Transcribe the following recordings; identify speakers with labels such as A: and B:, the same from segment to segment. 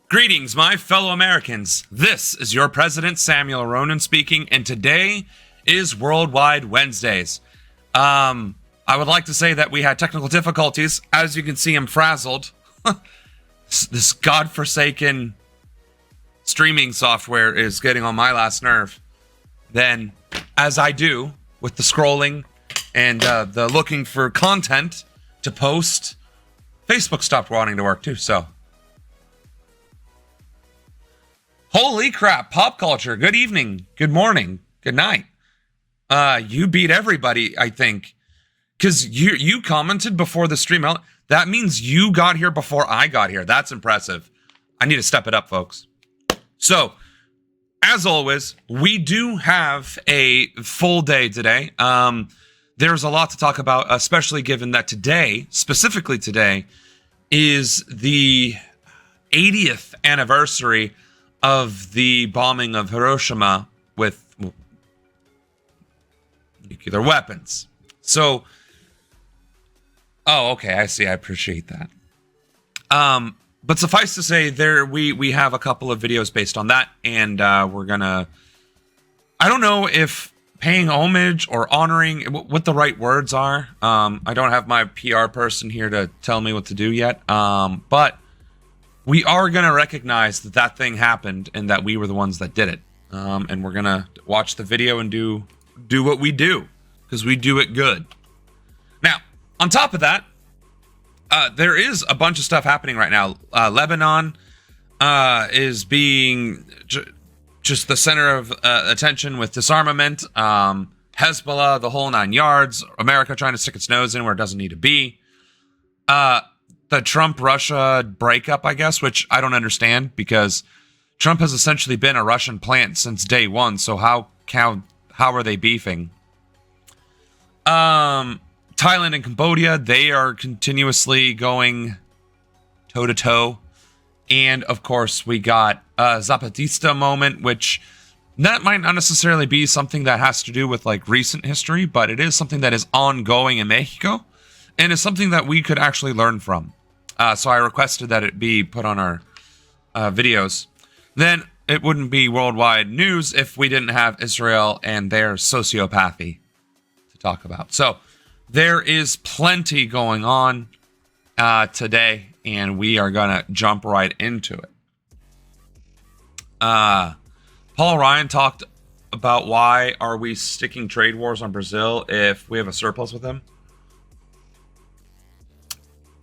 A: Greetings, my fellow Americans. This is your President Samuel Ronan speaking, and today is Worldwide Wednesdays. I would like to say that we had technical difficulties. As you can see, I'm frazzled. This godforsaken streaming software is getting on my last nerve. Then, as I do with the scrolling and the looking for content to post, Facebook stopped wanting to work too, so. Holy crap, pop culture. Good evening, good morning, good night. You beat everybody, I think. Because you commented before the stream. That means you got here before I got here. That's impressive. I need to step it up, folks. So, as always, we do have a full day today. There's a lot to talk about, especially given that today, specifically today, is the 80th anniversary of the bombing of Hiroshima with nuclear weapons. So, oh, okay, I see. I appreciate that. But suffice to say, we have a couple of videos based on that, and we're gonna. I don't know if paying homage or honoring what the right words are. I don't have my PR person here to tell me what to do yet. But we are gonna recognize that that thing happened and that we were the ones that did it. And we're gonna watch the video and do what we do, because we do it good. Now, on top of that, there is a bunch of stuff happening right now. Lebanon is being just the center of attention with disarmament. Hezbollah, the whole 9 yards. America trying to stick its nose in where it doesn't need to be. The Trump-Russia breakup, I guess, which I don't understand, because Trump has essentially been a Russian plant since day one. So how are they beefing? Thailand and Cambodia, they are continuously going toe-to-toe. And, of course, we got a Zapatista moment, which that might not necessarily be something that has to do with, like, recent history, but it is something that is ongoing in Mexico, and is something that we could actually learn from. So I requested that it be put on our videos. Then it wouldn't be worldwide news if we didn't have Israel and their sociopathy to talk about. So there is plenty going on today, and we are going to jump right into it. Paul Ryan talked about why are we sticking trade wars on Brazil if we have a surplus with them.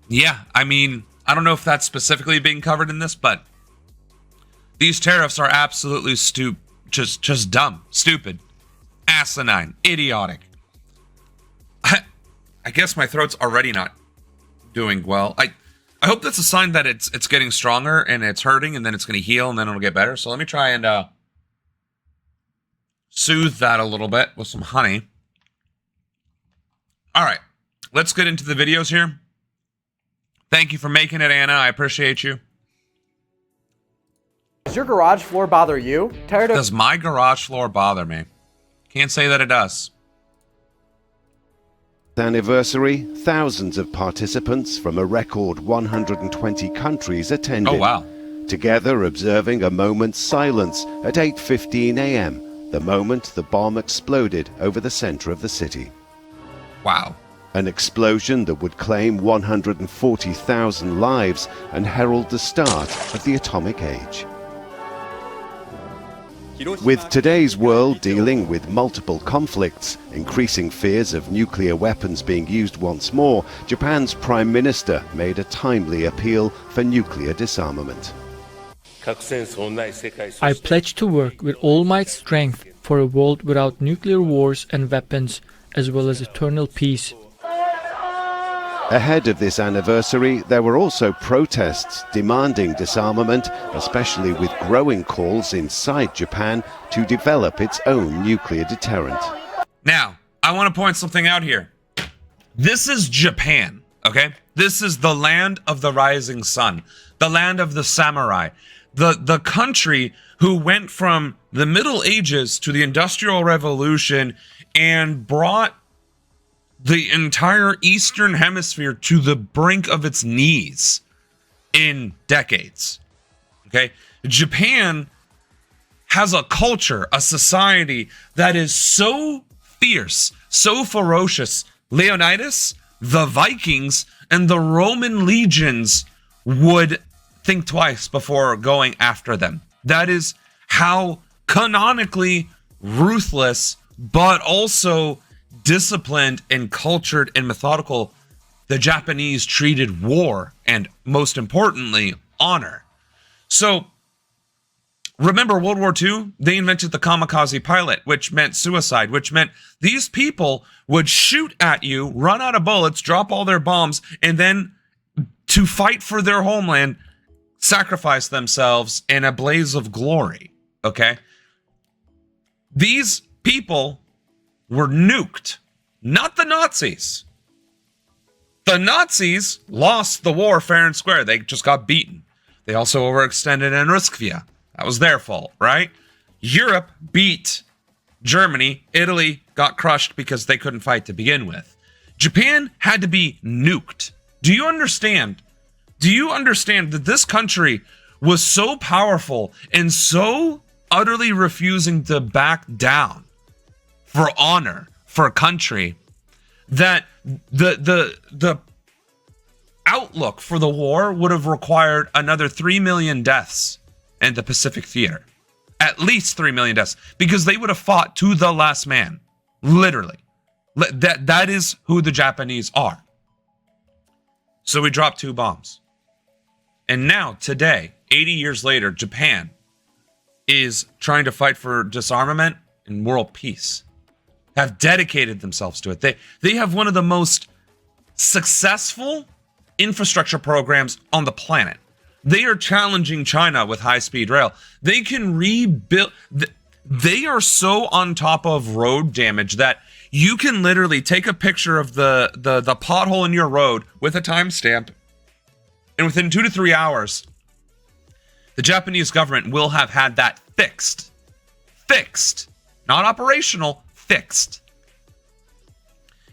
A: Yeah, I mean, I don't know if that's specifically being covered in this, but these tariffs are absolutely just dumb, stupid, asinine, idiotic. I guess my throat's already not doing well. I hope that's a sign that it's getting stronger and it's hurting, and then it's going to heal and then it'll get better. So let me try and soothe that a little bit with some honey. All right, let's get into the videos here. Thank you for making it, Anna. I appreciate you.
B: Does your garage floor bother you?
A: Does my garage floor bother me? Can't say that it does.
C: Anniversary, thousands of participants from a record 120 countries attended.
A: Oh, wow.
C: Together observing a moment's silence at 8:15 a.m., the moment the bomb exploded over the center of the city.
A: Wow.
C: An explosion that would claim 140,000 lives and herald the start of the atomic age. With today's world dealing with multiple conflicts, increasing fears of nuclear weapons being used once more, Japan's Prime Minister made a timely appeal for nuclear disarmament.
D: I pledge to work with all my strength for a world without nuclear wars and weapons, as well as eternal peace.
C: Ahead of this anniversary, there were also protests demanding disarmament, especially with growing calls inside Japan to develop its own nuclear deterrent.
A: Now, I want to point something out here. This is Japan, okay? This is the land of the rising sun, the land of the samurai, the country who went from the Middle Ages to the Industrial Revolution and brought the entire Eastern Hemisphere to the brink of its knees in decades. Okay? Japan has a culture, a society that is so fierce, so ferocious. Leonidas, the Vikings, and the Roman legions would think twice before going after them. That is how canonically ruthless, but also disciplined and cultured and methodical the Japanese treated war, and most importantly, honor. So, remember World War II? They invented the kamikaze pilot, which meant suicide, which meant these people would shoot at you, run out of bullets, drop all their bombs, and then to fight for their homeland, sacrifice themselves in a blaze of glory. Okay? These people were nuked, not the Nazis. The Nazis lost the war fair and square. They just got beaten. They also overextended in Ruskvia. That was their fault, right? Europe beat Germany. Italy got crushed because they couldn't fight to begin with. Japan had to be nuked. Do you understand? Do you understand that this country was so powerful and so utterly refusing to back down for honor, for a country, that the outlook for the war would have required another 3 million deaths in the Pacific Theater. At least 3 million deaths, because they would have fought to the last man. Literally. That is who the Japanese are. So we dropped 2 bombs. And now, today, 80 years later, Japan is trying to fight for disarmament and world peace. Have dedicated themselves to it. They have one of the most successful infrastructure programs on the planet. They are challenging China with high-speed rail. They can rebuild. They are so on top of road damage that you can literally take a picture of the pothole in your road with a timestamp, and within 2 to 3 hours, the Japanese government will have had that fixed. Fixed. Not operational, fixed.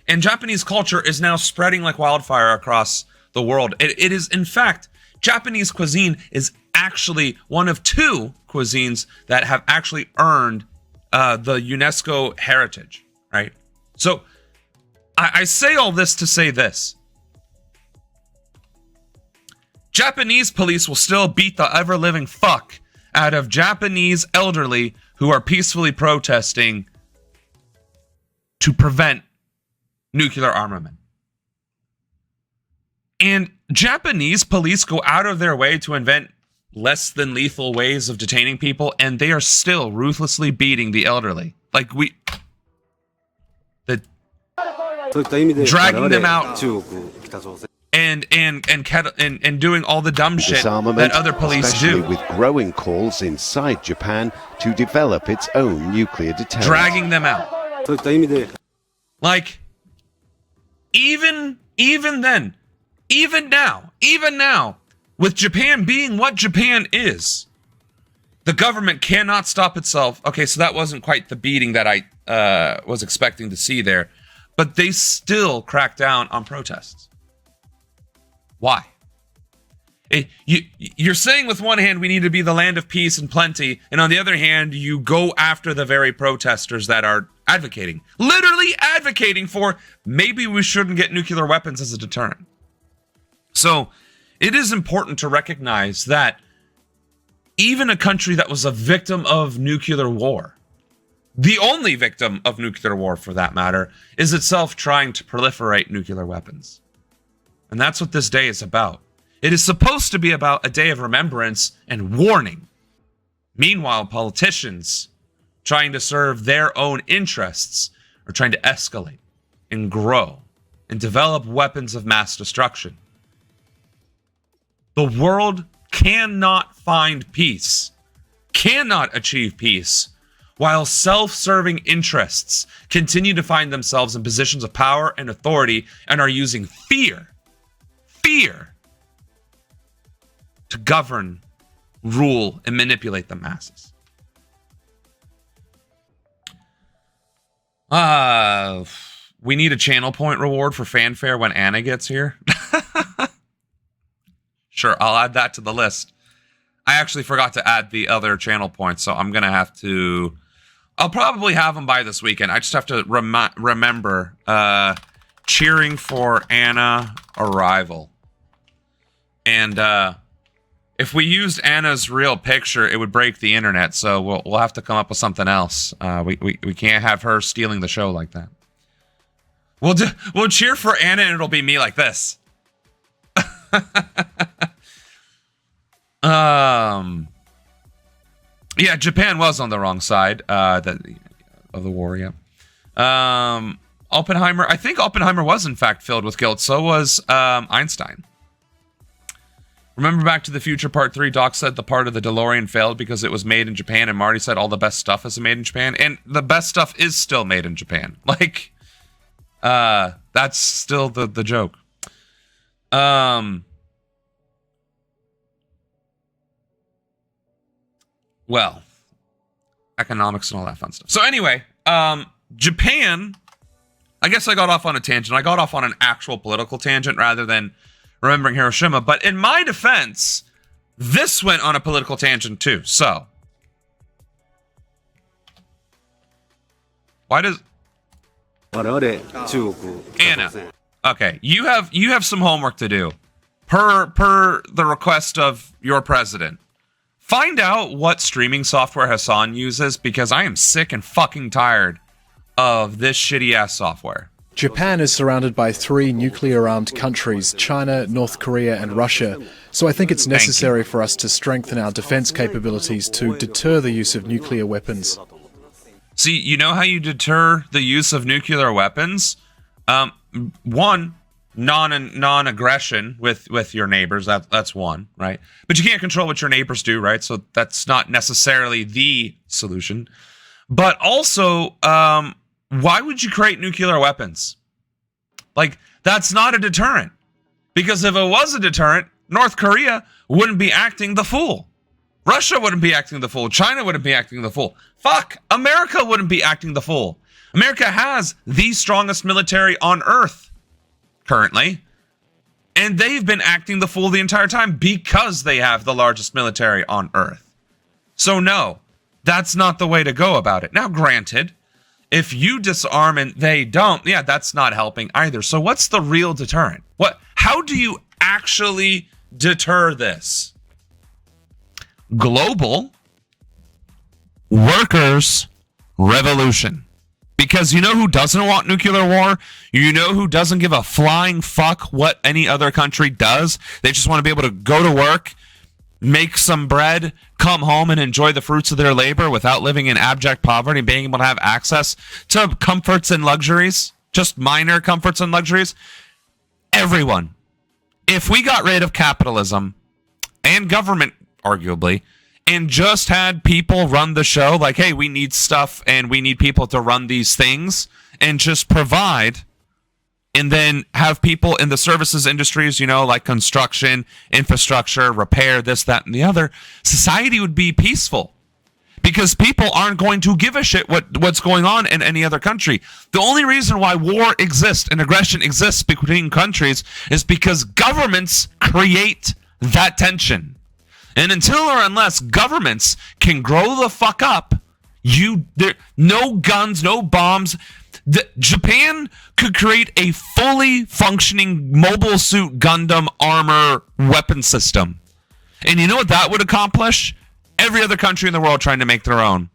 A: And Japanese culture is now spreading like wildfire across the world. It is, in fact, Japanese cuisine is actually one of 2 cuisines that have actually earned the UNESCO heritage, right? So I say all this to say this. Japanese police will still beat the ever-living fuck out of Japanese elderly who are peacefully protesting to prevent nuclear armament. And Japanese police go out of their way to invent less than lethal ways of detaining people, and they are still ruthlessly beating the elderly. Like dragging them out and doing all the dumb shit that other police
C: especially
A: do.
C: with growing calls inside Japan to develop its own nuclear deterrent.
A: Dragging them out. Like, even then, even now, with Japan being what Japan is, the government cannot stop itself. Okay, so that wasn't quite the beating that I was expecting to see there, but they still crack down on protests. Why? You're saying with one hand we need to be the land of peace and plenty, and on the other hand you go after the very protesters that are literally advocating for maybe we shouldn't get nuclear weapons as a deterrent. So it is important to recognize that even a country that was a victim of nuclear war, the only victim of nuclear war for that matter, is itself trying to proliferate nuclear weapons. And that's what this day is about. It is supposed to be about a day of remembrance and warning. Meanwhile, politicians trying to serve their own interests are trying to escalate and grow and develop weapons of mass destruction. The world cannot find peace, cannot achieve peace, while self-serving interests continue to find themselves in positions of power and authority and are using fear to govern, rule, and manipulate the masses. We need a channel point reward for fanfare when Anna gets here. Sure, I'll add that to the list. I actually forgot to add the other channel points, so I'm going to have to... I'll probably have them by this weekend. I just have to remember cheering for Anna arrival. And if we used Anna's real picture, it would break the internet, so we'll have to come up with something else. We can't have her stealing the show like that. We'll cheer for Anna, and it'll be me like this. Yeah, Japan was on the wrong side of the war. Yeah. Oppenheimer. I think Oppenheimer was in fact filled with guilt. So was Einstein. Remember Back to the Future Part 3? Doc said the part of the DeLorean failed because it was made in Japan, and Marty said all the best stuff is made in Japan, and the best stuff is still made in Japan. Like, that's still the joke. Well, economics and all that fun stuff. So anyway, Japan, I guess I got off on a tangent. I got off on an actual political tangent rather than remembering Hiroshima. But in my defense, this went on a political tangent too. So, why does... Anna, okay, you have some homework to do. Per the request of your president. Find out what streaming software Hassan uses, because I am sick and fucking tired of this shitty ass software.
E: Japan is surrounded by 3 nuclear-armed countries, China, North Korea and Russia, so I think it's necessary for us to strengthen our defense capabilities to deter the use of nuclear weapons.
A: See, you know how you deter the use of nuclear weapons? One, non-aggression with your neighbors. That's one, right? But you can't control what your neighbors do, right? So that's not necessarily the solution. But also, why would you create nuclear weapons? Like, that's not a deterrent. Because if it was a deterrent, North Korea wouldn't be acting the fool. Russia wouldn't be acting the fool. China wouldn't be acting the fool. Fuck, America wouldn't be acting the fool. America has the strongest military on Earth currently, and they've been acting the fool the entire time because they have the largest military on Earth. So no, that's not the way to go about it. Now, granted, if you disarm and they don't, yeah, that's not helping either. So what's the real deterrent? How do you actually deter this? Global workers' revolution. Because you know who doesn't want nuclear war? You know who doesn't give a flying fuck what any other country does? They just want to be able to go to work, make some bread, come home and enjoy the fruits of their labor without living in abject poverty and being able to have access to comforts and luxuries, just minor comforts and luxuries. Everyone. If we got rid of capitalism and government, arguably, and just had people run the show, like, hey, we need stuff and we need people to run these things, and just provide, and then have people in the services industries, you know, like construction, infrastructure, repair, this, that, and the other, society would be peaceful. Because people aren't going to give a shit what's going on in any other country. The only reason why war exists and aggression exists between countries is because governments create that tension. And until or unless governments can grow the fuck up, no guns, no bombs. Japan could create a fully functioning mobile suit Gundam armor weapon system. And you know what that would accomplish? Every other country in the world trying to make their own.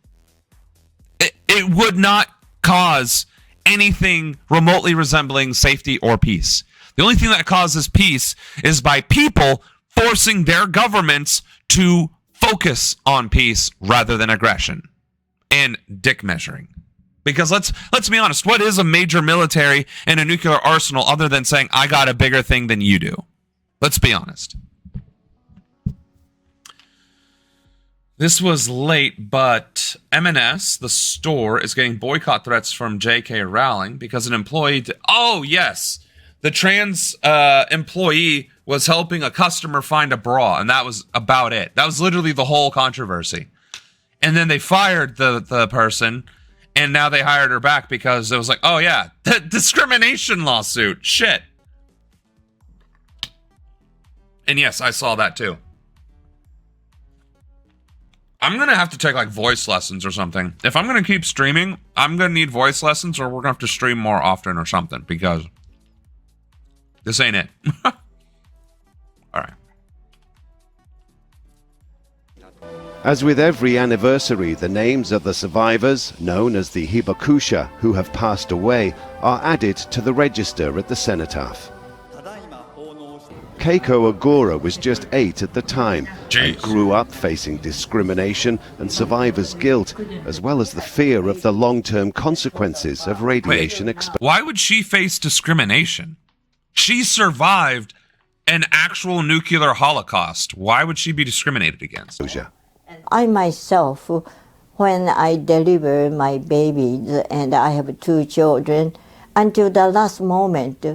A: It would not cause anything remotely resembling safety or peace. The only thing that causes peace is by people forcing their governments to focus on peace rather than aggression and dick measuring. Because let's be honest, what is a major military and a nuclear arsenal other than saying, I got a bigger thing than you do? Let's be honest. This was late, but M&S, the store, is getting boycott threats from J.K. Rowling because an employee... Oh, yes. The trans employee was helping a customer find a bra, and that was about it. That was literally the whole controversy. And then they fired the person, and now they hired her back because it was like, oh yeah, the discrimination lawsuit. Shit. And yes, I saw that too. I'm gonna have to take like voice lessons or something. If I'm gonna keep streaming, I'm gonna need voice lessons, or we're gonna have to stream more often or something, because this ain't it. All right.
C: As with every anniversary, the names of the survivors, known as the Hibakusha, who have passed away, are added to the register at the cenotaph. Keiko Agura was just 8 at the time and grew up facing discrimination and survivor's guilt, as well as the fear of the long-term consequences of radiation exposure.
A: Why would she face discrimination? She survived an actual nuclear holocaust. Why would she be discriminated against?
F: I myself, when I deliver my babies, and I have 2 children, until the last moment,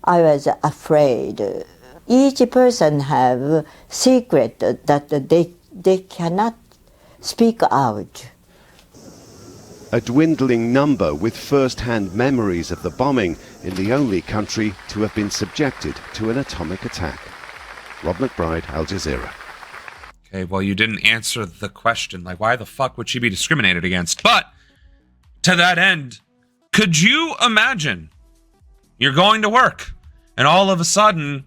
F: I was afraid. Each person have secret that they cannot speak out.
C: A dwindling number with first-hand memories of the bombing in the only country to have been subjected to an atomic attack. Rob McBride, Al Jazeera.
A: Okay, well, you didn't answer the question. Like, why the fuck would she be discriminated against? But to that end, could you imagine you're going to work and all of a sudden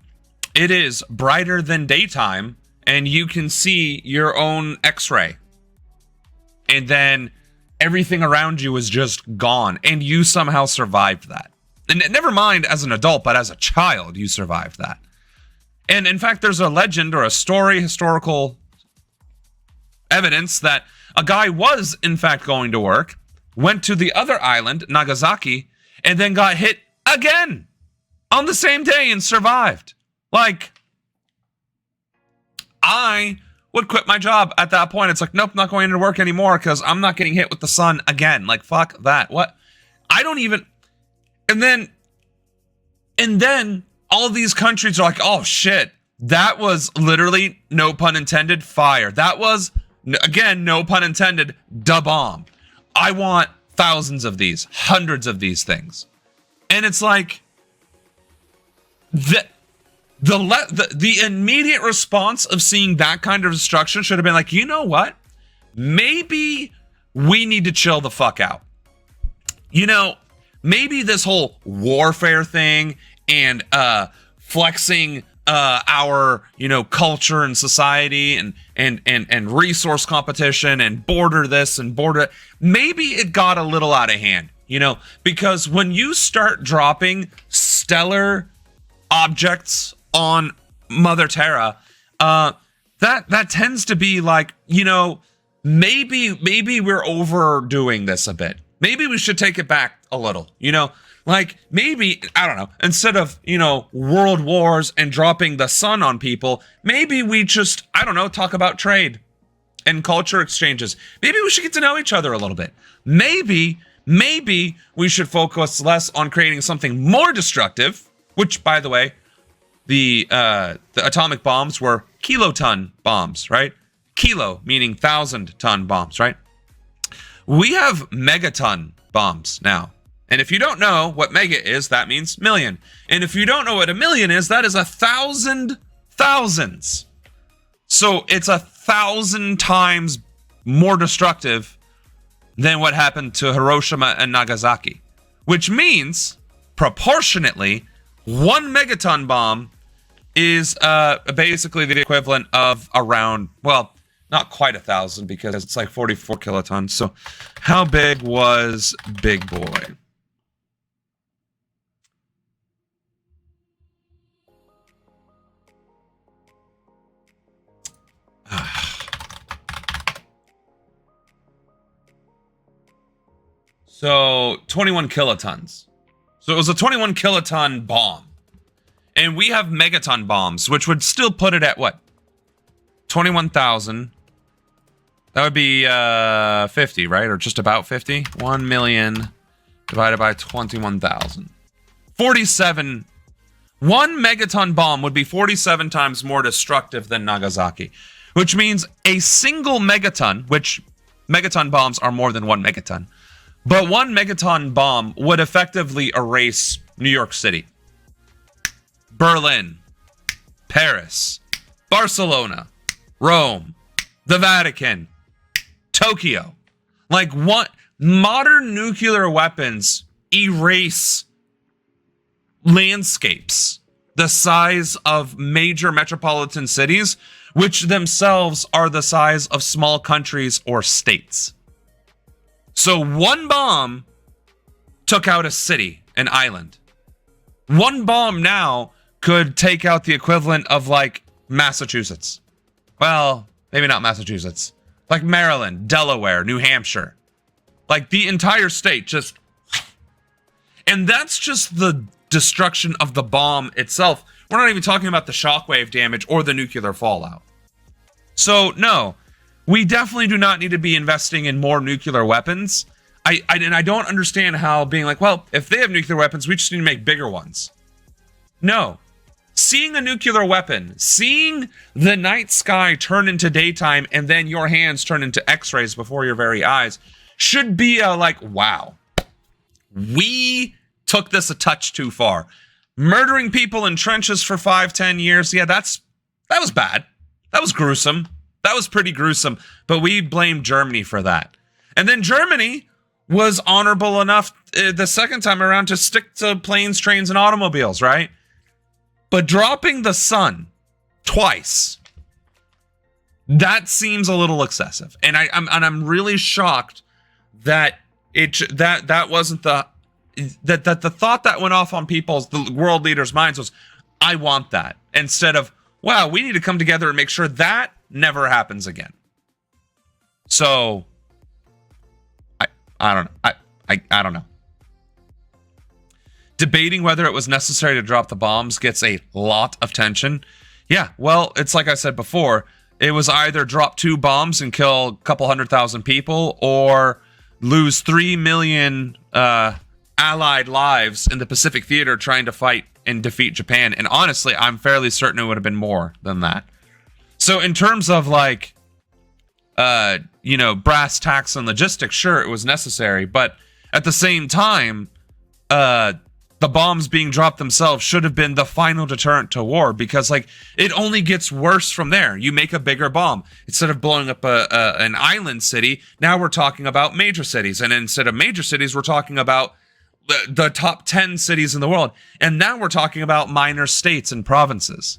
A: it is brighter than daytime and you can see your own x-ray, and then everything around you is just gone and you somehow survived that? And never mind as an adult, but as a child, you survived that. And in fact, there's a legend or a story, historical evidence, that a guy was in fact going to work, went to the other island, Nagasaki, and then got hit again on the same day and survived. Like, I would quit my job at that point. It's like, nope, not going into work anymore because I'm not getting hit with the sun again. Like, fuck that. What? I don't even... And then all of these countries are like, oh shit, that was literally, no pun intended, fire. That was, again, no pun intended, da bomb. I want thousands of these, hundreds of these things. And it's like, the immediate response of seeing that kind of destruction should have been like, you know what? Maybe we need to chill the fuck out. You know, maybe this whole warfare thing and flexing our, you know, culture and society and resource competition and border this and border, maybe it got a little out of hand, you know, because when you start dropping stellar objects on Mother Terra, that tends to be like, you know, maybe we're overdoing this a bit. Maybe we should take it back a little, you know, like maybe, I don't know, instead of, you know, world wars and dropping the sun on people, maybe we just, I don't know, talk about trade and culture exchanges. Maybe we should get to know each other a little bit. Maybe we should focus less on creating something more destructive, which, by the way, the atomic bombs were kiloton bombs, right? Kilo meaning 1,000-ton bombs, right? We have megaton bombs now. And if you don't know what mega is, that means million. And if you don't know what a million is, that is 1,000 thousands. So it's 1,000 times more destructive than what happened to Hiroshima and Nagasaki. Which means, proportionately, 1 megaton bomb is basically the equivalent of around, well, not quite 1,000 because it's like 44 kilotons. So how big was Big Boy? So 21 kilotons. So it was a 21 kiloton bomb. And we have megaton bombs, which would still put it at what? 21,000. That would be 50, right? Or just about 50. 1 million divided by 21,000. 47. 1 megaton bomb would be 47 times more destructive than Nagasaki. Which means a single megaton, which megaton bombs are more than 1 megaton. But 1 megaton bomb would effectively erase New York City, Berlin, Paris, Barcelona, Rome, the Vatican, Tokyo. Like, what? Modern nuclear weapons erase landscapes the size of major metropolitan cities, which themselves are the size of small countries or states. So one bomb took out a city, an island. One bomb now could take out the equivalent of like Massachusetts. Well, maybe not Massachusetts. Like Maryland, Delaware, New Hampshire. Like the entire state just... And that's just the destruction of the bomb itself. We're not even talking about the shockwave damage or the nuclear fallout. So, no. We definitely do not need to be investing in more nuclear weapons. And I don't understand how being like, well, if they have nuclear weapons, we just need to make bigger ones. No. Seeing a nuclear weapon, seeing the night sky turn into daytime and then your hands turn into x-rays before your very eyes should be a like, wow. We took this a touch too far. Murdering people in trenches for 5-10 years, yeah, that was bad. That was gruesome. That was pretty gruesome. But we blame Germany for that. And then Germany was honorable enough the second time around to stick to planes, trains, and automobiles, right? But dropping the sun twice, that seems a little excessive. And I'm really shocked that that wasn't the thought that went off on the world leaders' minds was, I want that, instead of, wow, we need to come together and make sure that never happens again. So I don't know. I don't know. Debating whether it was necessary to drop the bombs gets a lot of tension. Yeah, well, it's like I said before, it was either drop 2 bombs and kill a couple 100,000 people, or lose 3 million allied lives in the Pacific Theater trying to fight and defeat Japan. And honestly, I'm fairly certain it would have been more than that. So in terms of like, brass tacks and logistics, sure, it was necessary. But at the same time, the bombs being dropped themselves should have been the final deterrent to war, because like it only gets worse from there. You make a bigger bomb. Instead of blowing up an island city, now we're talking about major cities. And instead of major cities, we're talking about the top 10 cities in the world. And now we're talking about minor states and provinces.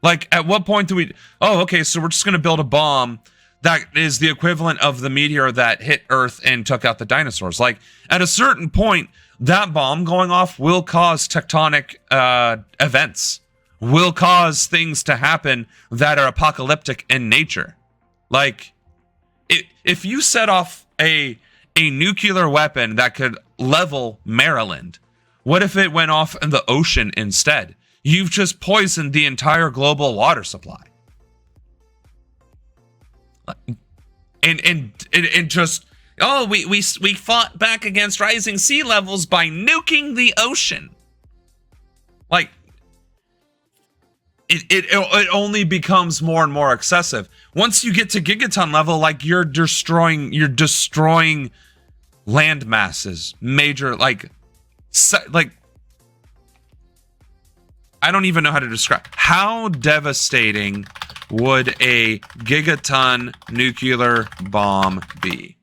A: Like, at what point do we... Oh, okay, so we're just going to build a bomb that is the equivalent of the meteor that hit Earth and took out the dinosaurs. Like, at a certain point, that bomb going off will cause tectonic events. Will cause things to happen that are apocalyptic in nature. Like, if you set off a nuclear weapon that could level Maryland, what if it went off in the ocean instead? You've just poisoned the entire global water supply. And just, oh, we fought back against rising sea levels by nuking the ocean. Like, it only becomes more and more excessive. Once you get to gigaton level, like you're destroying land masses, major, like I don't even know how to describe. How devastating would a gigaton nuclear bomb be?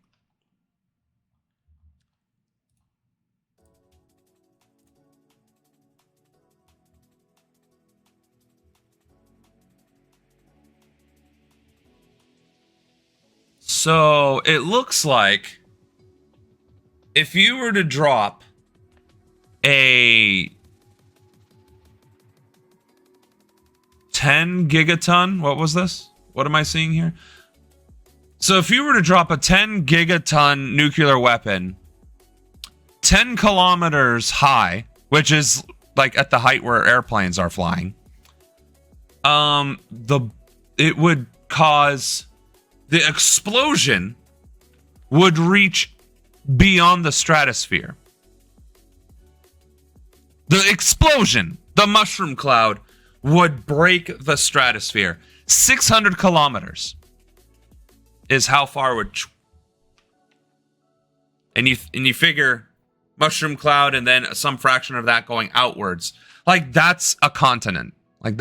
A: So it looks like if you were to drop a 10 gigaton, what was this? What am I seeing here? So if you were to drop a 10 gigaton nuclear weapon 10 kilometers high, which is like at the height where airplanes are flying, it would cause, the explosion would reach beyond the stratosphere. The explosion, the mushroom cloud, would break the stratosphere. 600 kilometers is how far it would. And you figure mushroom cloud and then some fraction of that going outwards. Like, that's a continent. Like,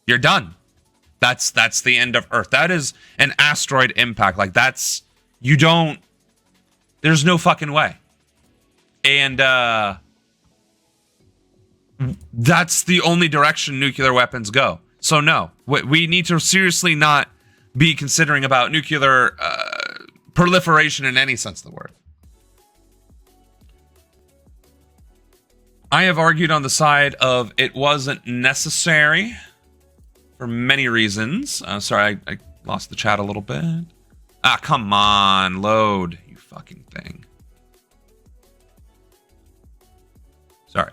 A: you're done. That's the end of Earth. That is an asteroid impact. Like, that's, you don't, there's no fucking way. And that's the only direction nuclear weapons go. So no, we need to seriously not be considering about nuclear proliferation in any sense of the word. I have argued on the side of it wasn't necessary for many reasons. Sorry, I lost the chat a little bit. Ah, come on, load, you fucking thing. Sorry.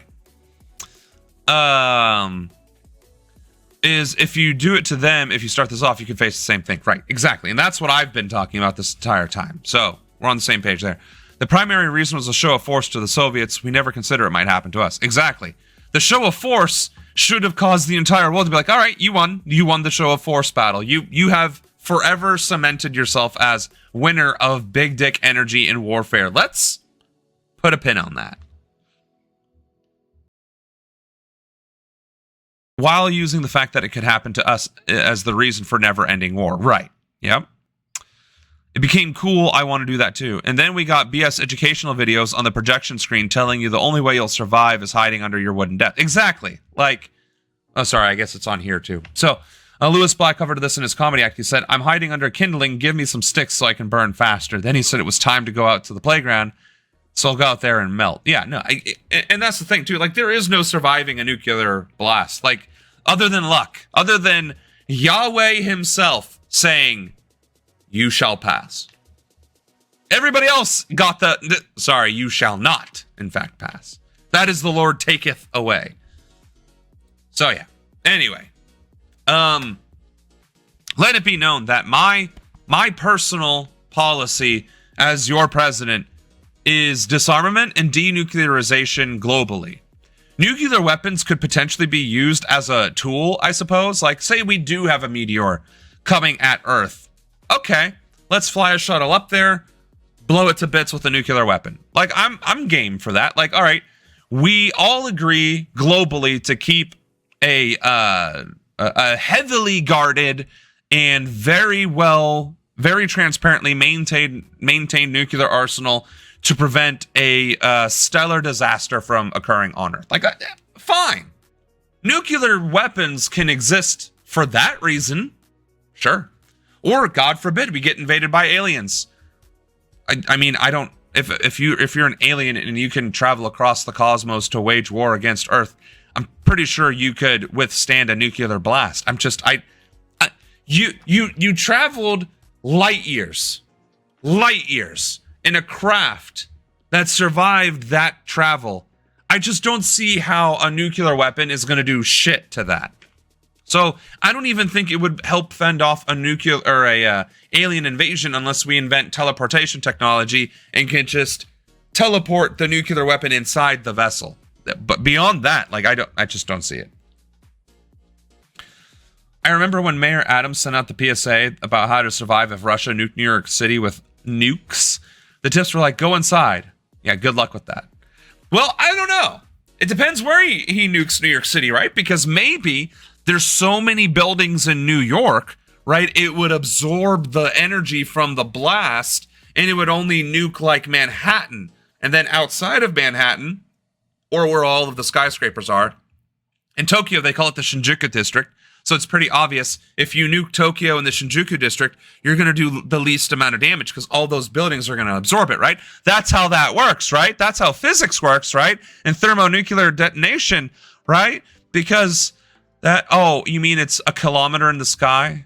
A: Is if you do it to them, if you start this off, you can face the same thing. Right, exactly. And that's what I've been talking about this entire time. So we're on the same page there. The primary reason was a show of force to the Soviets. We never consider it might happen to us. Exactly. The show of force should have caused the entire world to be like, all right, you won. You won the show of force battle. You have forever cemented yourself as winner of big dick energy in warfare. Let's put a pin on that. While using the fact that it could happen to us as the reason for never-ending war. Right. Yep. It became cool. I want to do that too. And then we got BS educational videos on the projection screen telling you the only way you'll survive is hiding under your wooden desk. Exactly. Like, oh, sorry, I guess it's on here too. So, Lewis Black covered this in his comedy act. He said, I'm hiding under kindling. Give me some sticks so I can burn faster. Then he said it was time to go out to the playground. So I'll go out there and melt. Yeah, no. And that's the thing too. Like, there is no surviving a nuclear blast. Like, other than luck. Other than Yahweh himself saying, you shall pass. Everybody else got sorry, you shall not, in fact, pass. That is the Lord taketh away. So yeah. Anyway. Let it be known that my personal policy as your president is disarmament and denuclearization globally. Nuclear weapons could potentially be used as a tool, I suppose. Like, say we do have a meteor coming at Earth. Okay, let's fly a shuttle up there, blow it to bits with a nuclear weapon. Like, I'm game for that. Like, all right, we all agree globally to keep a heavily guarded and very transparently maintained nuclear arsenal to prevent a stellar disaster from occurring on Earth. Like, fine. Nuclear weapons can exist for that reason. Sure. Or, God forbid, we get invaded by aliens. I mean, I don't... If you're an alien and you can travel across the cosmos to wage war against Earth, I'm pretty sure you could withstand a nuclear blast. You traveled light years in a craft that survived that travel. I just don't see how a nuclear weapon is going to do shit to that. So I don't even think it would help fend off a nuclear or a alien invasion unless we invent teleportation technology and can just teleport the nuclear weapon inside the vessel. But beyond that, like, I just don't see it. I remember when Mayor Adams sent out the PSA about how to survive if Russia nuked New York City with nukes. The tips were like, go inside. Yeah, good luck with that. Well, I don't know. It depends where he nukes New York City, right? Because maybe there's so many buildings in New York, right? It would absorb the energy from the blast and it would only nuke like Manhattan. And then outside of Manhattan, or where all of the skyscrapers are, in Tokyo, they call it the Shinjuku district. So it's pretty obvious if you nuke Tokyo and the Shinjuku district, you're going to do the least amount of damage because all those buildings are going to absorb it, right? That's how that works, right? That's how physics works, right? And thermonuclear detonation, right? Because that, oh, you mean it's a kilometer in the sky?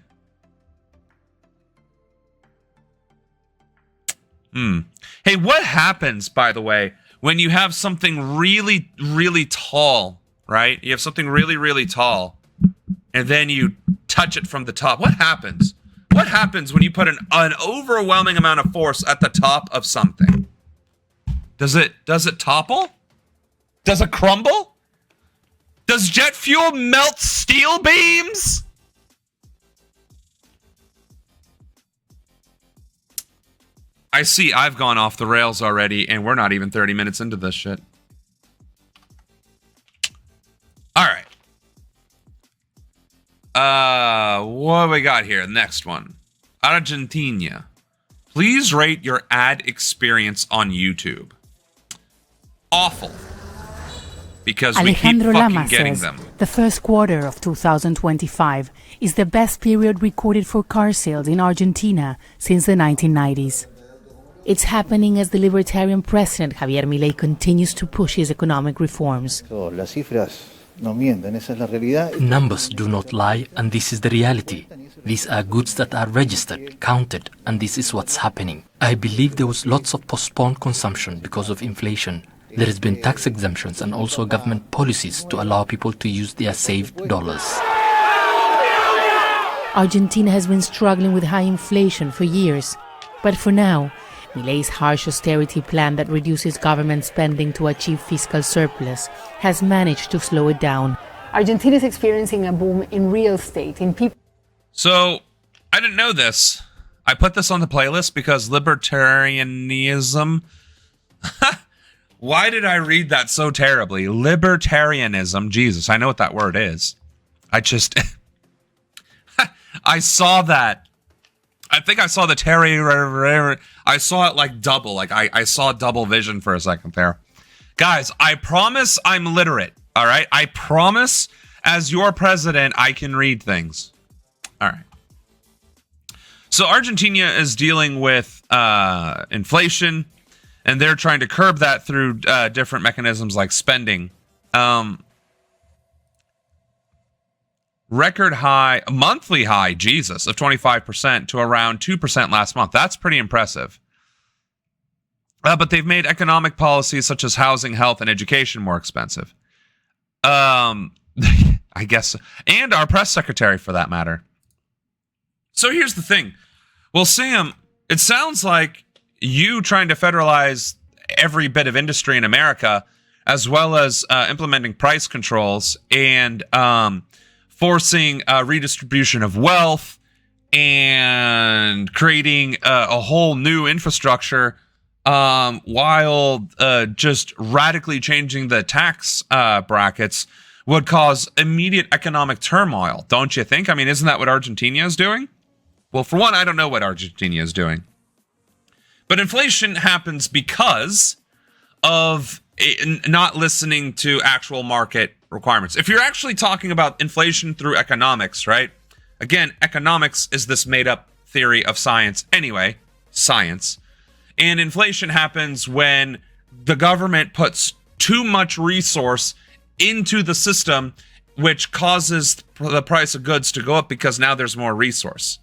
A: Hey, what happens, by the way, when you have something really, really tall, right? You have something really, really tall, and then you touch it from the top. What happens? What happens when you put an overwhelming amount of force at the top of something? Does it topple? Does it crumble? Does jet fuel melt steel beams? I see I've gone off the rails already, and we're not even 30 minutes into this shit. All right. what do we got here? Next one. Argentina. Please rate your ad experience on YouTube. Awful. Because
G: Alejandro
A: we keep fucking
G: Lama
A: getting
G: says
A: them.
G: the first quarter of 2025 is the best period recorded for car sales in Argentina since the 1990s. It's happening as the Libertarian President Javier Milei continues to push his economic reforms.
H: Las cifras no mienten, esa es la realidad.
I: Numbers do not lie, and this is the reality. These are goods that are registered, counted, and this is what's happening. I believe there was lots of postponed consumption because of inflation. There has been tax exemptions and also government policies to allow people to use their saved dollars.
G: Argentina has been struggling with high inflation for years, but for now, Milei's harsh austerity plan that reduces government spending to achieve fiscal surplus has managed to slow it down.
J: Argentina is experiencing a boom in real estate, in people.
A: So, I didn't know this. I put this on the playlist because libertarianism... Why did I read that so terribly? Libertarianism. Jesus, I know what that word is. I just... I saw that. I think I saw the I saw it like double. Like I saw double vision for a second there. Guys, I promise I'm literate. All right? I promise as your president, I can read things. All right. So Argentina is dealing with inflation, and they're trying to curb that through different mechanisms like spending. Record high, monthly high, Jesus, of 25% to around 2% last month. That's pretty impressive. But they've made economic policies such as housing, health, and education more expensive. I guess, and our press secretary for that matter. So here's the thing. Well, Sam, it sounds like you trying to federalize every bit of industry in America, as well as implementing price controls and forcing redistribution of wealth and creating a whole new infrastructure while just radically changing the tax brackets would cause immediate economic turmoil, don't you think? I mean, isn't that what Argentina is doing? Well, for one, I don't know what Argentina is doing. But inflation happens because of not listening to actual market requirements. If you're actually talking about inflation through economics, right? Again, economics is this made-up theory of science anyway, science. And inflation happens when the government puts too much resource into the system, which causes the price of goods to go up because now there's more resource.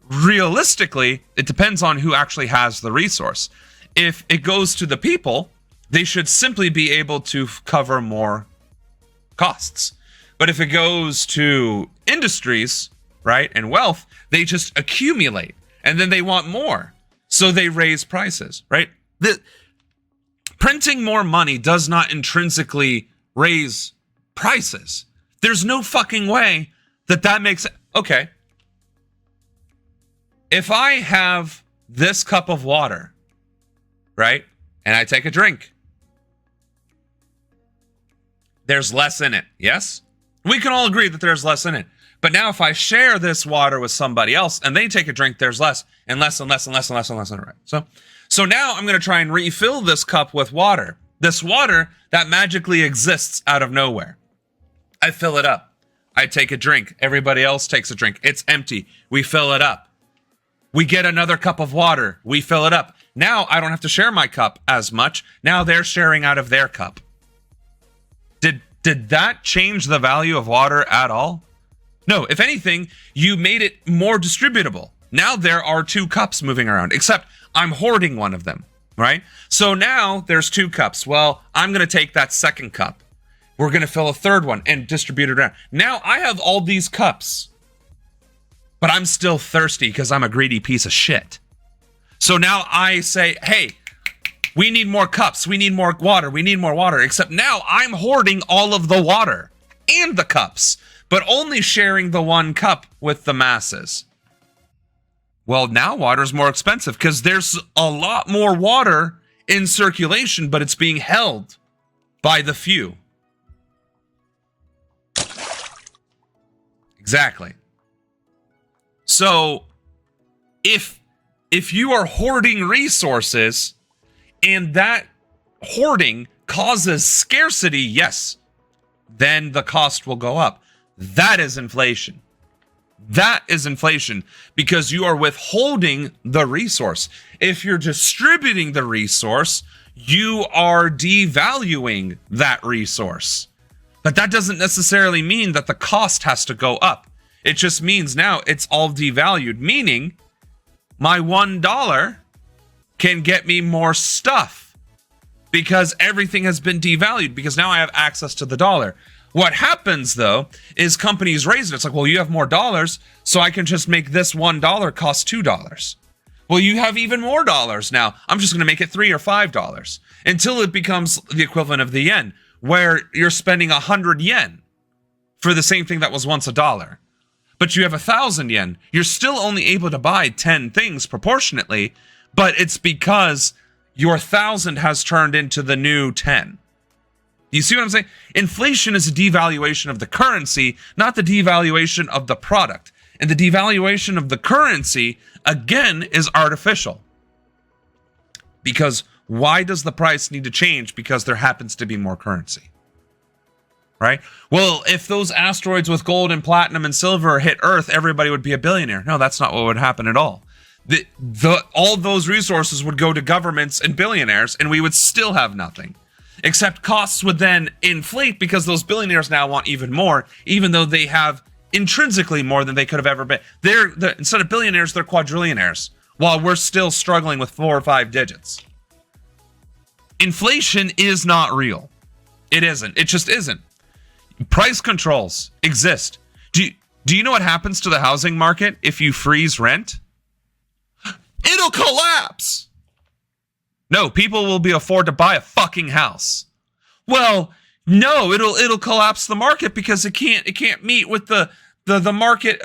A: Realistically, it depends on who actually has the resource. If it goes to the people, they should simply be able to cover more costs. But if it goes to industries, right, and wealth, they just accumulate and then they want more. So they raise prices, right? Printing more money does not intrinsically raise prices. There's no fucking way that makes it. Okay. If I have this cup of water, right, and I take a drink, there's less in it, yes? We can all agree that there's less in it. But now if I share this water with somebody else and they take a drink, there's less and less and less and less and less and less in it, right? So now I'm going to try and refill this cup with water. This water that magically exists out of nowhere. I fill it up. I take a drink. Everybody else takes a drink. It's empty. We fill it up. We get another cup of water. We fill it up. Now I don't have to share my cup as much. Now they're sharing out of their cup. Did that change the value of water at all? No, if anything, you made it more distributable. Now there are two cups moving around, except I'm hoarding one of them, right? So now there's two cups. Well, I'm going to take that second cup. We're going to fill a third one and distribute it around. Now I have all these cups, but I'm still thirsty because I'm a greedy piece of shit. So now I say, hey, we need more cups. We need more water. We need more water. Except now I'm hoarding all of the water and the cups, but only sharing the one cup with the masses. Well, now water's more expensive because there's a lot more water in circulation, but it's being held by the few. Exactly. So if you are hoarding resources and that hoarding causes scarcity, yes, then the cost will go up. That is inflation. That is inflation because you are withholding the resource. If you're distributing the resource, you are devaluing that resource. But that doesn't necessarily mean that the cost has to go up. It just means now it's all devalued, meaning my $1 can get me more stuff because everything has been devalued because now I have access to the dollar. What happens, though, is companies raise it. It's like, well, you have more dollars, so I can just make this $1 cost $2. Well, you have even more dollars now. I'm just going to make it $3 or $5 until it becomes the equivalent of the yen, where you're spending 100 yen for the same thing that was once $1. But you have 1,000 yen. You're still only able to buy 10 things proportionately, but it's because your 1,000 has turned into the new 10. You see what I'm saying? Inflation is a devaluation of the currency, not the devaluation of the product. And the devaluation of the currency, again, is artificial. Because why does the price need to change? Because there happens to be more currency. Right? Well, if those asteroids with gold and platinum and silver hit Earth, everybody would be a billionaire. No, that's not what would happen at all. All those resources would go to governments and billionaires, and we would still have nothing. Except costs would then inflate because those billionaires now want even more, even though they have intrinsically more than they could have ever been. They're instead of billionaires, they're quadrillionaires, while we're still struggling with 4 or 5 digits. Inflation is not real. It isn't. It just isn't. Price controls exist. Do you know what happens to the housing market if you freeze rent? It'll collapse. No, people will be afford to buy a fucking house. Well, no, it'll collapse the market because it can't meet with the market.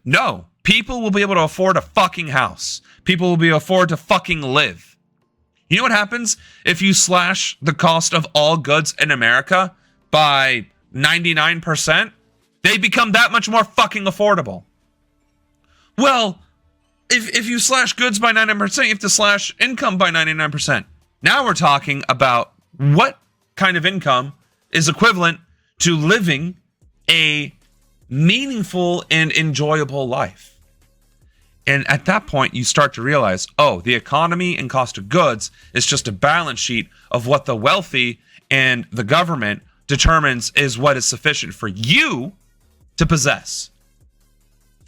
A: No, people will be able to afford a fucking house. People will be able to afford to fucking live. You know what happens if you slash the cost of all goods in America by 99%? They become that much more fucking affordable. Well, if you slash goods by 99%, you have to slash income by 99%. Now we're talking about what kind of income is equivalent to living a meaningful and enjoyable life. And at that point, you start to realize, oh, the economy and cost of goods is just a balance sheet of what the wealthy and the government determines is what is sufficient for you to possess.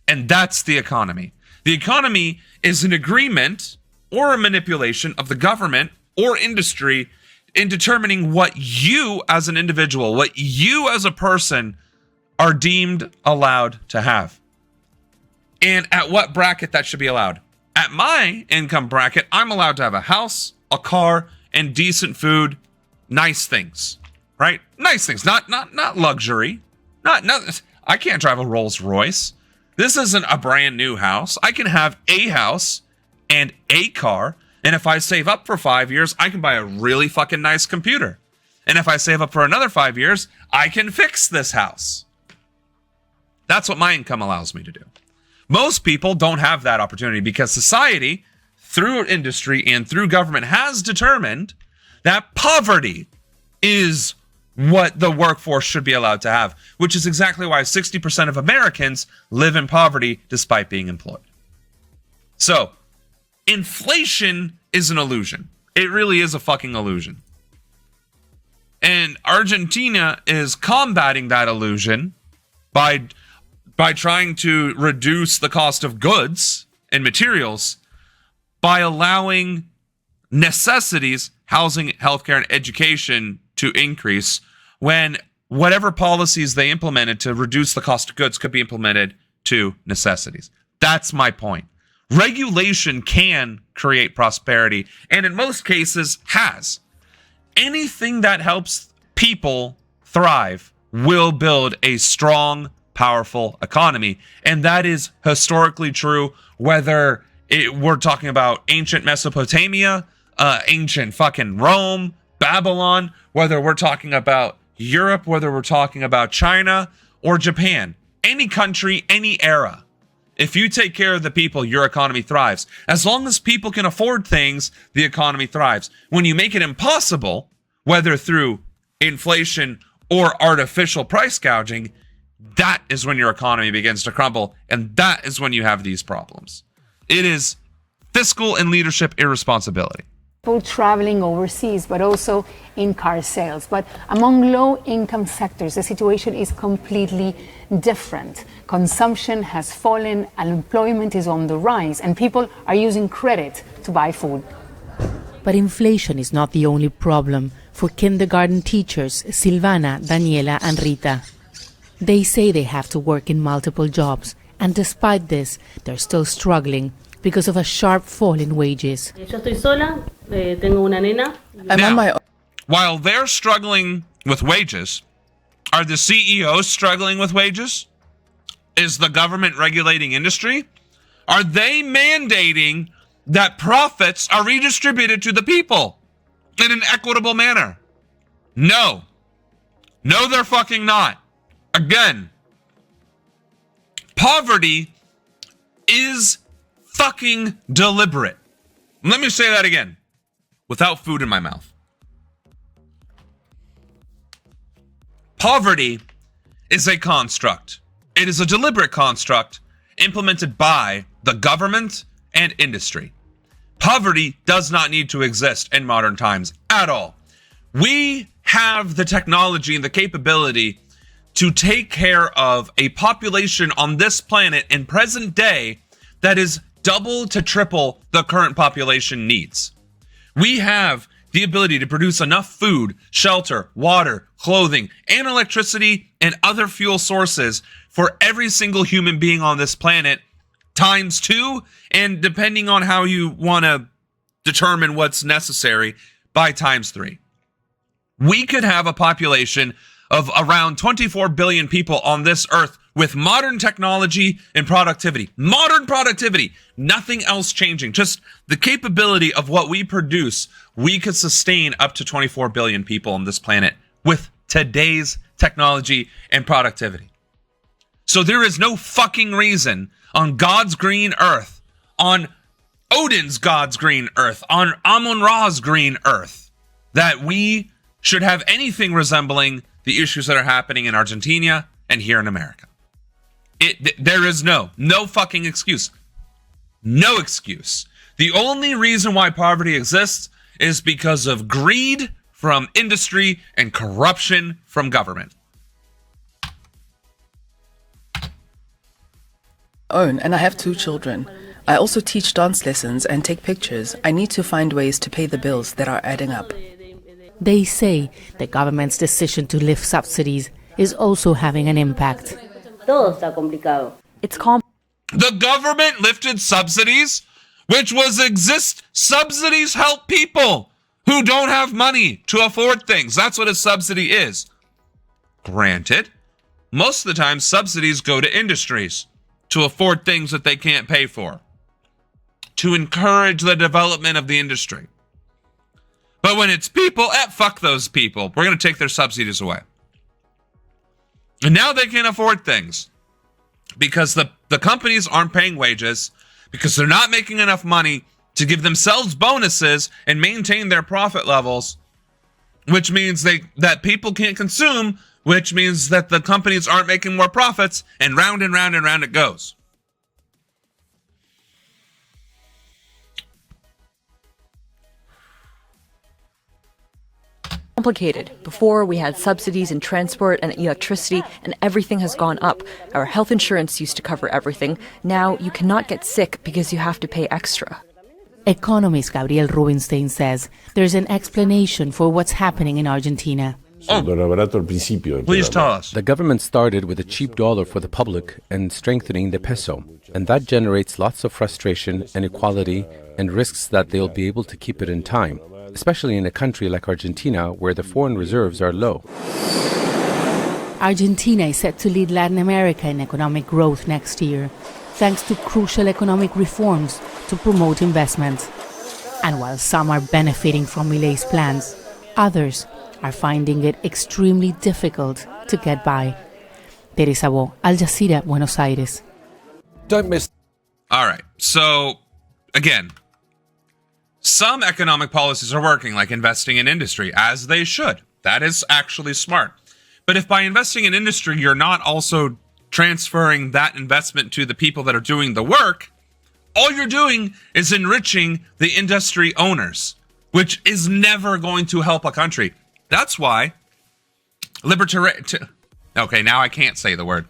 A: And that's the economy. The economy is an agreement or a manipulation of the government or industry in determining what you as an individual, what you as a person are deemed allowed to have. And at what bracket that should be allowed. At my income bracket, I'm allowed to have a house, a car, and decent food, nice things, right? Nice things, not luxury. Not I can't drive a Rolls Royce. This isn't a brand new house. I can have a house and a car. And if I save up for 5 years, I can buy a really fucking nice computer. And if I save up for another 5 years, I can fix this house. That's what my income allows me to do. Most people don't have that opportunity because society, through industry and through government, has determined that poverty is what the workforce should be allowed to have, which is exactly why 60% of Americans live in poverty despite being employed. So, inflation is an illusion. It really is a fucking illusion. And Argentina is combating that illusion by trying to reduce the cost of goods and materials by allowing necessities, housing, healthcare, and education to increase when whatever policies they implemented to reduce the cost of goods could be implemented to necessities. That's my point. Regulation can create prosperity, and in most cases has. Anything that helps people thrive will build a strong, powerful economy. And that is historically true, whether we're talking about ancient Mesopotamia, ancient fucking Rome, Babylon, whether we're talking about Europe, whether we're talking about China or Japan. Any country, any era. If you take care of the people, your economy thrives. As long as people can afford things, the economy thrives. When you make it impossible, whether through inflation or artificial price gouging, that is when your economy begins to crumble, and that is when you have these problems. It is fiscal and leadership irresponsibility.
J: People traveling overseas, but also in car sales. But among low-income sectors, the situation is completely different. Consumption has fallen, unemployment is on the rise, and people are using credit to buy food.
G: But inflation is not the only problem for kindergarten teachers Silvana, Daniela, and Rita. They say they have to work in multiple jobs, and despite this, they're still struggling because of a sharp fall in wages.
A: Now, while they're struggling with wages, are the CEOs struggling with wages? Is the government regulating industry? Are they mandating that profits are redistributed to the people in an equitable manner? No. No, they're fucking not. Again, poverty is fucking deliberate. Let me say that again, without food in my mouth. Poverty is a construct. It is a deliberate construct implemented by the government and industry. Poverty does not need to exist in modern times at all. We have the technology and the capability to take care of a population on this planet in present day that is double to triple the current population needs. We have the ability to produce enough food, shelter, water, clothing, and electricity and other fuel sources for every single human being on this planet times 2, and depending on how you want to determine what's necessary, by times 3. We could have a population of around 24 billion people on this earth with modern technology and productivity. Modern productivity, nothing else changing. Just the capability of what we produce, we could sustain up to 24 billion people on this planet with today's technology and productivity. So there is no fucking reason on God's green earth, on Odin's God's green earth, on Amun-Ra's green earth, that we should have anything resembling the issues that are happening in Argentina and here in America. There is no fucking excuse. No excuse. The only reason why poverty exists is because of greed from industry and corruption from government.
K: And I have 2 children. I also teach dance lessons and take pictures. I need to find ways to pay the bills that are adding up.
G: They say the government's decision to lift subsidies is also having an impact.
K: It's complex.
A: The government lifted subsidies, which subsidies help people who don't have money to afford things. That's what a subsidy is. Granted, most of the time subsidies go to industries to afford things that they can't pay for, to encourage the development of the industry. But when it's people, fuck those people. We're going to take their subsidies away. And now they can't afford things because the companies aren't paying wages, because they're not making enough money to give themselves bonuses and maintain their profit levels, which means that people can't consume, which means that the companies aren't making more profits, and round and round and round it goes.
L: Complicated. Before, we had subsidies in transport and electricity, and everything has gone up. Our health insurance used to cover everything. Now you cannot get sick because you have to pay extra.
G: Economist Gabriel Rubinstein says there's an explanation for what's happening in Argentina.
A: Please tell us.
M: The government started with a cheap dollar for the public and strengthening the peso, and that generates lots of frustration, inequality, and risks that they'll be able to keep it in time, especially in a country like Argentina where the foreign reserves are low.
G: Argentina is set to lead Latin America in economic growth next year, thanks to crucial economic reforms to promote investment. And while some are benefiting from Milei's plans, others are finding it extremely difficult to get by. Teresa Bo, Al Jazeera, Buenos Aires.
N: Don't miss.
A: All right. So, again, some economic policies are working, like investing in industry, as they should. That is actually smart. But if by investing in industry, you're not also transferring that investment to the people that are doing the work, all you're doing is enriching the industry owners, which is never going to help a country. That's why okay, now I can't say the word.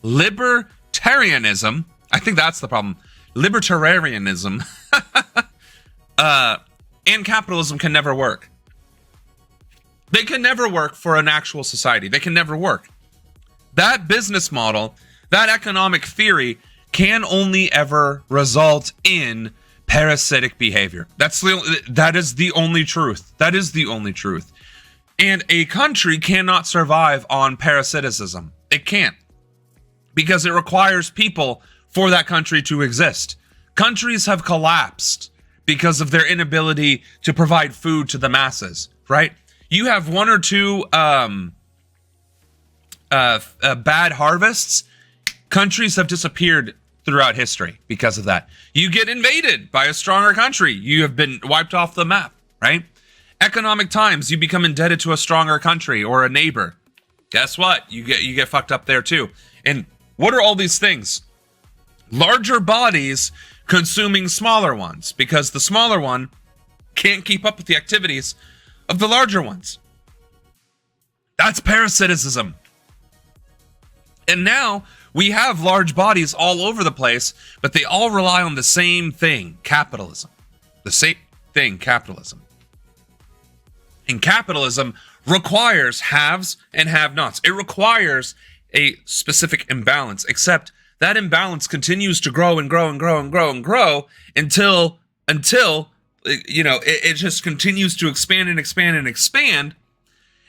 A: Libertarianism, I think that's the problem. Libertarianism and capitalism can never work. They can never work for an actual society. They can never work. That business model, that economic theory can only ever result in parasitic behavior. That is the only truth. That is the only truth. And a country cannot survive on parasiticism. It can't. Because it requires people for that country to exist. Countries have collapsed because of their inability to provide food to the masses, right? You have one or two bad harvests, countries have disappeared throughout history because of that. You get invaded by a stronger country, you have been wiped off the map, right? Economic times, you become indebted to a stronger country or a neighbor. Guess what? You get fucked up there too. And what are all these things? Larger bodies consuming smaller ones, because the smaller one can't keep up with the activities of the larger ones. That's parasitism. And now we have large bodies all over the place, but they all rely on the same thing, capitalism. The same thing, capitalism. And capitalism requires haves and have-nots. It requires a specific imbalance, except that imbalance continues to grow and grow and grow and grow and grow until it just continues to expand and expand and expand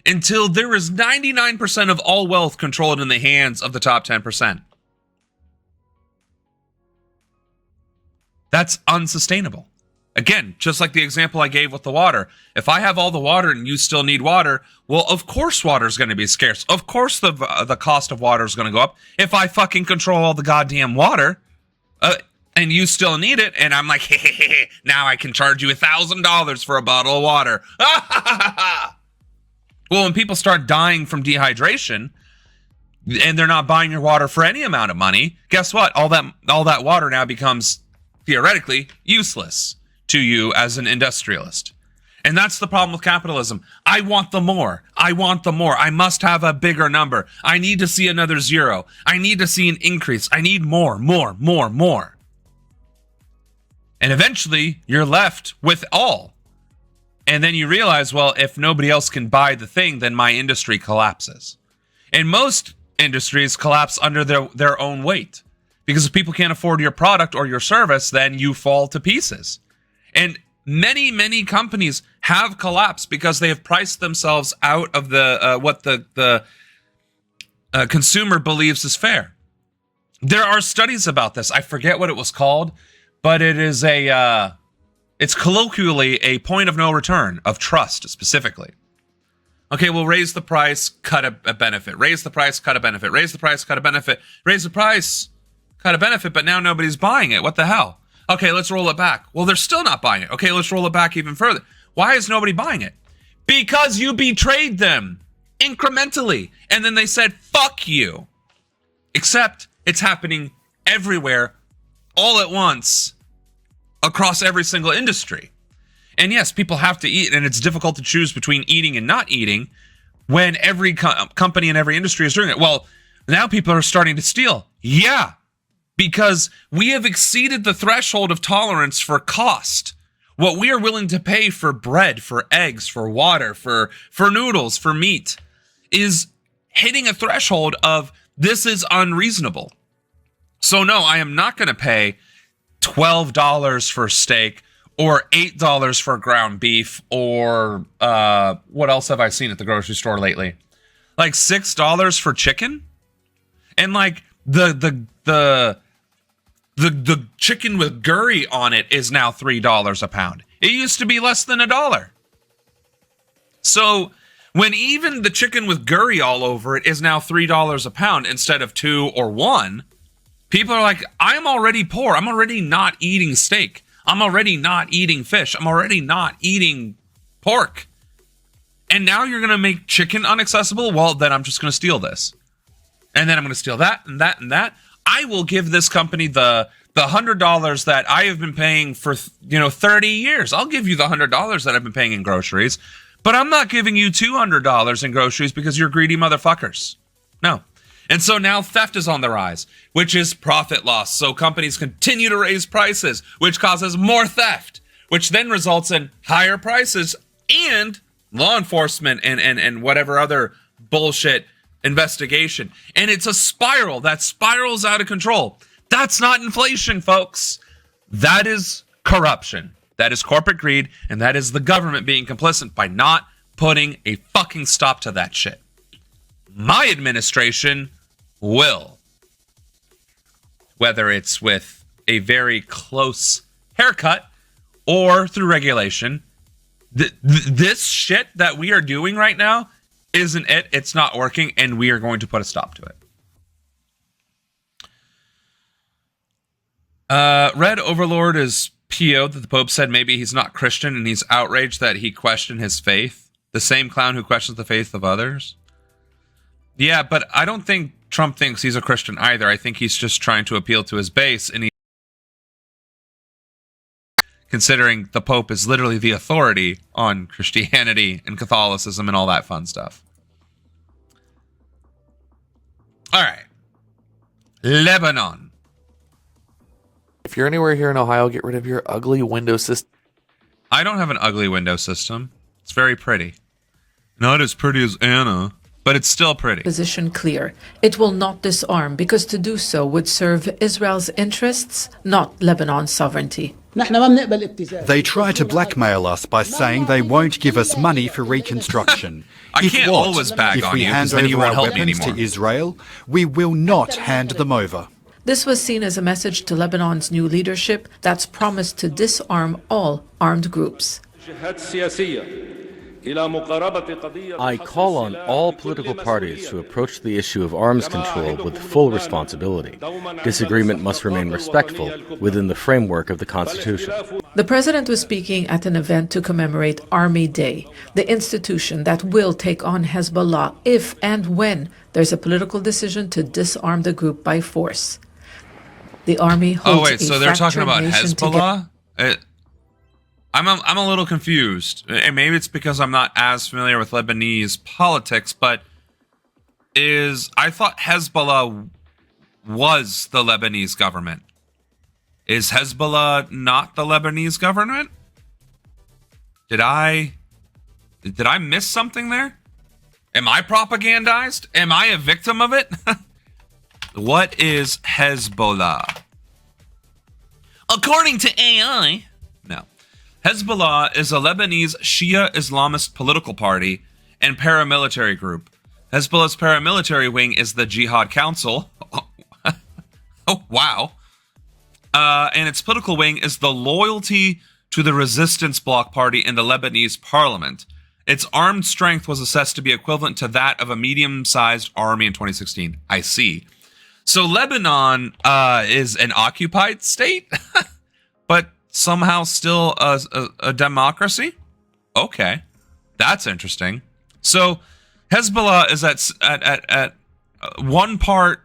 A: until there is 99% of all wealth controlled in the hands of the top 10%. That's unsustainable. Again, just like the example I gave with the water. If I have all the water and you still need water, well, of course water is going to be scarce. Of course the cost of water is going to go up. If I fucking control all the goddamn water, and you still need it, and I'm like, hey, now I can charge you $1,000 for a bottle of water. Well, when people start dying from dehydration, and they're not buying your water for any amount of money, guess what? All that water now becomes theoretically useless to you as an industrialist. And that's the problem with capitalism. I want the more. I want the more. I must have a bigger number. I need to see another zero. I need to see an increase. I need more. And eventually, you're left with all. And then you realize, well, if nobody else can buy the thing, then my industry collapses. And most industries collapse under their own weight. Because if people can't afford your product or your service, then you fall to pieces. And many, many companies have collapsed because they have priced themselves out of what the consumer believes is fair. There are studies about this. I forget what it was called, but it is it's colloquially a point of no return of trust specifically. Okay, we'll raise the price, cut a benefit. Raise the price, cut a benefit. Raise the price, cut a benefit. Raise the price, cut a benefit, but now nobody's buying it. What the hell? Okay, let's roll it back. Well, they're still not buying it. Okay, let's roll it back even further. Why is nobody buying it? Because you betrayed them incrementally. And then they said, fuck you. Except it's happening everywhere, all at once, across every single industry. And yes, people have to eat, and it's difficult to choose between eating and not eating when every company and every industry is doing it. Well, now people are starting to steal. Yeah. Because we have exceeded the threshold of tolerance for cost. What we are willing to pay for bread, for eggs, for water, for noodles, for meat, is hitting a threshold of this is unreasonable. So no, I am not going to pay $12 for steak or $8 for ground beef or what else have I seen at the grocery store lately? Like $6 for chicken? And like the chicken with gurry on it is now $3 a pound. It used to be less than $1. So when even the chicken with gurry all over it is now $3 a pound instead of $2 or $1, People are like, I'm already poor. I'm already not eating steak. I'm already not eating fish. I'm already not eating pork. And now you're going to make chicken inaccessible? Well, then I'm just going to steal this. And then I'm going to steal that and that and that. I will give this company the $100 that I have been paying for 30 years. I'll give you the $100 that I've been paying in groceries, but I'm not giving you $200 in groceries because you're greedy motherfuckers. No. And so now theft is on the rise, which is profit loss. So companies continue to raise prices, which causes more theft, which then results in higher prices and law enforcement and whatever other bullshit investigation. And it's a spiral that spirals out of control. That's not inflation, folks. That is corruption. That is corporate greed. And that is the government being complicit by not putting a fucking stop to that shit. My administration will. Whether it's with a very close haircut or through regulation. This shit that we are doing right now isn't it. It's not working, and we are going to put a stop to it. Red Overlord is PO'd that the Pope said maybe he's not Christian, and he's outraged that he questioned his faith. The same clown who questions the faith of others. Yeah, but I don't think Trump thinks he's a Christian either. I think he's just trying to appeal to his base, and considering the Pope is literally the authority on Christianity and Catholicism and all that fun stuff. All right. Lebanon.
N: If you're anywhere here in Ohio, get rid of your ugly window system.
A: I don't have an ugly window system. It's very pretty. Not as pretty as Anna, but it's still pretty.
O: Position clear. It will not disarm because to do so would serve Israel's interests, not Lebanon's sovereignty.
P: They try to blackmail us by saying they won't give us money for reconstruction.
A: I can't always bag on you because then you won't help me anymore.
P: To Israel, we will not hand them over.
O: This was seen as a message to Lebanon's new leadership that's promised to disarm all armed groups.
M: I call on all political parties to approach the issue of arms control with full responsibility. Disagreement must remain respectful within the framework of the Constitution.
O: The president was speaking at an event to commemorate Army Day, the institution that will take on Hezbollah if and when there's a political decision to disarm the group by force. The army holds
A: so they're talking about Hezbollah? I'm a little confused, and maybe it's because I'm not as familiar with Lebanese politics, but I thought Hezbollah was the Lebanese government. Is Hezbollah not the Lebanese government? Did I miss something there? Am I propagandized? Am I a victim of it? What is Hezbollah? According to AI, no. Hezbollah is a Lebanese Shia Islamist political party and paramilitary group. Hezbollah's paramilitary wing is the Jihad Council. Oh, wow. And its political wing is the Loyalty to the Resistance Bloc Party in the Lebanese parliament. Its armed strength was assessed to be equivalent to that of a medium-sized army in 2016. I see. So Lebanon is an occupied state, but somehow still a democracy? Okay, that's interesting. So Hezbollah is at one part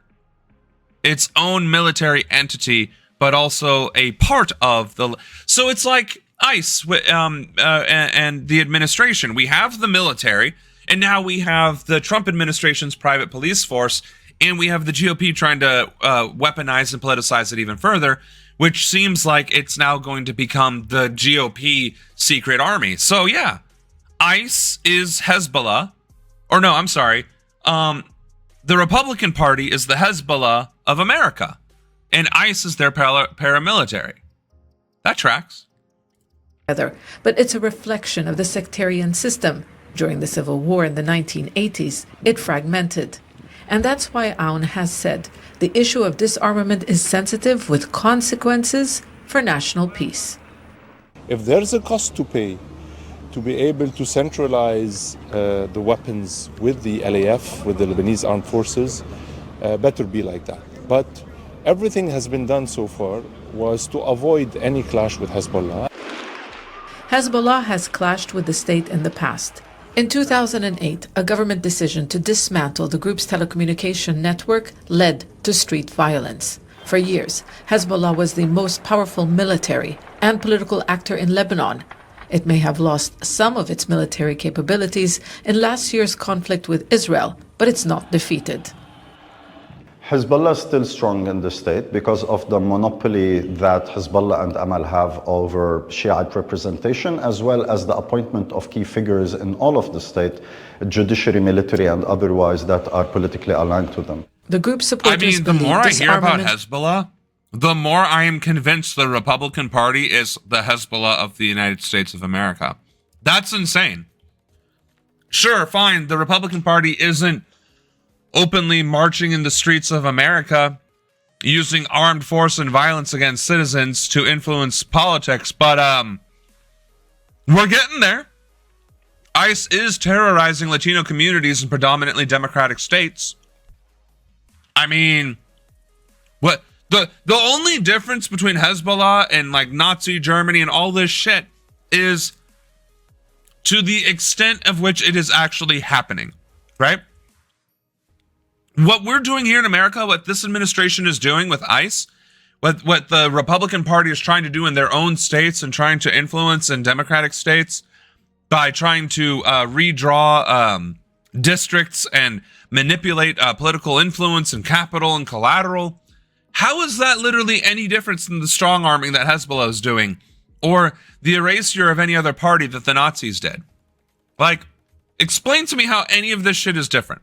A: its own military entity, but also a part of the... So it's like ICE and the administration. We have the military, and now we have the Trump administration's private police force, and we have the GOP trying to weaponize and politicize it even further, which seems like it's now going to become the GOP secret army. So yeah, ICE is Hezbollah. Or no, I'm sorry. The Republican Party is the Hezbollah of America. And ICE is their paramilitary. That tracks.
O: But it's a reflection of the sectarian system. During the Civil War in the 1980s, it fragmented. And that's why Aoun has said the issue of disarmament is sensitive with consequences for national peace.
Q: If there's a cost to pay to be able to centralize the weapons with the LAF, with the Lebanese Armed Forces, better be like that. But Everything has been done so far was to avoid any clash with Hezbollah.
O: Hezbollah has clashed with the state in the past. In 2008, a government decision to dismantle the group's telecommunication network led to street violence. For years, Hezbollah was the most powerful military and political actor in Lebanon. It may have lost some of its military capabilities in last year's conflict with Israel, but it's not defeated.
R: Hezbollah is still strong in the state because of the monopoly that Hezbollah and Amal have over Shiite representation, as well as the appointment of key figures in all of the state, judiciary, military, and otherwise, that are politically aligned to them.
O: The group supporters
A: the more I hear about
O: disarmament-
A: Hezbollah, the more I am convinced the Republican Party is the Hezbollah of the United States of America. That's insane. Sure, fine, the Republican Party isn't openly marching in the streets of America using armed force and violence against citizens to influence politics, but we're getting there. ICE is terrorizing Latino communities in predominantly democratic states. I mean, what the only difference between Hezbollah and like Nazi Germany and all this shit is to the extent of which it is actually happening, right? What we're doing here in America, what this administration is doing with ICE, what the Republican Party is trying to do in their own states and trying to influence in Democratic states by trying to redraw districts and manipulate political influence and capital and collateral. How is that literally any different than the strong arming that Hezbollah is doing or the erasure of any other party that the Nazis did? Like, explain to me how any of this shit is different.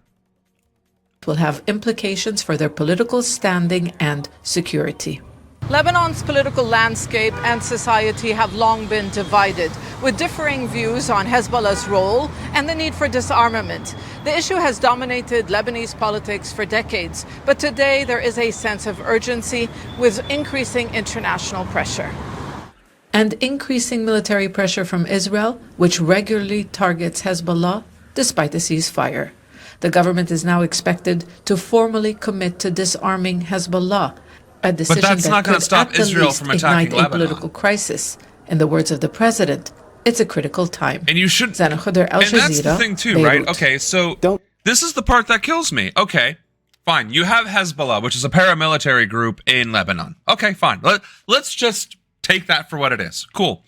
O: Will have implications for their political standing and security.
S: Lebanon's political landscape and society have long been divided, with differing views on Hezbollah's role and the need for disarmament. The issue has dominated Lebanese politics for decades, but today there is a sense of urgency with increasing international pressure.
O: And increasing military pressure from Israel, which regularly targets Hezbollah despite the ceasefire. The government is now expected to formally commit to disarming Hezbollah, a decision
A: that's
O: that
A: not gonna
O: could
A: stop
O: at the
A: Israel
O: least
A: from attacking
O: ignite a
A: Lebanon.
O: political crisis. In the words of the president, it's a critical time.
A: And you should.
O: Al
A: And that's the thing too, right?
O: Beirut.
A: Okay, so this is the part that kills me. Okay, fine. You have Hezbollah, which is a paramilitary group in Lebanon. Okay, fine. Let's just take that for what it is. Cool.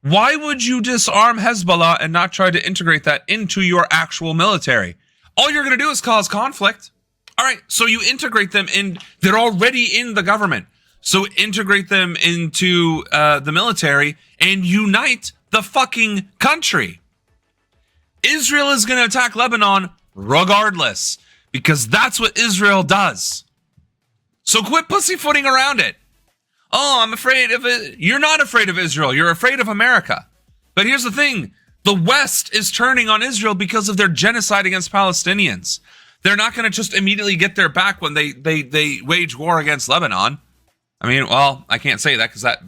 A: Why would you disarm Hezbollah and not try to integrate that into your actual military? All you're going to do is cause conflict. All right, so you integrate them in. They're already in the government. So integrate them into the military and unite the fucking country. Israel is going to attack Lebanon regardless because that's what Israel does. So quit pussyfooting around it. Oh, I'm afraid of it. You're not afraid of Israel. You're afraid of America. But here's the thing. The West is turning on Israel because of their genocide against Palestinians. They're not going to just immediately get their back when they wage war against Lebanon. I mean, well, I can't say that because that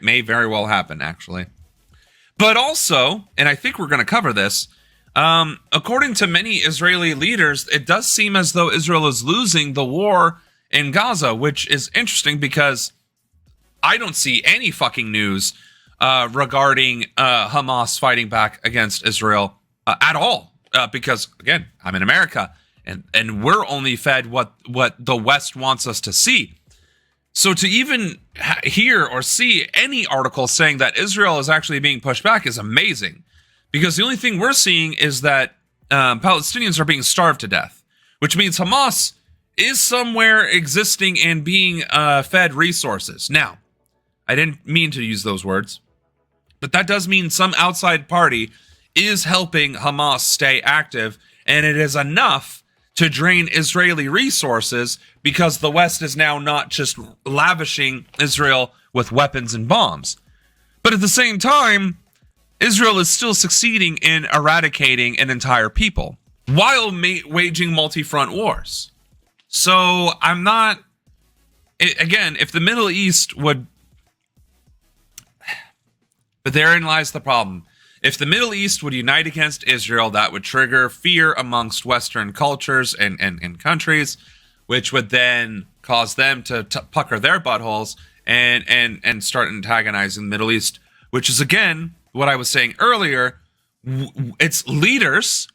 A: may very well happen, actually. But also, and I think we're going to cover this, according to many Israeli leaders, it does seem as though Israel is losing the war in Gaza, which is interesting because I don't see any fucking news regarding Hamas fighting back against Israel at all. Because, again, I'm in America, and we're only fed what the West wants us to see. So to even hear or see any article saying that Israel is actually being pushed back is amazing. Because the only thing we're seeing is that Palestinians are being starved to death, which means Hamas is somewhere existing and being fed resources. Now, I didn't mean to use those words, but that does mean some outside party is helping Hamas stay active, and it is enough to drain Israeli resources because the West is now not just lavishing Israel with weapons and bombs. But at the same time, Israel is still succeeding in eradicating an entire people while waging multi-front wars. So I'm not... Again, if the Middle East would... But therein lies the problem. If the Middle East would unite against Israel, that would trigger fear amongst Western cultures and countries, which would then cause them to pucker their buttholes and start antagonizing the Middle East, which is, again, what I was saying earlier. It's leaders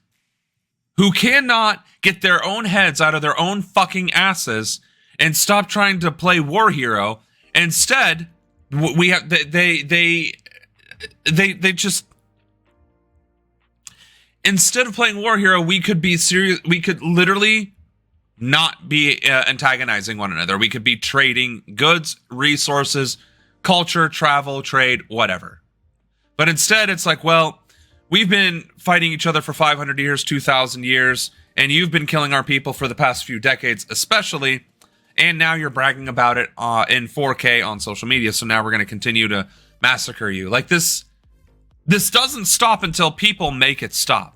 A: who cannot get their own heads out of their own fucking asses and stop trying to play war hero. Instead, we have they just, instead of playing war hero, we could be serious. We could literally not be antagonizing one another. We could be trading goods, resources, culture, travel, trade, whatever. But instead, it's like, well, we've been fighting each other for 500 years, 2,000 years, and you've been killing our people for the past few decades, especially, and now you're bragging about it in 4K on social media, so now we're going to continue to massacre you. Like, this doesn't stop until people make it stop.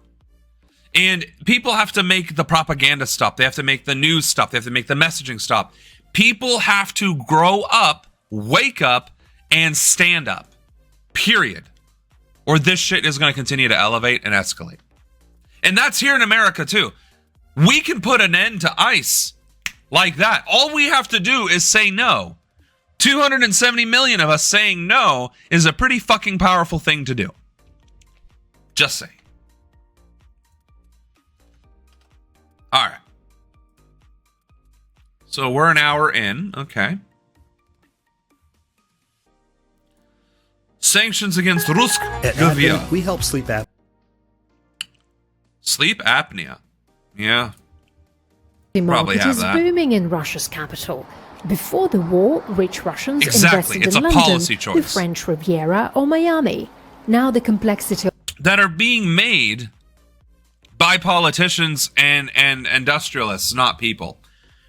A: And people have to make the propaganda stop. They have to make the news stop. They have to make the messaging stop. People have to grow up, wake up, and stand up. Period. Or this shit is going to continue to elevate and escalate. And that's here in America, too. We can put an end to ICE like that. All we have to do is say no. 270 million of us saying no is a pretty fucking powerful thing to do. Just saying. All right. So we're an hour in. Okay. Sanctions against Rusk.
T: At Advent, we help sleep apnea.
A: Sleep apnea. Yeah.
U: The
A: Probably
U: market
A: have
U: is
A: that.
U: booming in Russia's capital. Before the war, rich Russians
A: Exactly.
U: invested
A: It's
U: in
A: a
U: London,
A: policy
U: the
A: choice.
U: French Riviera, or Miami. Now the complexity
A: That are being made by politicians and industrialists, not people.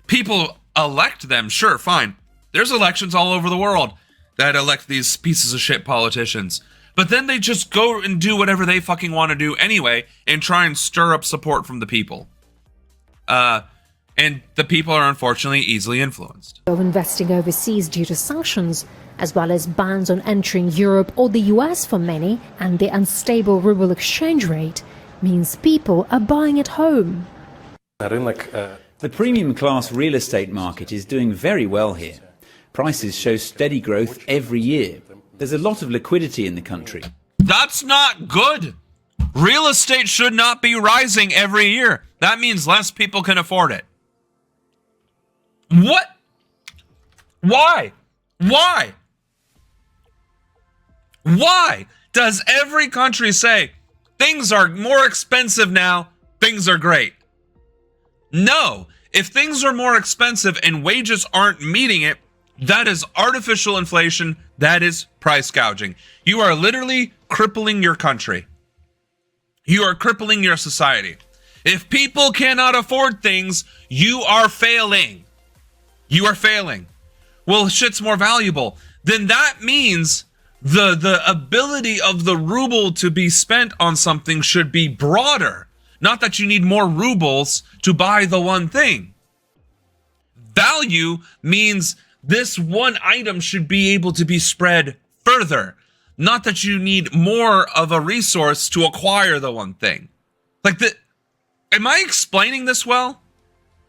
A: People elect them, sure, fine. There's elections all over the world that elect these pieces of shit politicians. But then they just go and do whatever they fucking want to do anyway and try and stir up support from the people. And the people are unfortunately easily influenced.
U: of investing overseas due to sanctions, as well as bans on entering Europe or the US for many, and the unstable ruble exchange rate, means people are buying at home.
V: The premium class real estate market is doing very well here. Prices show steady growth every year. There's a lot of liquidity in the country.
A: That's not good. Real estate should not be rising every year. That means less people can afford it. What? Why? Why? Why does every country say things are more expensive now, things are great? No. If things are more expensive and wages aren't meeting it, that is artificial inflation. That is price gouging. You are literally crippling your country. You are crippling your society. If people cannot afford things, you are failing. You are failing. Well, shit's more valuable. Then that means the ability of the ruble to be spent on something should be broader. Not that you need more rubles to buy the one thing. Value means this one item should be able to be spread further. Not that you need more of a resource to acquire the one thing. Am I explaining this well?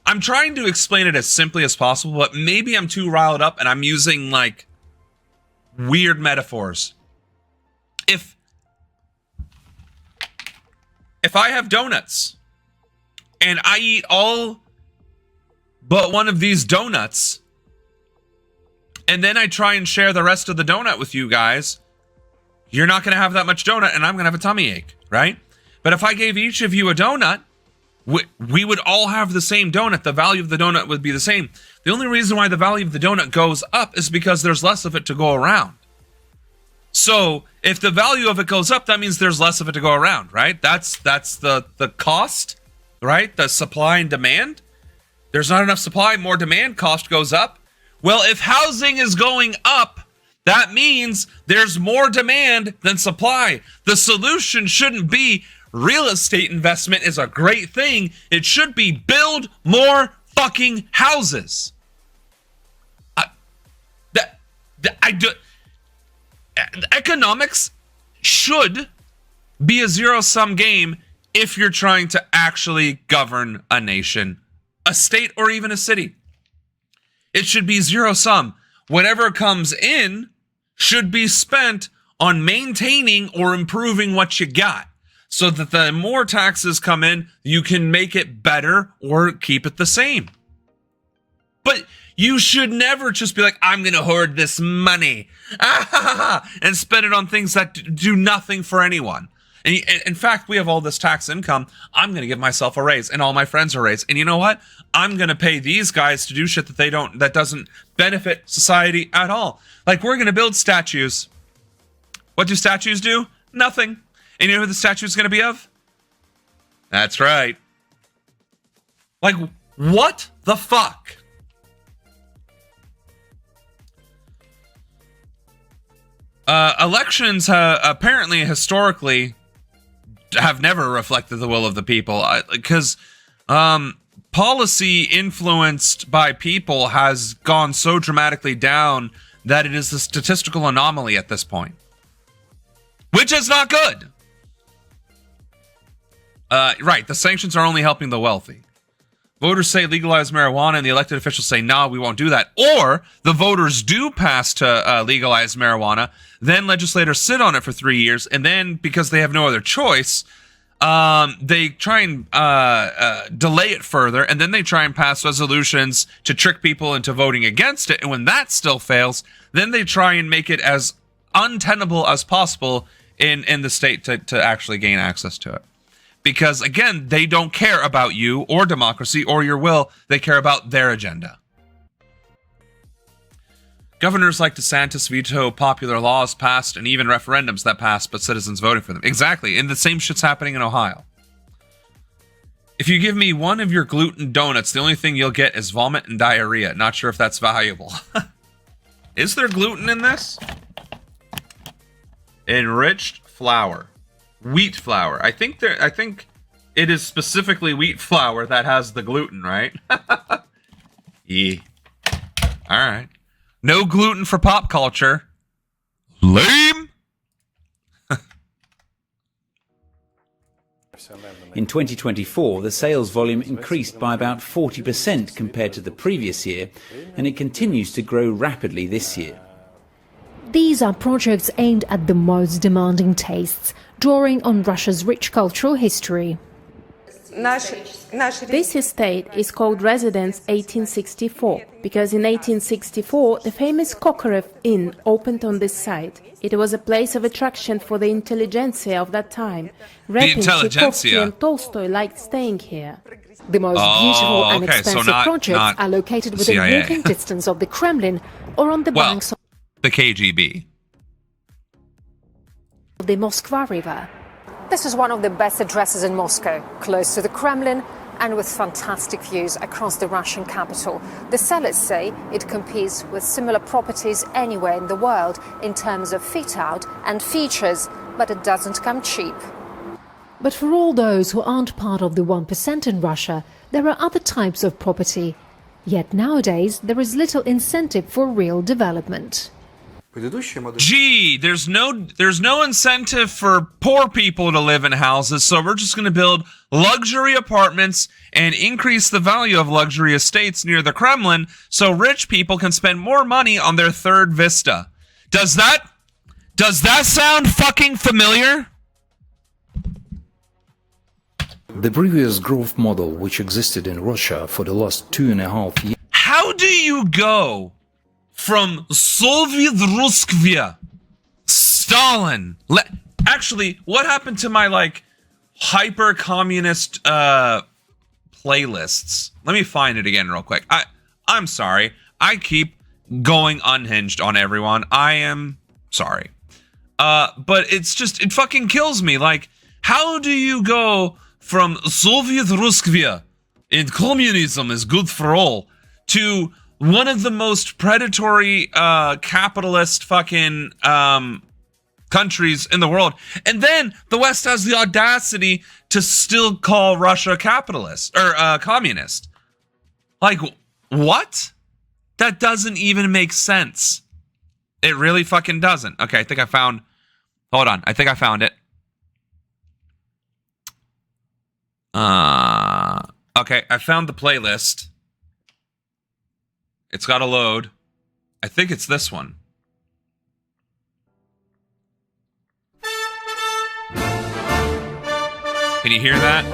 A: I'm trying to explain it as simply as possible, but maybe I'm too riled up and I'm using like weird metaphors. If I have donuts and I eat all but one of these donuts, and then I try and share the rest of the donut with you guys, you're not going to have that much donut and I'm going to have a tummy ache, right? But if I gave each of you a donut, we would all have the same donut. The value of the donut would be the same. The only reason why the value of the donut goes up is because there's less of it to go around. So if the value of it goes up, that means there's less of it to go around, right? That's the cost, right? The supply and demand. There's not enough supply, more demand, cost goes up. Well, if housing is going up, that means there's more demand than supply. The solution shouldn't be real estate investment is a great thing. It should be build more fucking houses. Economics should be a zero-sum game if you're trying to actually govern a nation a state or even a city. It should be zero sum. Whatever comes in should be spent on maintaining or improving what you got, so that the more taxes come in, you can make it better or keep it the same. But you should never just be like, I'm going to hoard this money and spend it on things that do nothing for anyone. And in fact, we have all this tax income. I'm going to give myself a raise and all my friends a raise. And you know what? I'm going to pay these guys to do shit that doesn't benefit society at all. Like, we're going to build statues. What do statues do? Nothing. And you know who the statue is going to be of? That's right. Like, what the fuck? Elections apparently historically have never reflected the will of the people, because policy influenced by people has gone so dramatically down that it is a statistical anomaly at this point, which is not good. Right, the sanctions are only helping the wealthy. Voters say legalize marijuana, and the elected officials say, no, we won't do that. Or the voters do pass to legalize marijuana, then legislators sit on it for 3 years, and then, because they have no other choice, they try and delay it further, and then they try and pass resolutions to trick people into voting against it. And when that still fails, then they try and make it as untenable as possible in the state to actually gain access to it. Because, again, they don't care about you or democracy or your will. They care about their agenda. Governors like DeSantis veto popular laws passed and even referendums that passed, but citizens voted for them. Exactly. And the same shit's happening in Ohio. If you give me one of your gluten donuts, the only thing you'll get is vomit and diarrhea. Not sure if that's valuable. Is there gluten in this? Enriched flour. Wheat flour. I think it is specifically wheat flour that has the gluten, right? Yeah. All right. No gluten for pop culture. Lame.
V: In 2024, the sales volume increased by about 40% compared to the previous year, and it continues to grow rapidly this year.
U: These are projects aimed at the most demanding tastes, drawing on Russia's rich cultural history.
B: This estate is called Residence 1864 because in 1864 the famous Kokorev Inn opened on this site. It was a place of attraction for the intelligentsia of that time. Repin, Tchaikovsky and Tolstoy liked staying here.
U: The most beautiful and expensive projects are located within walking distance of the Kremlin or on the banks of
A: the KGB.
U: The Moskva River. This is one of the best addresses in Moscow, close to the Kremlin and with fantastic views across the Russian capital. The sellers say it competes with similar properties anywhere in the world in terms of fit-out and features, but it doesn't come cheap. But for all those who aren't part of the 1% in Russia, there are other types of property. Yet nowadays, there is little incentive for real development.
A: Gee, there's no incentive for poor people to live in houses, so we're just going to build luxury apartments and increase the value of luxury estates near the Kremlin so rich people can spend more money on their third vista. Does that sound fucking familiar?
D: The previous growth model, which existed in Russia for the last 2.5 years.
A: How do you go from Soviet Ruskvia, Stalin? Actually, what happened to my hyper-communist playlists? Let me find it again real quick. I'm sorry. I keep going unhinged on everyone. I am sorry. But it fucking kills me. Like, how do you go from Soviet Ruskvia and communism is good for all to one of the most predatory capitalist fucking countries in the world, and then the West has the audacity to still call Russia capitalist or communist? Like, what? That doesn't even make sense. It really fucking doesn't. Okay, I think I found. Hold on, I think I found it. Okay, I found the playlist. It's got to load. I think it's this one. Can you hear that?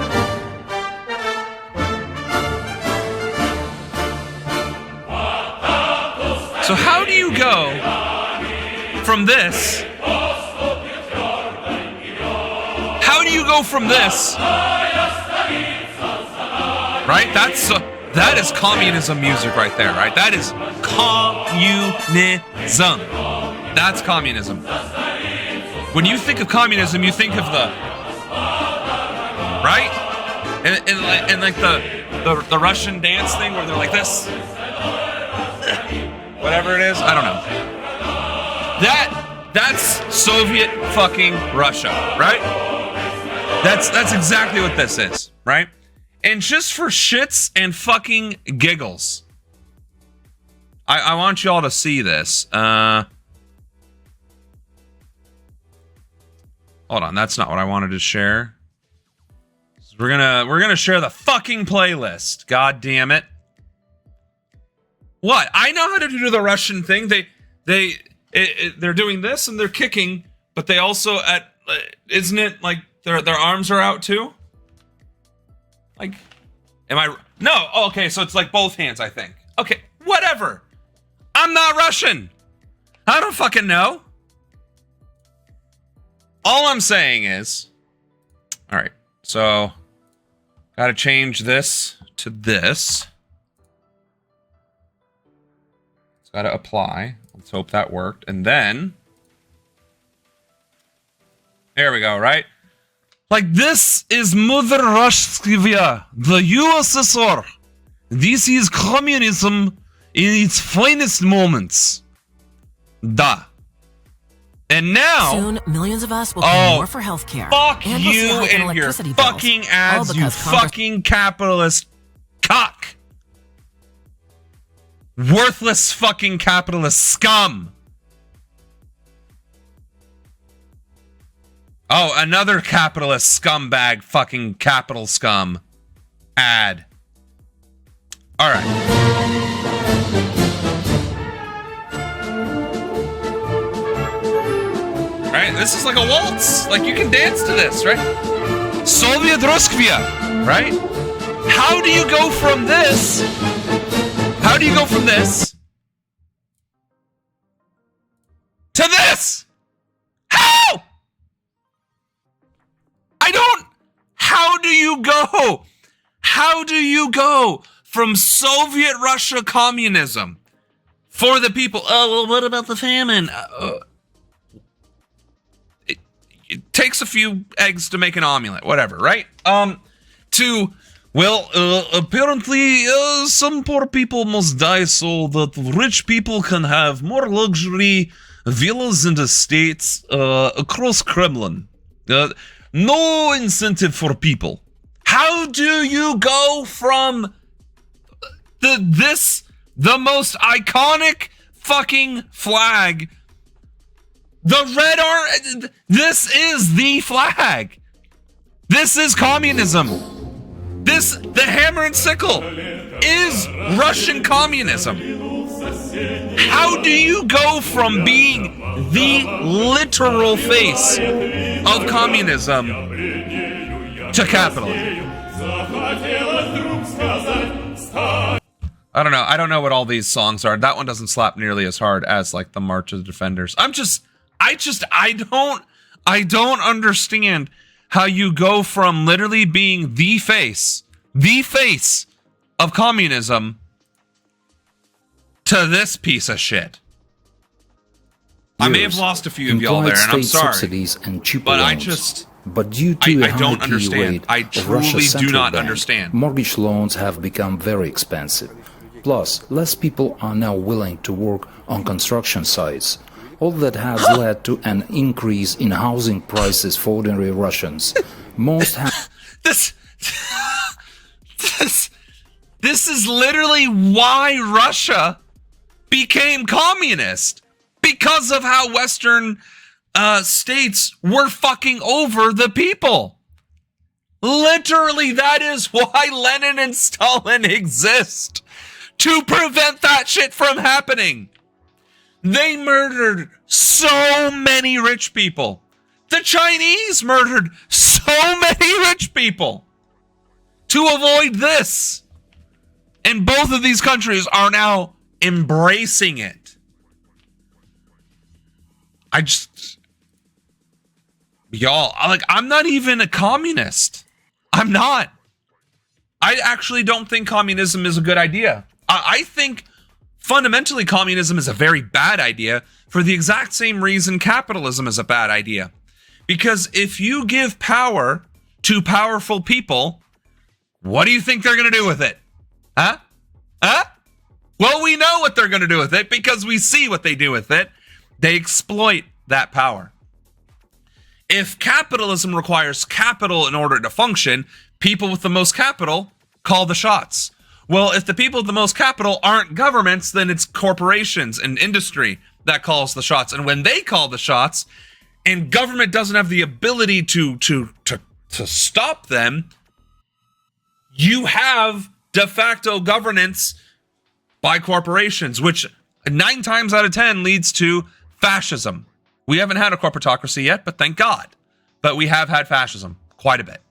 A: So how do you go from this? How do you go from this? Right? That is communism music right there, right? That is communism. That's communism. When you think of communism, you think of the right? And like the Russian dance thing where they're like this. Whatever it is, I don't know. That's Soviet fucking Russia, right? That's exactly what this is, right? And just for shits and fucking giggles, I want you all to see this. Hold on, that's not what I wanted to share. We're gonna share the fucking playlist. God damn it! What? I know how to do the Russian thing. They're doing this and they're kicking, but they also isn't it like their arms are out too? Like, am I? No. Oh, okay, so it's like both hands, I think. Okay, whatever. I'm not Russian. I don't fucking know. All I'm saying is, all right. So, gotta change this to this. It's gotta apply. Let's hope that worked. And then, there we go, right? Like, this is Mother Russia, the USSR. This is communism in its finest moments. Da. And now,
E: soon millions of us will pay more for healthcare.
A: Fuck and you and your fucking ads, you fucking capitalist cock. Worthless fucking capitalist scum. Oh, another capitalist scumbag fucking capital scum ad. All right. Right? This is like a waltz. Like, you can dance to this, right? Soviet Roskvia, right? How do you go from this? How do you go from this to this? How? How do you go? How do you go from Soviet Russia communism for the people? Oh, well, what about the famine? It takes a few eggs to make an omelet, whatever, right? Apparently, some poor people must die so that rich people can have more luxury villas and estates across Kremlin. No incentive for people. How do you go from the most iconic fucking flag? The red orange. This is the flag. This is communism. The hammer and sickle is Russian communism. How do you go from being the literal face of communism to capitalism? I don't know. I don't know what all these songs are. That one doesn't slap nearly as hard as like the March of the Defenders. I don't understand how you go from literally being the face of communism to this piece of shit. I may have lost a few of y'all there, and I'm sorry.
D: But due to
A: I don't understand. I truly do not understand.
D: Mortgage loans have become very expensive. Plus, less people are now willing to work on construction sites. All that has led to an increase in housing prices for ordinary Russians. Most
A: This is literally why Russia became communist. Because of how Western states were fucking over the people. Literally, that is why Lenin and Stalin exist. To prevent that shit from happening. They murdered so many rich people. The Chinese murdered so many rich people to avoid this. And both of these countries are now embracing it. Y'all, I'm not even a communist. I'm not. I actually don't think communism is a good idea. I think fundamentally communism is a very bad idea for the exact same reason capitalism is a bad idea. Because if you give power to powerful people, what do you think they're going to do with it? Huh? Well, we know what they're going to do with it because we see what they do with it. They exploit that power. If capitalism requires capital in order to function, people with the most capital call the shots. Well, if the people with the most capital aren't governments, then it's corporations and industry that calls the shots. And when they call the shots, and government doesn't have the ability to stop them, you have de facto governance by corporations, which 9 times out of 10 leads to fascism. We haven't had a corporatocracy yet, but thank God. But we have had fascism quite a bit.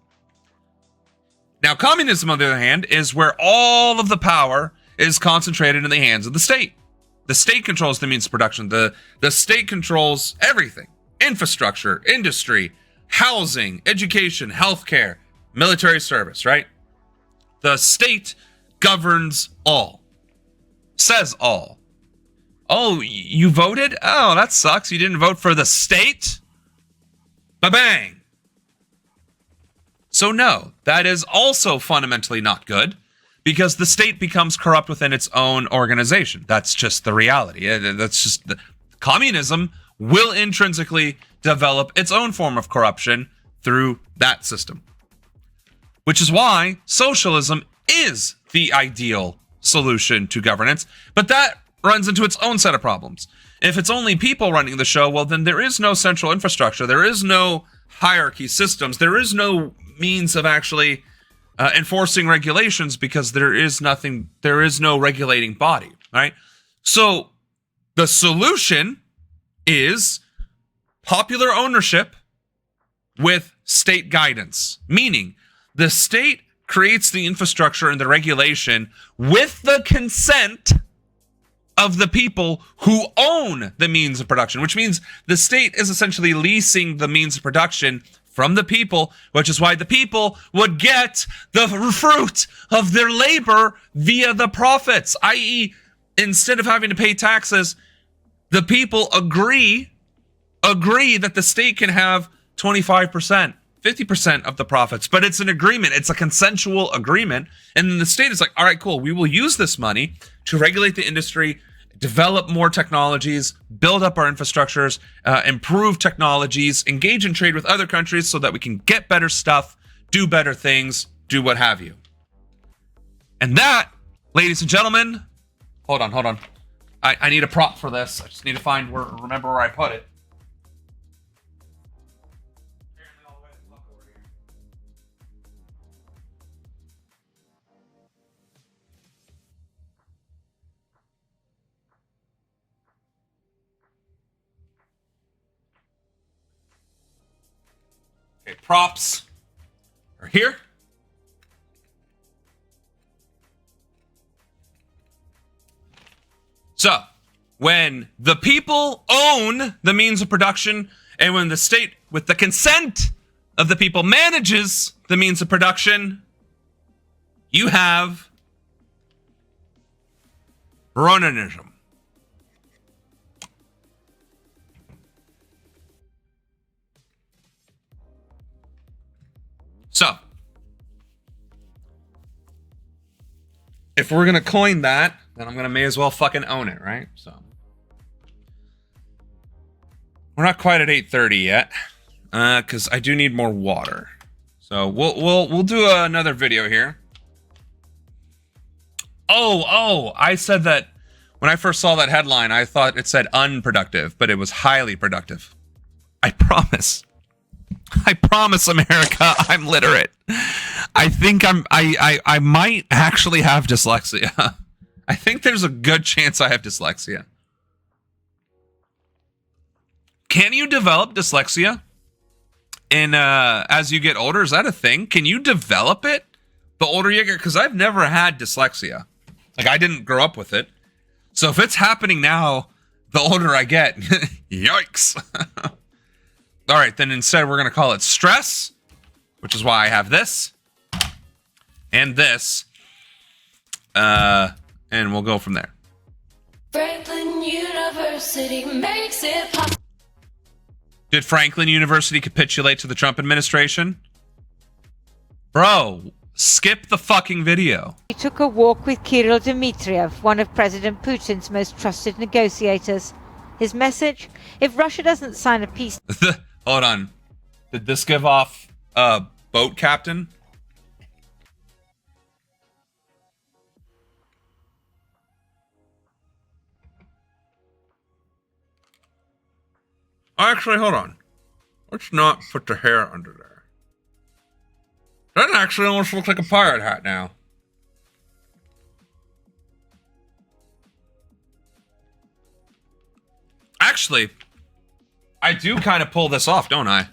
A: Now, communism, on the other hand, is where all of the power is concentrated in the hands of the state. The state controls the means of production. The state controls everything. Infrastructure, industry, housing, education, healthcare, military service, right? The state governs all. Says all. Oh, you voted? Oh, that sucks. You didn't vote for the state? Ba-bang. So no, that is also fundamentally not good because the state becomes corrupt within its own organization. That's just the reality. That's just communism will intrinsically develop its own form of corruption through that system. Which is why socialism is the ideal solution to governance, but that runs into its own set of problems. If it's only people running the show, well, then there is no central infrastructure. There is no hierarchy systems. There is no means of actually enforcing regulations because there is no regulating body, right? So the solution is popular ownership with state guidance, meaning the state creates the infrastructure and the regulation with the consent of the people who own the means of production, which means the state is essentially leasing the means of production from the people, which is why the people would get the fruit of their labor via the profits, i.e., instead of having to pay taxes, the people agree that the state can have 25%, 50% of the profits, but it's an agreement. It's a consensual agreement. And then the state is like, all right, cool. We will use this money to regulate the industry, develop more technologies, build up our infrastructures, improve technologies, engage in trade with other countries so that we can get better stuff, do better things, do what have you. And that, ladies and gentlemen, hold on. I need a prop for this. I just need to remember where I put it. Okay, props are here. So, when the people own the means of production, and when the state, with the consent of the people, manages the means of production, you have Ronanism. So, if we're going to coin that, then I'm going to may as well fucking own it, right? So, we're not quite at 8:30 yet, because I do need more water. So, we'll do another video here. Oh, I said that when I first saw that headline, I thought it said unproductive, but it was highly productive. I promise. I promise, America, I'm literate. I think I might actually have dyslexia. I think there's a good chance I have dyslexia. Can you develop dyslexia as you get older? Is that a thing? Can you develop it the older you get? Because I've never had dyslexia. Like, I didn't grow up with it. So if it's happening now, the older I get, yikes. All right, then instead we're going to call it stress, which is why I have this and this. And we'll go from there.
C: Franklin University makes it possible.
A: Did Franklin University capitulate to the Trump administration? Bro, skip the fucking video.
F: He took a walk with Kirill Dmitriev, one of President Putin's most trusted negotiators. His message? If Russia doesn't sign a peace...
A: Hold on. Did this give off boat captain? Actually, hold on. Let's not put the hair under there. That actually almost looks like a pirate hat now. Actually, I do kind of pull this off, don't I?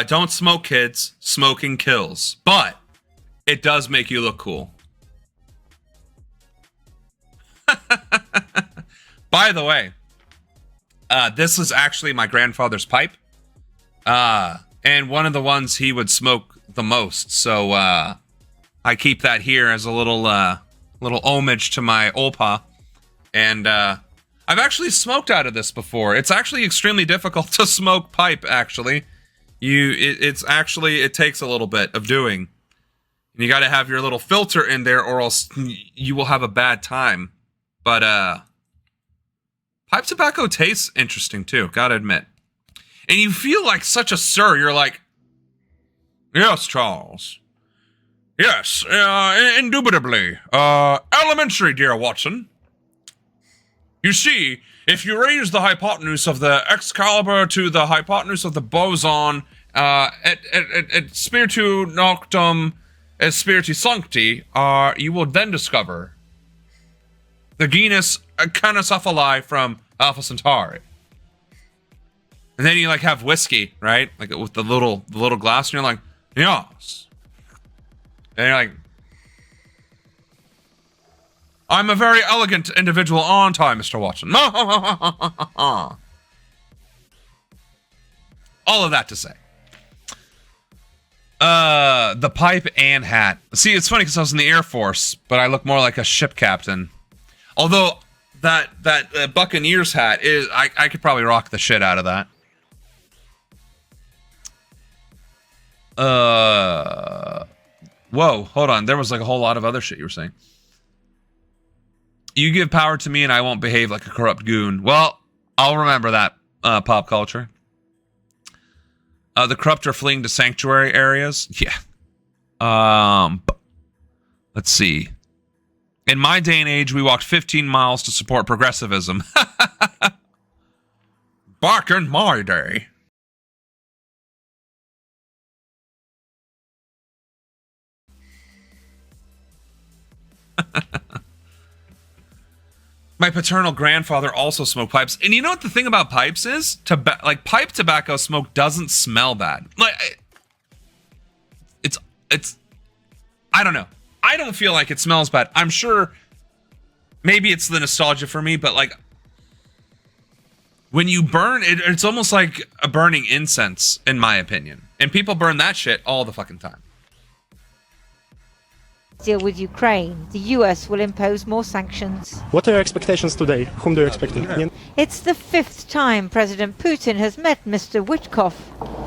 A: Don't smoke, kids. Smoking kills. But it does make you look cool. By the way, this is actually my grandfather's pipe. And one of the ones he would smoke the most. So I keep that here as a little homage to my Opa. And I've actually smoked out of this before. It's actually extremely difficult to smoke pipe, actually. It takes a little bit of doing. And you got to have your little filter in there or else you will have a bad time. But pipe tobacco tastes interesting too, gotta admit. And you feel like such a sir. You're like, yes, Charles. Yes, indubitably. Elementary, dear Watson. You see, if you raise the hypotenuse of the Excalibur to the hypotenuse of the boson, et spiritu noctum et spiritu sancti, you will then discover the genus Canocephali from Alpha Centauri. And then you like have whiskey, right? Like with the little glass, and you're like, yes. And you're like, I'm a very elegant individual, aren't I, Mr. Watson? All of that to say. The pipe and hat. See, it's funny because I was in the Air Force, but I look more like a ship captain. Although that Buccaneers hat is, I could probably rock the shit out of that. Whoa, hold on. There was like a whole lot of other shit you were saying. You give power to me and I won't behave like a corrupt goon. Well, I'll remember that, pop culture. The corrupt are fleeing to sanctuary areas. Yeah. Let's see. In my day and age, we walked 15 miles to support progressivism. Back in my day. My paternal grandfather also smoked pipes. And you know what the thing about pipes is? Like, pipe tobacco smoke doesn't smell bad. Like, it's I don't know. I don't feel like it smells bad. I'm sure maybe it's the nostalgia for me, but like when you burn it, it's almost like a burning incense, in my opinion. And people burn that shit all the fucking time.
F: Deal with Ukraine, the US will impose more sanctions.
T: What are your expectations today? Whom do you expect?
F: It's the 5th time President Putin has met Mr. Witkoff.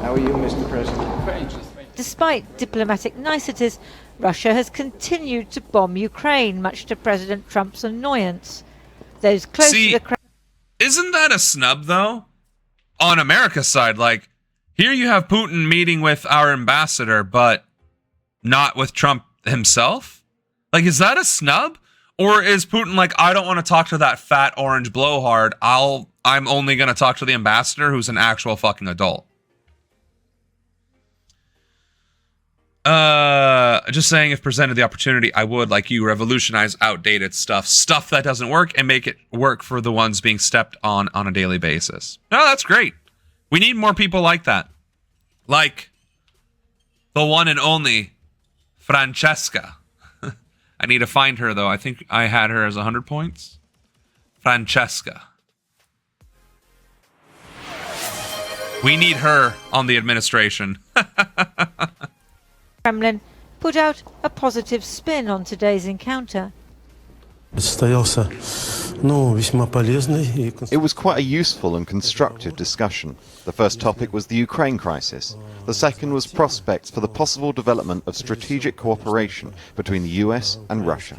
H: How are you, Mr. President?
F: Despite diplomatic niceties, Russia has continued to bomb Ukraine, much to President Trump's annoyance. Those close to the Kremlin...
A: Isn't that a snub, though? On America's side, like, here you have Putin meeting with our ambassador, but not with Trump himself? Like, is that a snub? Or is Putin like, I don't want to talk to that fat orange blowhard. I'll I'm only going to talk to the ambassador who's an actual fucking adult. Just saying, if presented the opportunity, I would, like you, revolutionize outdated stuff that doesn't work, and make it work for the ones being stepped on a daily basis. No, that's great. We need more people like that. Like the one and only Francesca. I need to find her, though. I think I had her as 100 points. Francesca. We need her on the administration.
F: Kremlin put out a positive spin on today's encounter.
I: It was quite a useful and constructive discussion. The first topic was the Ukraine crisis. The second was prospects for the possible development of strategic cooperation between the US and Russia.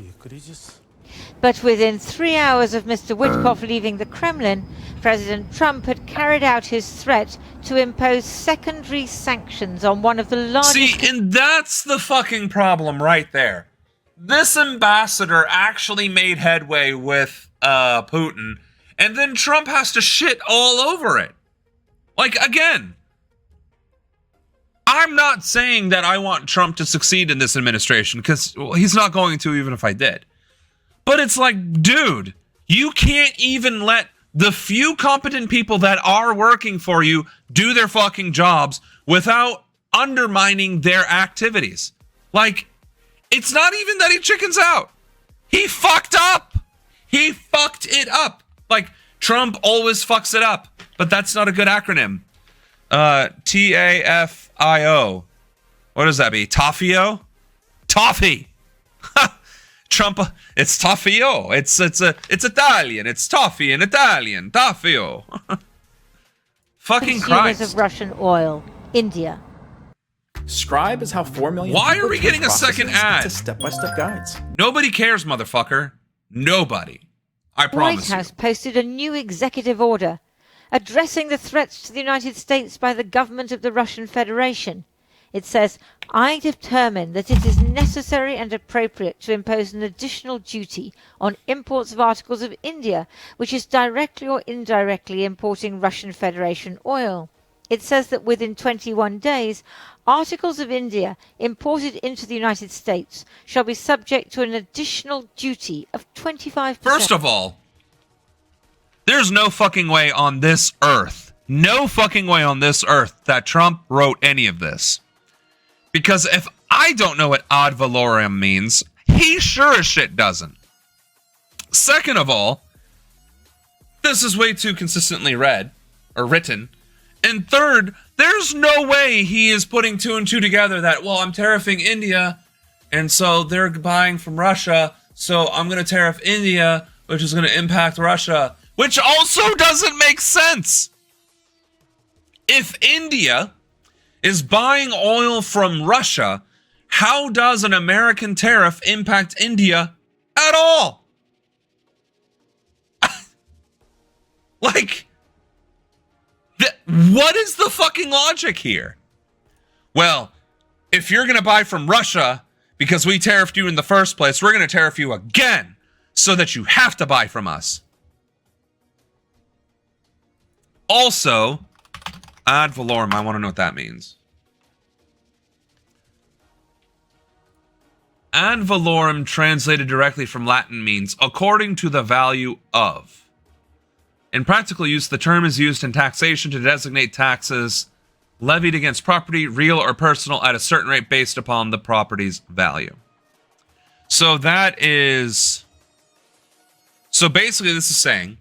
F: But within 3 hours of Mr. Witkoff leaving the Kremlin, President Trump had carried out his threat to impose secondary sanctions on one of the largest...
A: See, and that's the fucking problem right there. This ambassador actually made headway with Putin, and then Trump has to shit all over it. Like, again, I'm not saying that I want Trump to succeed in this administration, because he's not going to, even if I did. But it's like, dude, you can't even let the few competent people that are working for you do their fucking jobs without undermining their activities. Like, it's not even that he chickens out. He fucked up. He fucked it up. Like, Trump always fucks it up, but that's not a good acronym. TAFIO. What does that be? Toffio? Toffee. Trump, it's Toffio. It's Italian. It's toffee in Italian. Toffio. Fucking Christ.
F: of Russian oil, India.
J: Scribe is how 4 million.
A: Why are we getting a second ad?
J: Step-by-step guides.
A: Nobody cares, motherfucker. Nobody. I promise.
F: White House posted a new executive order addressing the threats to the United States by the government of the Russian Federation. It says, I determine that it is necessary and appropriate to impose an additional duty on imports of articles of India, which is directly or indirectly importing Russian Federation oil. It says that within 21 days, articles of India imported into the United States shall be subject to an additional duty of 25%.
A: First of all, there's no fucking way on this earth, that Trump wrote any of this. Because if I don't know what ad valorem means, he sure as shit doesn't. Second of all, this is way too consistently read, or written. And third, there's no way he is putting two and two together that, well, I'm tariffing India, and so they're buying from Russia, so I'm going to tariff India, which is going to impact Russia, which also doesn't make sense. If India is buying oil from Russia, how does an American tariff impact India at all? Like, what is the fucking logic here? Well, if you're going to buy from Russia because we tariffed you in the first place, we're going to tariff you again so that you have to buy from us. Also, ad valorem, I want to know what that means. Ad valorem, translated directly from Latin, means according to the value of. In practical use, the term is used in taxation to designate taxes levied against property, real or personal, at a certain rate based upon the property's value. So that is... So basically this is saying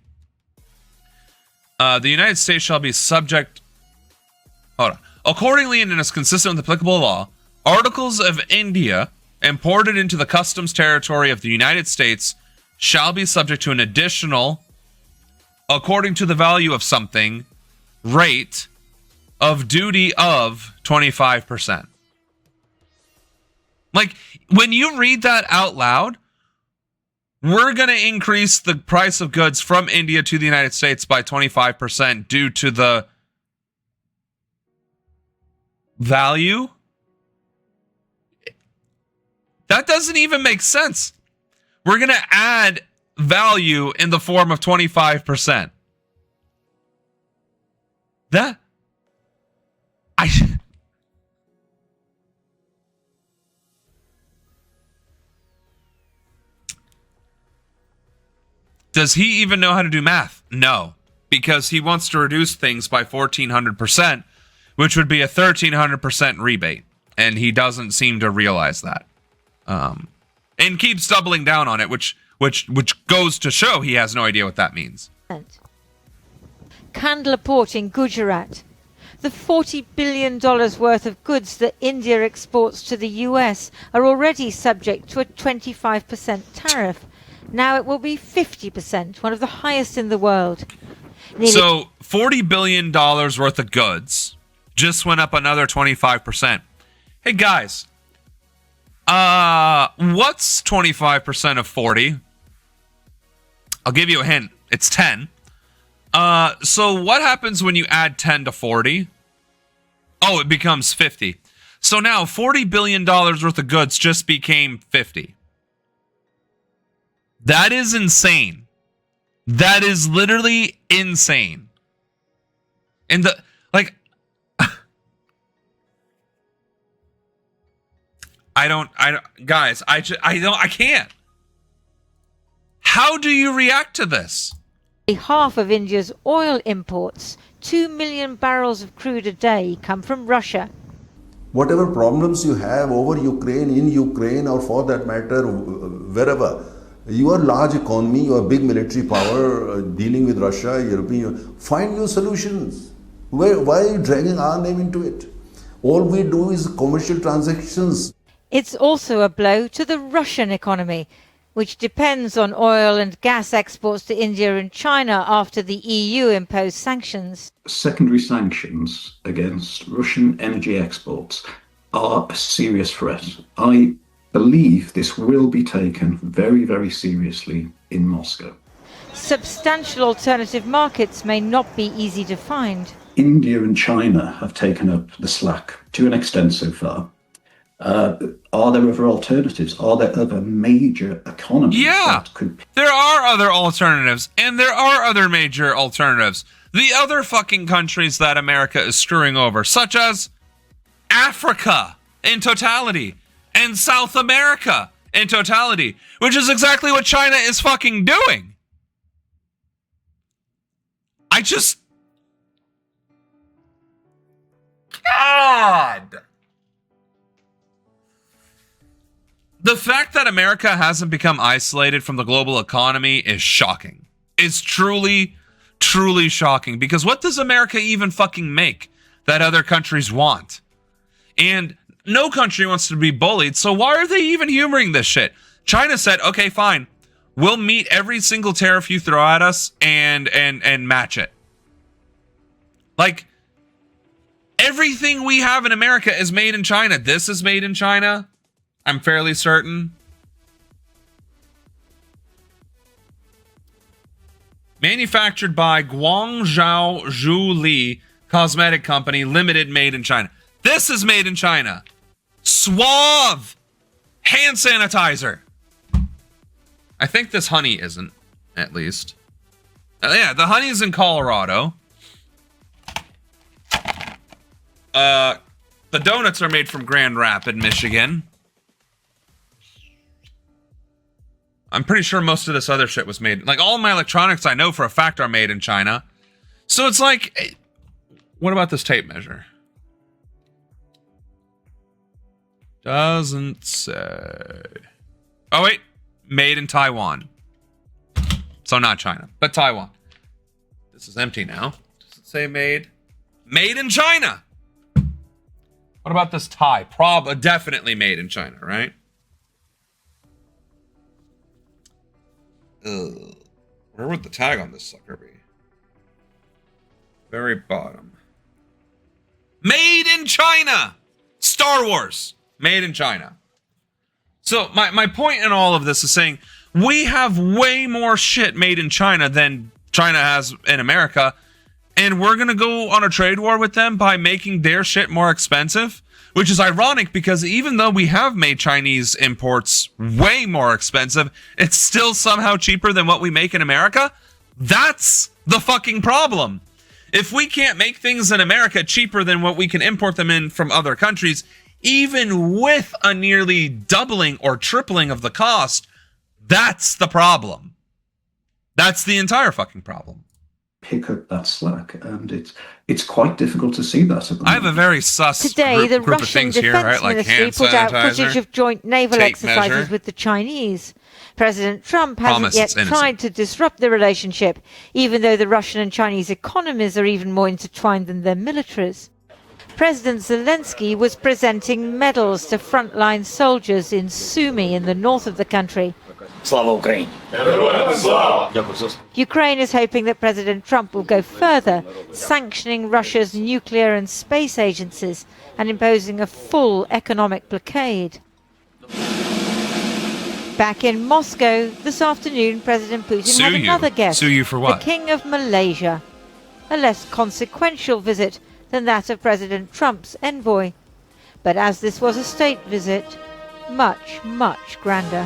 A: the United States shall be subject... Hold on. Accordingly, and is consistent with applicable law, articles of India imported into the customs territory of the United States shall be subject to an additional, according to the value of something, rate of duty of 25%. Like, when you read that out loud, we're going to increase the price of goods from India to the United States by 25% due to the value. That doesn't even make sense. We're going to add value in the form of 25%. That Does he even know how to do math? No, because he wants to reduce things by 1,400%, which would be a 1,300% rebate, and he doesn't seem to realize that, and keeps doubling down on it, which goes to show he has no idea what that means.
F: Kandla Port in Gujarat. The $40 billion worth of goods that India exports to the US are already subject to a 25% tariff. Now it will be 50%, one of the highest in the world.
A: So $40 billion worth of goods just went up another 25%. Hey guys, what's 25% of 40? I'll give you a hint. It's 10. So what happens when you add 10 to 40? Oh, it becomes 50. So now $40 billion worth of goods just became 50. That is insane. That is literally insane. And I can't. How do you react to this?
F: Half of India's oil imports, 2 million barrels of crude a day, come from Russia.
K: Whatever problems you have over Ukraine, in Ukraine, or for that matter, wherever, you are a large economy, you are a big military power, dealing with Russia, European, find your solutions. Why are you dragging our name into it? All we do is commercial transactions.
F: It's also a blow to the Russian economy, which depends on oil and gas exports to India and China after the EU imposed sanctions.
L: Secondary sanctions against Russian energy exports are a serious threat. I believe this will be taken very, very seriously in Moscow.
F: Substantial alternative markets may not be easy to find.
L: India and China have taken up the slack to an extent so far. Are there other alternatives? Are there other major economies?
A: Yeah, there are other alternatives, and there are other major alternatives. The other fucking countries that America is screwing over, such as Africa in totality, and South America in totality, which is exactly what China is fucking doing. God! The fact that America hasn't become isolated from the global economy is shocking. It's truly, truly shocking. Because what does America even fucking make that other countries want? And no country wants to be bullied, so why are they even humoring this shit? China said, okay, fine. We'll meet every single tariff you throw at us and match it. Like, everything we have in America is made in China. This is made in China. I'm fairly certain. Manufactured by Guangzhou Zhu Li Cosmetic Company Limited, made in China. This is made in China. Suave hand sanitizer. I think this honey isn't, at least. Yeah, the honey's in Colorado. The donuts are made from Grand Rapids, Michigan. I'm pretty sure most of this other shit was made. Like, all my electronics I know for a fact are made in China. So it's like, what about this tape measure? Doesn't say. Oh, wait. Made in Taiwan. So not China, but Taiwan. This is empty now. Does it say made? Made in China. What about this tie? Definitely made in China, right? Where would the tag on this sucker be? Very bottom. Made in China! Star Wars! Made in China. So my point in all of this is saying we have way more shit made in China than China has in America, and we're going to go on a trade war with them by making their shit more expensive, which is ironic because even though we have made Chinese imports way more expensive, it's still somehow cheaper than what we make in America. That's the fucking problem. If we can't make things in America cheaper than what we can import them in from other countries, even with a nearly doubling or tripling of the cost, that's the problem. That's the entire fucking problem.
L: Pick up that slack, and it's quite difficult to see that.
A: I have a very sus
F: Today, the
A: group of
F: Russian
A: things here,
F: Defense
A: right? Like
F: Ministry
A: hand
F: put out
A: sanitizer,
F: footage of joint naval
A: tape
F: exercises
A: measure.
F: with the Chinese. President Trump hasn't
A: Promise
F: yet
A: it's innocent.
F: tried to disrupt the relationship, even though the Russian and Chinese economies are even more intertwined than their militaries. President Zelensky was presenting medals to frontline soldiers in Sumy in the north of the country.
G: Slava Ukraine!
F: Ukraine is hoping that President Trump will go further, sanctioning Russia's nuclear and space agencies and imposing a full economic blockade. Back in Moscow this afternoon, President Putin had another guest,
A: Sue you for what?
F: the King of Malaysia. A less consequential visit than that of President Trump's envoy. But as this was a state visit, much, much grander.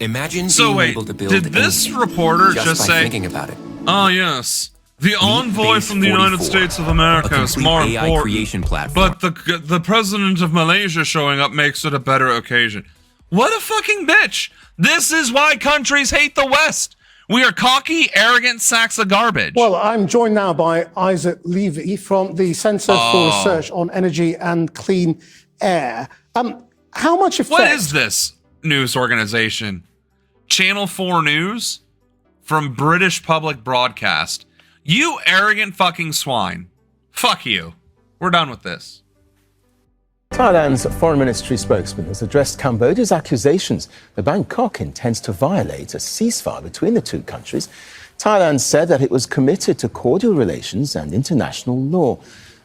N: Imagine
A: So
N: being
A: wait,
N: able to build
A: did this
N: anything
A: reporter
N: just
A: just
N: by
A: say,
N: thinking about it.
A: "Oh yes, the envoy
N: Base
A: from the United
N: 44,
A: States of America
N: a
A: is
N: complete
A: more
N: AI
A: important,
N: creation platform.
A: but the president of Malaysia showing up makes it a better occasion." What a fucking bitch! This is why countries hate the West. We are cocky, arrogant sacks of garbage.
T: Well, I'm joined now by Isaac Levy from the Centre for Research on Energy and Clean Air. How much effect...
A: What is this news organization? Channel 4 News? From British Public Broadcast. You arrogant fucking swine. Fuck you. We're done with this.
W: Thailand's foreign ministry spokesman has addressed Cambodia's accusations that Bangkok intends to violate a ceasefire between the two countries. Thailand said that it was committed to cordial relations and international law.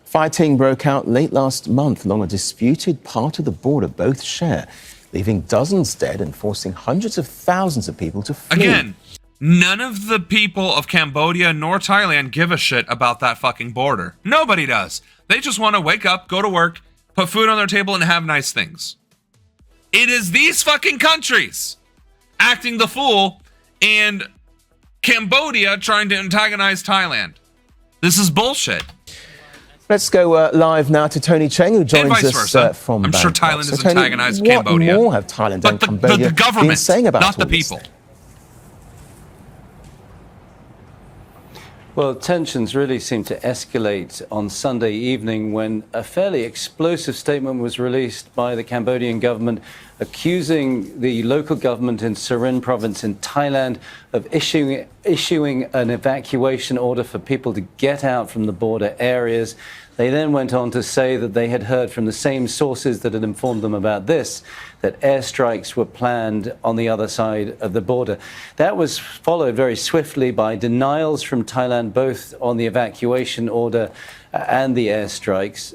W: Fighting broke out late last month along a disputed part of the border both share, leaving dozens dead and forcing hundreds of thousands of people to flee.
A: Again, none of the people of Cambodia nor Thailand give a shit about that fucking border. Nobody does. They just want to wake up, go to work, put food on their table, and have nice things. It is these fucking countries acting the fool and Cambodia trying to antagonize Thailand. This is bullshit.
W: Let's go live now to Tony Cheng, who joins
A: vice
W: us
A: versa.
W: from
A: I'm
W: Bangkok.
A: sure Thailand has
W: Tony,
A: antagonized Cambodia.
W: What more have Thailand and
A: But
W: Cambodia
A: the government,
W: been saying about
A: not the
W: all this?
A: people.
X: Well, tensions really seemed to escalate on Sunday evening when a fairly explosive statement was released by the Cambodian government accusing the local government in Surin province in Thailand of issuing an evacuation order for people to get out from the border areas. They then went on to say that they had heard from the same sources that had informed them about this, that airstrikes were planned on the other side of the border. That was followed very swiftly by denials from Thailand, both on the evacuation order and the airstrikes.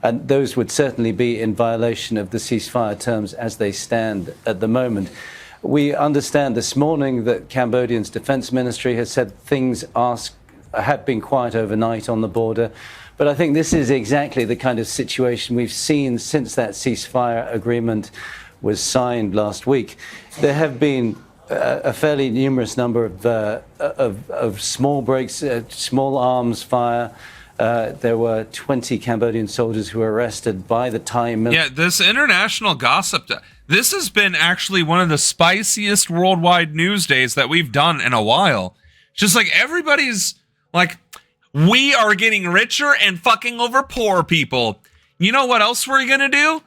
X: And those would certainly be in violation of the ceasefire terms as they stand at the moment. We understand this morning that Cambodia's defense ministry has said things have been quiet overnight on the border. But I think this is exactly the kind of situation we've seen since that ceasefire agreement was signed last week. There have been a fairly numerous number of small breaks, small arms fire. There were 20 Cambodian soldiers who were arrested by the Thai military.
A: Yeah, this international gossip, this has been actually one of the spiciest worldwide news days that we've done in a while. Just like everybody's like, we are getting richer and fucking over poor people. You know what else we're going to do?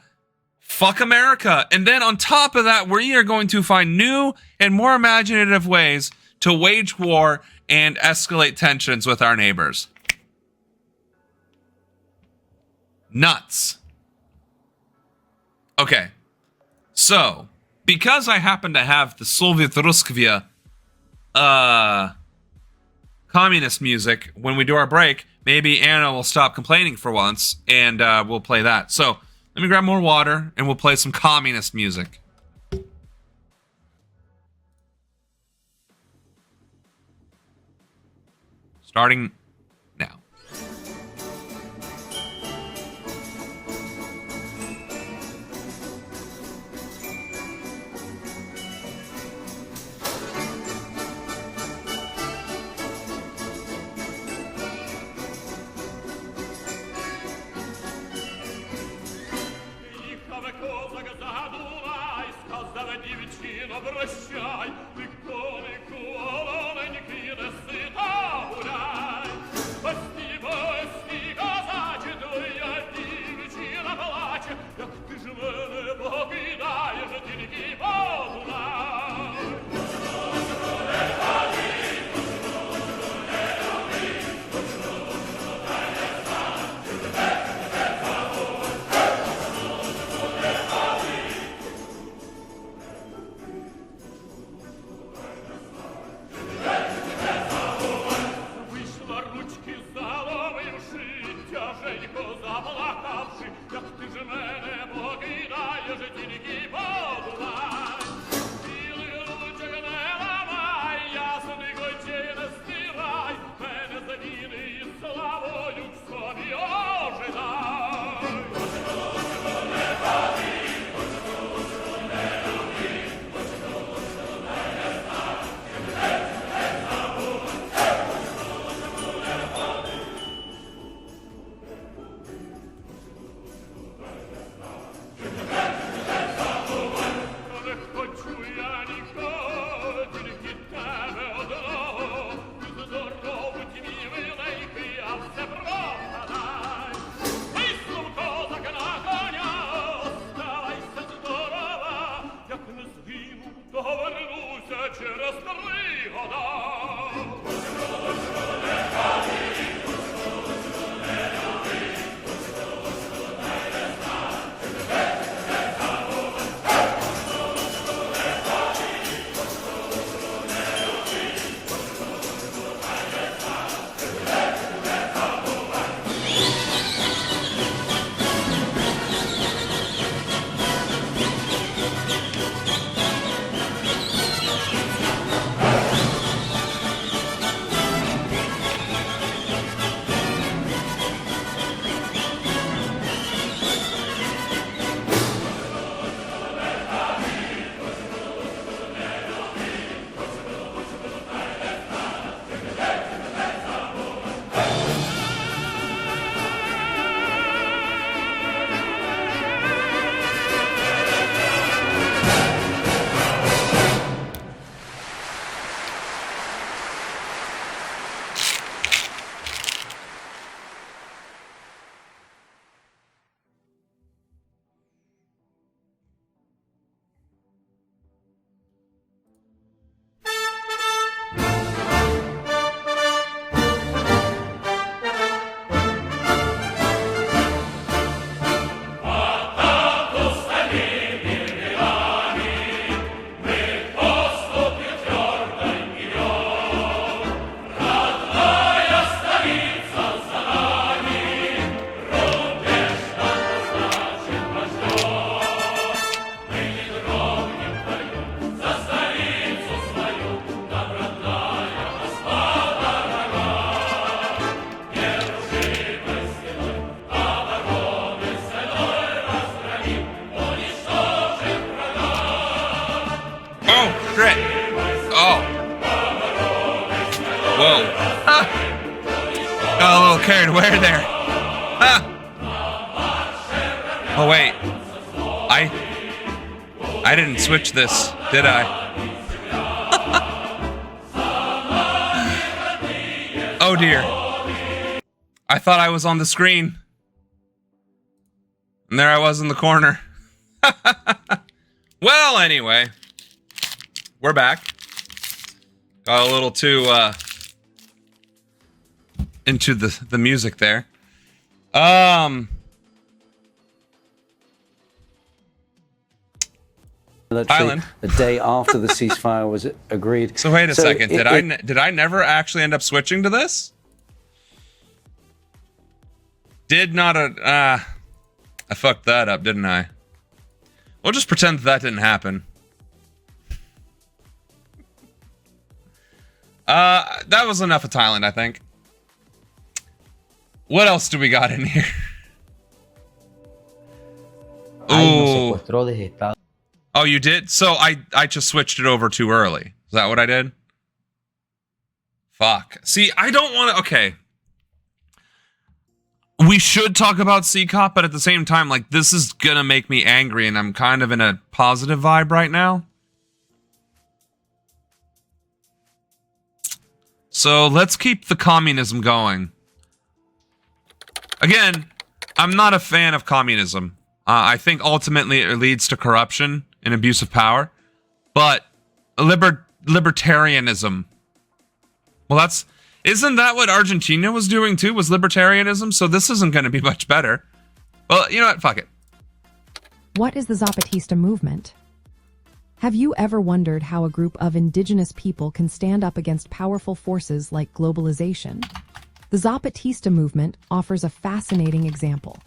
A: Fuck America. And then on top of that, we are going to find new and more imaginative ways to wage war and escalate tensions with our neighbors. Nuts. Okay. So, because I happen to have the Soviet Ruskvia communist music when we do our break, maybe Anna will stop complaining for once and we'll play that. So let me grab more water and we'll play some communist music. Starting now. Got a little carried away there. Oh wait, I didn't switch this, did I? Oh dear. I thought I was on the screen. And there I was in the corner. Well, anyway. We're back. Got a little too into the music there. Island.
X: The day after the ceasefire was agreed.
A: So wait a second. Did I never actually end up switching to this? Did not I fucked that up, didn't I? We'll just pretend that didn't happen. That was enough of Thailand, I think. What else do we got in here? Ooh. Oh, you did? So I just switched it over too early. Is that what I did? Fuck. See, I don't want to... Okay. We should talk about CCOP, but at the same time, like, this is gonna make me angry, and I'm kind of in a positive vibe right now. So let's keep the communism going. Again, I'm not a fan of communism. I think ultimately it leads to corruption and abuse of power. But libertarianism. Well, isn't that what Argentina was doing too? Was libertarianism? So this isn't going to be much better. Well, you know what? Fuck it.
G: What is the Zapatista movement? Have you ever wondered how a group of indigenous people can stand up against powerful forces like globalization? The Zapatista movement offers a fascinating example.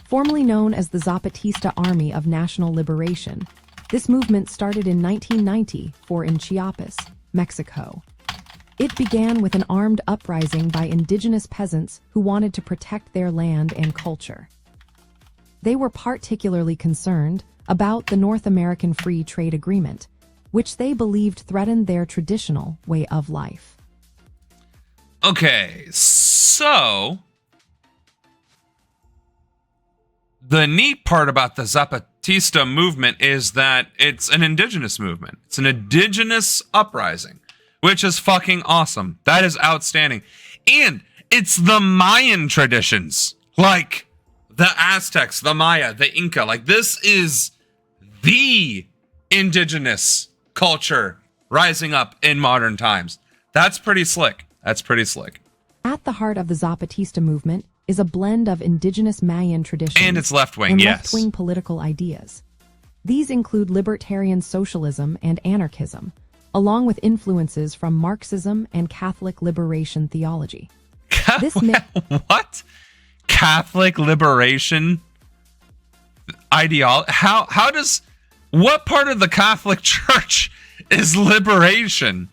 G: Formerly known as the Zapatista Army of National Liberation, this movement started in 1990 in Chiapas, Mexico. It began with an armed uprising by indigenous peasants who wanted to protect their land and culture. They were particularly concerned about the North American Free Trade Agreement, which they believed threatened their traditional way of life.
A: Okay, so the neat part about the Zapatista movement is that it's an indigenous movement. It's an indigenous uprising, which is fucking awesome. That is outstanding. And it's the Mayan traditions, like the Aztecs, the Maya, the Inca. Like, this is the indigenous culture rising up in modern times. That's pretty slick. That's pretty slick.
G: At the heart of the Zapatista movement is a blend of indigenous Mayan traditions
A: and it's left-wing,
G: and
A: yes.
G: left-wing political ideas. These include libertarian socialism and anarchism, along with influences from Marxism and Catholic liberation theology.
A: What? Catholic liberation ideology? How does... What part of the Catholic Church is liberation?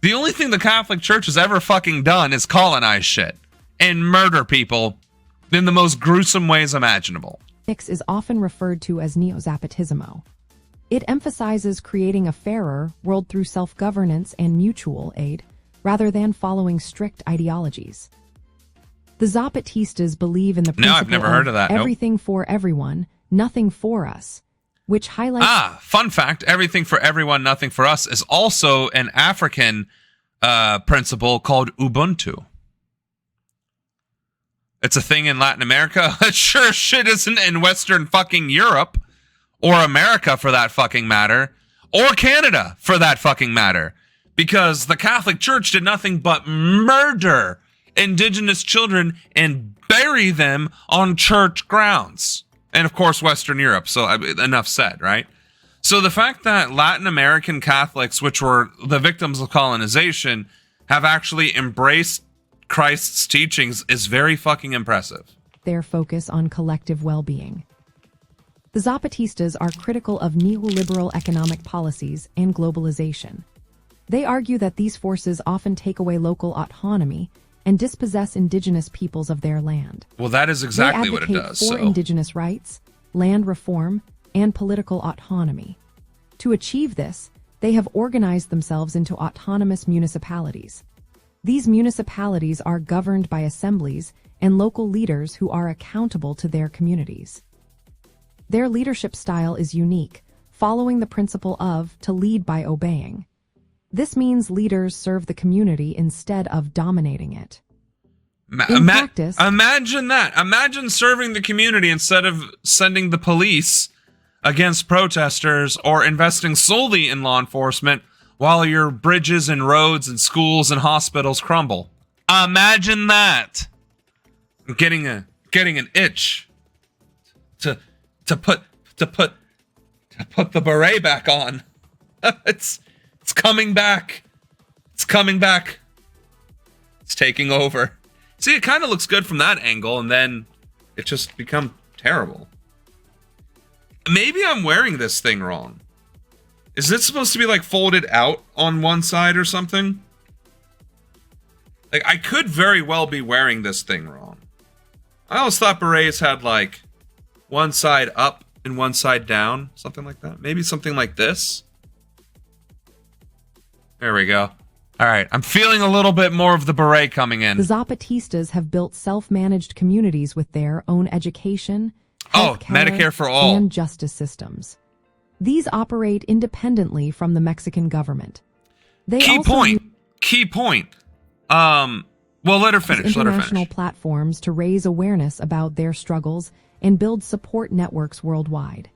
A: The only thing the Catholic Church has ever fucking done is colonize shit and murder people in the most gruesome ways imaginable.
G: Mix is often referred to as Neo-Zapatismo. It emphasizes creating a fairer world through self-governance and mutual aid, rather than following strict ideologies. The Zapatistas believe in the principle
A: I've never heard of that.
G: everything for everyone, nothing for us, which highlights...
A: Fun fact, everything for everyone, nothing for us is also an African principle called Ubuntu. It's a thing in Latin America. It sure shit isn't in Western fucking Europe, or America for that fucking matter, or Canada for that fucking matter, because the Catholic Church did nothing but murder indigenous children and bury them on church grounds. And of course, Western Europe. So enough said, right? So the fact that Latin American Catholics, which were the victims of colonization, have actually embraced Christ's teachings is very fucking impressive.
G: Their focus on collective well-being. The Zapatistas are critical of neoliberal economic policies and globalization. They argue that these forces often take away local autonomy and dispossess indigenous peoples of their land.
A: Well, that is exactly what it does.
G: They advocate for indigenous rights, land reform, and political autonomy. To achieve this, they have organized themselves into autonomous municipalities. These municipalities are governed by assemblies and local leaders who are accountable to their communities. Their leadership style is unique, following the principle of to lead by obeying. This means leaders serve the community instead of dominating it. In practice,
A: imagine that. Imagine serving the community instead of sending the police against protesters or investing solely in law enforcement while your bridges and roads and schools and hospitals crumble. Imagine that. Getting an itch to put the beret back on. It's coming back. It's coming back. It's taking over. See, it kind of looks good from that angle, and then it just becomes terrible. Maybe I'm wearing this thing wrong. Is it supposed to be like folded out on one side or something? Like, I could very well be wearing this thing wrong. I always thought berets had like one side up and one side down, something like that. Maybe something like this. There we go. All right, I'm feeling a little bit more of the beret coming in.
G: The Zapatistas have built self-managed communities with their own education, healthcare,
A: Medicare for all,
G: and justice systems. These operate independently from the Mexican government.
A: Key point. Well, let her finish.
G: International platforms to raise awareness about their struggles and build support networks worldwide.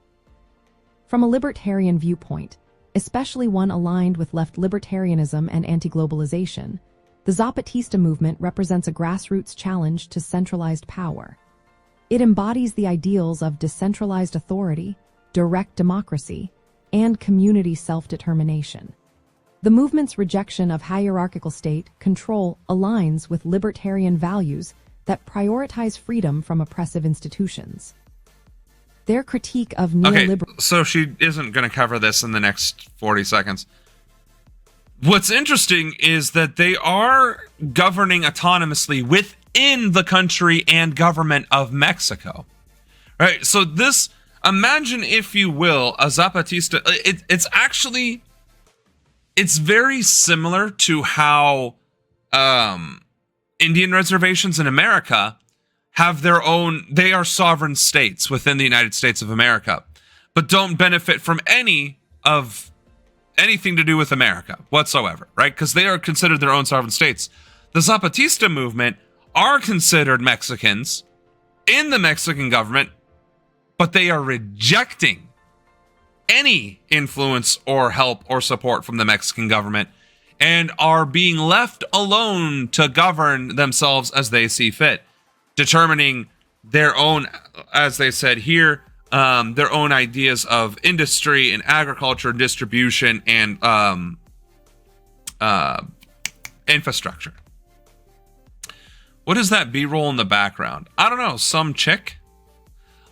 G: From a libertarian viewpoint, especially one aligned with left libertarianism and anti-globalization, the Zapatista movement represents a grassroots challenge to centralized power. It embodies the ideals of decentralized authority, direct democracy, and community self-determination. The movement's rejection of hierarchical state control aligns with libertarian values that prioritize freedom from oppressive institutions. Their critique of neoliberal...
A: Okay, so she isn't going to cover this in the next 40 seconds. What's interesting is that they are governing autonomously within the country and government of Mexico. Right? So this, imagine, if you will, a Zapatista... It's actually... It's very similar to how Indian reservations in America have their own, they are sovereign states within the United States of America, but don't benefit from anything to do with America whatsoever, right? Because they are considered their own sovereign states. The Zapatista movement are considered Mexicans in the Mexican government, but they are rejecting any influence or help or support from the Mexican government and are being left alone to govern themselves as they see fit, determining their own, as they said here, their own ideas of industry and agriculture, distribution, and infrastructure. What is that B-roll in the background? I don't know, some chick?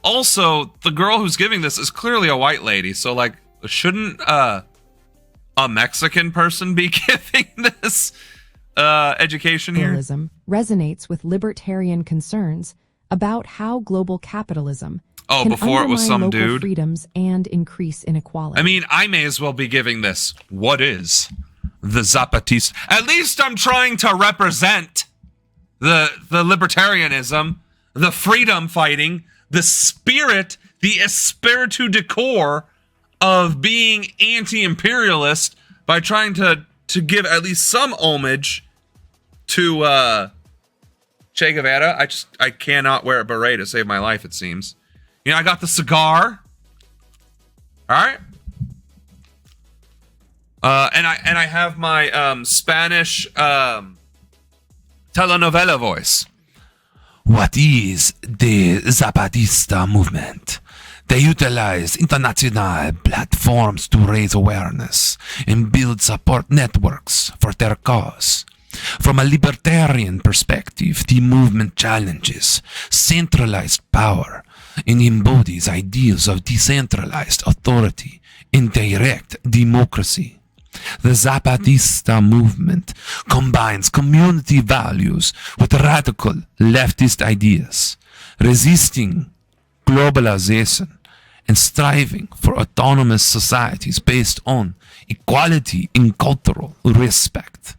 A: Also, the girl who's giving this is clearly a white lady, so, like, shouldn't a Mexican person be giving this education here?
G: Capitalism resonates with libertarian concerns about how global capitalism can
A: before it was
G: undermine
A: some
G: local
A: dude.
G: freedoms and increase inequality.
A: I mean, I may as well be giving this. What is the Zapatista? At least I'm trying to represent the libertarianism, the freedom fighting, the spirit, the espiritu de corps of being anti-imperialist by trying to give at least some homage to Che Guevara. I cannot wear a beret to save my life, it seems. You know, I got the cigar. All right. And I have my Spanish telenovela voice. What is the Zapatista movement? They utilize international platforms to raise awareness and build support networks for their cause. From a libertarian perspective, the movement challenges centralized power and embodies ideals of decentralized authority and direct democracy. The Zapatista movement combines community values with radical leftist ideas, resisting globalization and striving for autonomous societies based on equality and cultural respect.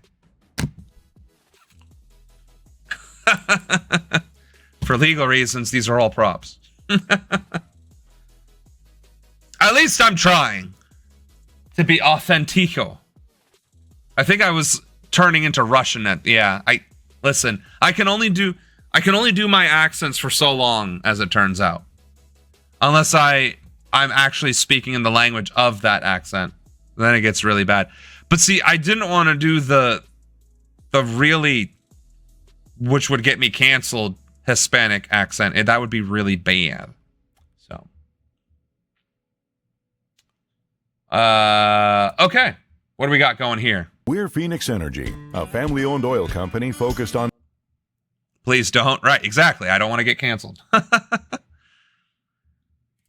A: For legal reasons, these are all props. At least I'm trying to be authentico. I think I was turning into Russian listen, I can only do my accents for so long, as it turns out. Unless I'm actually speaking in the language of that accent. Then it gets really bad. But see, I didn't want to do the really, which would get me canceled, Hispanic accent. And that would be really bad. So. Okay. What do we got going here?
M: We're Phoenix Energy, a family-owned oil company focused on...
A: Please don't. Right, exactly. I don't want to get canceled.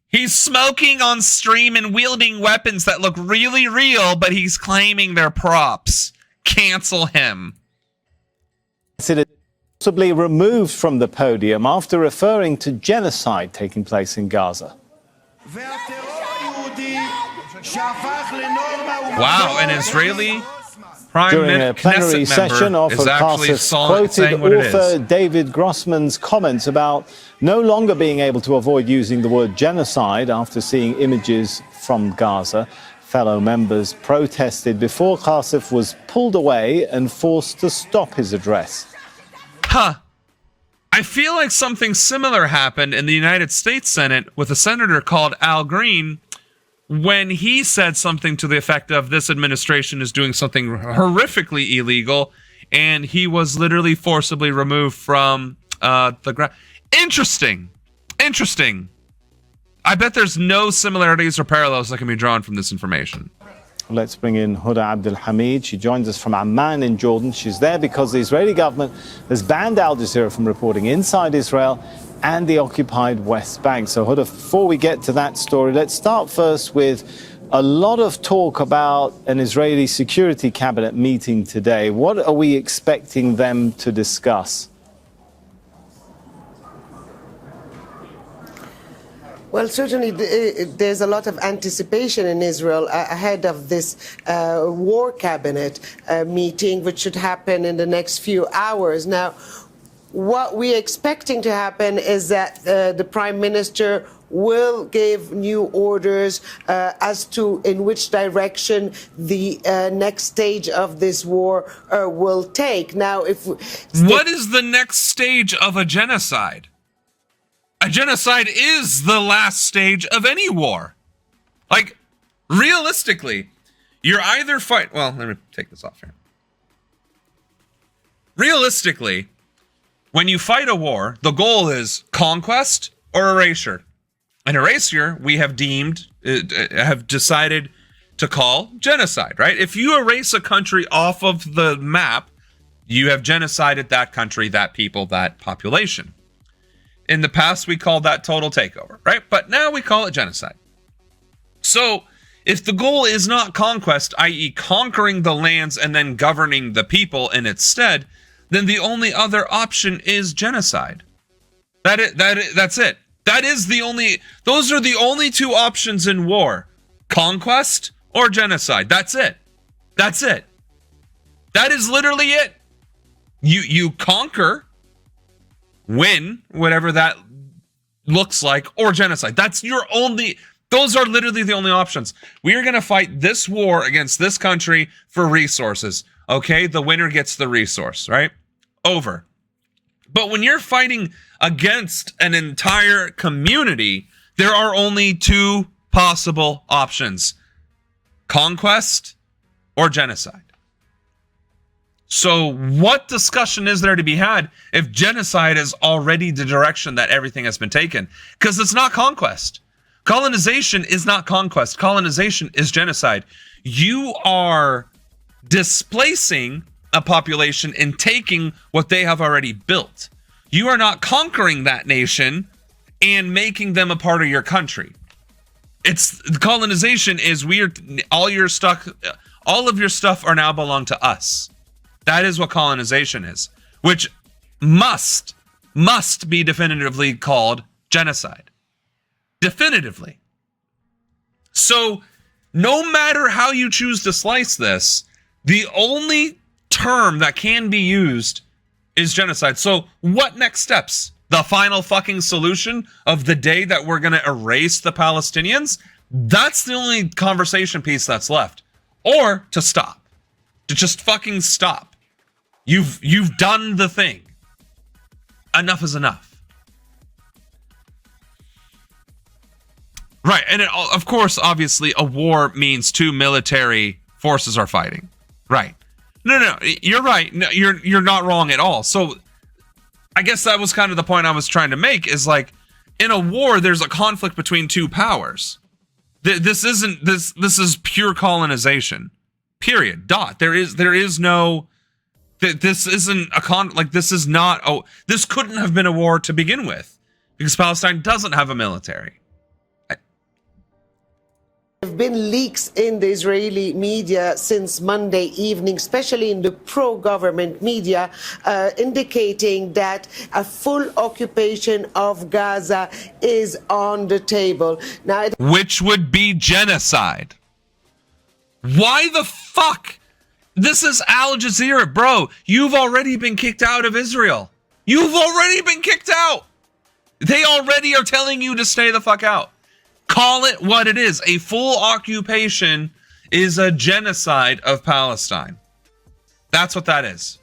A: He's smoking on stream and wielding weapons that look really real, but he's claiming they're props. Cancel him.
N: Possibly removed from the podium after referring to genocide taking place in Gaza.
A: Wow, an Israeli prime
N: During a plenary session, Casas quoted author David Grossman's comments about no longer being able to avoid using the word genocide after seeing images from Gaza. fellow members protested before Qasif was pulled away and forced to stop his address.
A: I feel like something similar happened in the United States Senate with a senator called Al Green when he said something to the effect of this administration is doing something horrifically illegal, and he was literally forcibly removed from the ground. Interesting. I bet there's no similarities or parallels that can be drawn from this information.
N: Let's bring in Huda Abdel Hamid. She joins us from Amman in Jordan. She's there because the Israeli government has banned Al Jazeera from reporting inside Israel and the occupied West Bank. So, Huda, before we get to that story, let's start first with a lot of talk about an Israeli security cabinet meeting today. What are we expecting them to discuss?
P: Well, certainly there's a lot of anticipation in Israel ahead of this war cabinet meeting, which should happen in the next few hours. Now, what we're expecting to happen is that the Prime Minister will give new orders as to in which direction the next stage of this war will take. Now,
A: what is the next stage of a genocide? A genocide is the last stage of any war. Like, realistically, you're either fight. Well, let me take this off here. Realistically, when you fight a war, the goal is conquest or erasure. An erasure, we have decided to call genocide, right? If you erase a country off of the map, you have genocided that country, that people, that population. In the past, we called that total takeover, right? But now we call it genocide. So if the goal is not conquest, i.e. conquering the lands and then governing the people in its stead, then the only other option is genocide. That's it. Those are the only two options in war. Conquest or genocide. That's it. That is literally it. You conquer, win, whatever that looks like, or genocide. Those are literally the only options. We are going to fight this war against this country for resources. Okay, the winner gets the resource, right? Over. But when you're fighting against an entire community, there are only two possible options: conquest or genocide. So what discussion is there to be had if genocide is already the direction that everything has been taken? Because it's not conquest. Colonization is not conquest. Colonization is genocide. You are displacing a population and taking what they have already built. You are not conquering that nation and making them a part of your country. It's colonization is all of your stuff are now belong to us. That is what colonization is, which must be definitively called genocide. Definitively. So, no matter how you choose to slice this, the only term that can be used is genocide. So, what next steps? The final fucking solution of the day that we're going to erase the Palestinians? That's the only conversation piece that's left. Or to stop. To just fucking stop. You've done the thing. Enough is enough. Right, and of course, obviously, a war means two military forces are fighting. Right. No, you're right. No, you're not wrong at all. So, I guess that was kind of the point I was trying to make, is like, in a war, there's a conflict between two powers. This is pure colonization. Period. Dot. There is no... This isn't this couldn't have been a war to begin with, because Palestine doesn't have a military.
P: There have been leaks in the Israeli media since Monday evening, especially in the pro-government media, indicating that a full occupation of Gaza is on the table. Now,
A: which would be genocide. Why the fuck? This is Al Jazeera, bro. You've already been kicked out of Israel. You've already been kicked out. They already are telling you to stay the fuck out. Call it what it is. A full occupation is a genocide of Palestine. That's what that is.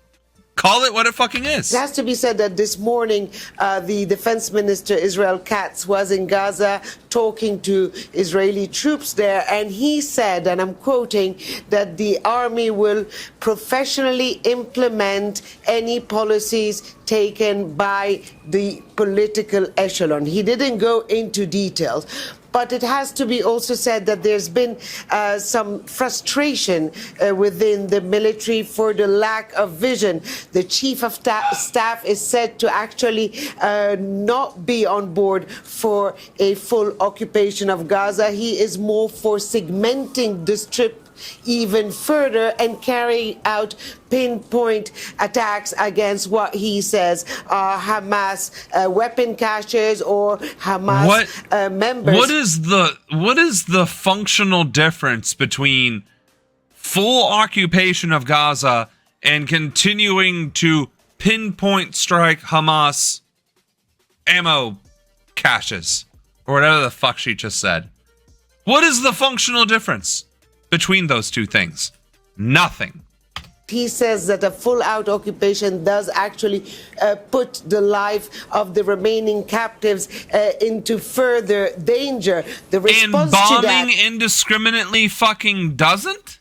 A: Call it what it fucking is.
P: It has to be said that this morning, the defense minister, Israel Katz, was in Gaza talking to Israeli troops there, and he said, and I'm quoting, that the army will professionally implement any policies taken by the political echelon. He didn't go into details. But it has to be also said that there's been some frustration within the military for the lack of vision. The chief of staff is said to actually not be on board for a full occupation of Gaza. He is more for segmenting the strip even further and carrying out pinpoint attacks against what he says are Hamas weapon caches or Hamas members.
A: What is the functional difference between full occupation of Gaza and continuing to pinpoint strike Hamas ammo caches or whatever the fuck she just said? What is the functional difference between those two things? Nothing.
P: He says that a full-out occupation does actually put the life of the remaining captives into further danger. The response
A: and
P: to
A: bombing
P: that,
A: indiscriminately fucking doesn't?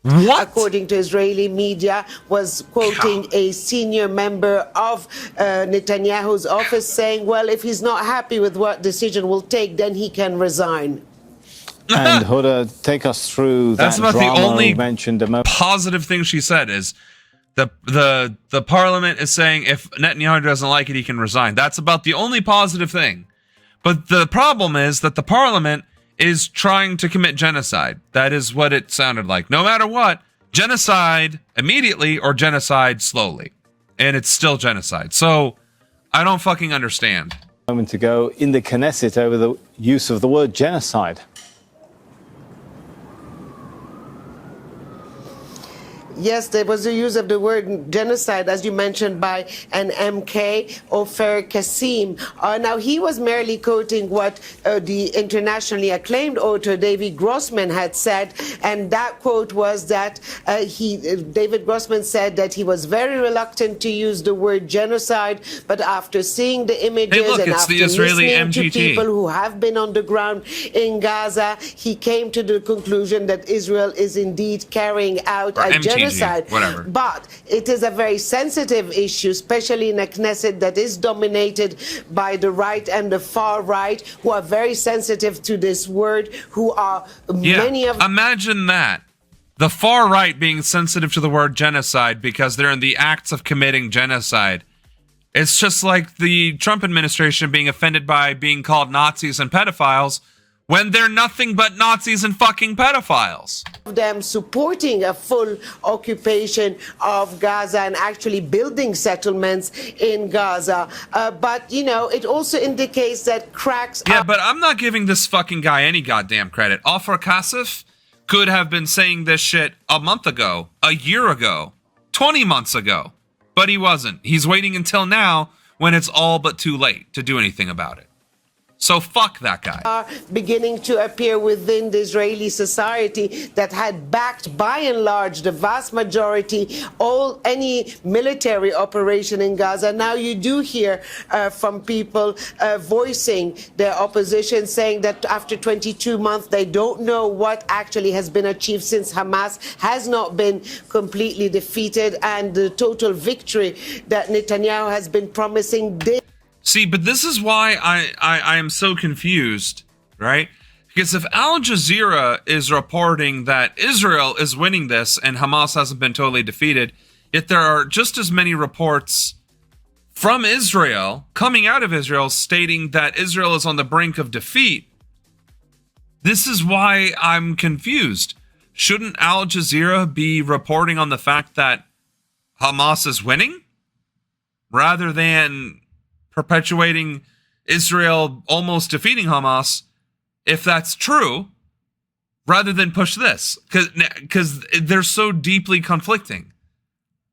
A: What?
P: According to Israeli media, was quoting a senior member of Netanyahu's office saying, well, if he's not happy with what decision we'll take, then he can resign.
N: And Huda, take us through
A: That's
N: that
A: about
N: drama
A: the only
N: mentioned
A: positive thing she said is the parliament is saying if Netanyahu doesn't like it, he can resign. That's about the only positive thing. But the problem is that the parliament is trying to commit genocide. That is what it sounded like. No matter what, genocide immediately or genocide slowly. And it's still genocide. So I don't fucking understand.
N: A moment ago in the Knesset over the use of the word genocide.
P: Yes, there was the use of the word genocide, as you mentioned, by an MK, Ofer Kassim. Now, he was merely quoting what the internationally acclaimed author David Grossman had said, and that quote was that David Grossman said that he was very reluctant to use the word genocide, but after seeing the images and after listening to people who have been on the ground in Gaza, he came to the conclusion that Israel is indeed carrying out a genocide.
A: Whatever.
P: But it is a very sensitive issue, especially in a Knesset that is dominated by the right and the far right, who are very sensitive to this word, who are many of...
A: Imagine that. The far right being sensitive to the word genocide because they're in the acts of committing genocide. It's just like the Trump administration being offended by being called Nazis and pedophiles when they're nothing but Nazis and fucking pedophiles.
P: Them supporting a full occupation of Gaza and actually building settlements in Gaza. But, you know, it also indicates that cracks...
A: Yeah, but I'm not giving this fucking guy any goddamn credit. Ofer Kasif could have been saying this shit a month ago, a year ago, 20 months ago. But he wasn't. He's waiting until now when it's all but too late to do anything about it. So fuck that guy.
P: Are beginning to appear within the Israeli society that had backed, by and large, the vast majority, any military operation in Gaza. Now you do hear from people voicing their opposition, saying that after 22 months, they don't know what actually has been achieved since Hamas has not been completely defeated, and the total victory that Netanyahu has been promising.
A: See, but this is why I am so confused, right? Because if Al Jazeera is reporting that Israel is winning this and Hamas hasn't been totally defeated, yet there are just as many reports from Israel, coming out of Israel, stating that Israel is on the brink of defeat, this is why I'm confused. Shouldn't Al Jazeera be reporting on the fact that Hamas is winning rather than perpetuating Israel almost defeating Hamas, if that's true, rather than push this? Because they're so deeply conflicting.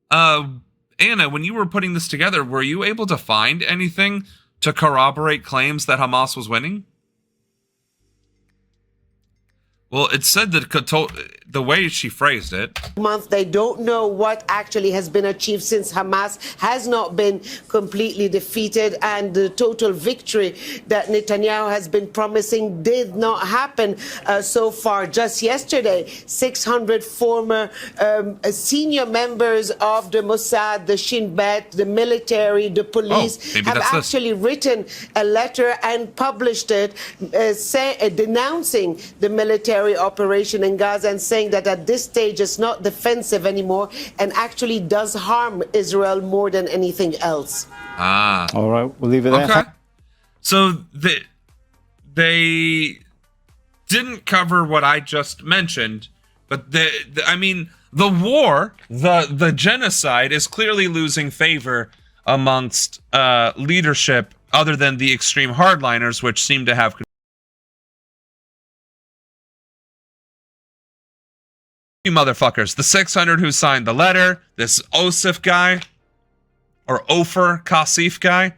A: Anna, when you were putting this together, were you able to find anything to corroborate claims that Hamas was winning? Well, it said that the way she phrased it.
P: Month, they don't know what actually has been achieved since Hamas has not been completely defeated, and the total victory that Netanyahu has been promising did not happen so far. Just yesterday, 600 former senior members of the Mossad, the Shin Bet, the military, the police have actually written a letter and published it denouncing the military operation in Gaza and saying that at this stage it's not defensive anymore and actually does harm Israel more than anything else.
N: All right, we'll leave it there.
A: Okay. So they didn't cover what I just mentioned, but the war, the genocide is clearly losing favor amongst leadership other than the extreme hardliners, which seem to have you motherfuckers, the 600 who signed the letter, this Osif guy, or Ofer Kasif guy,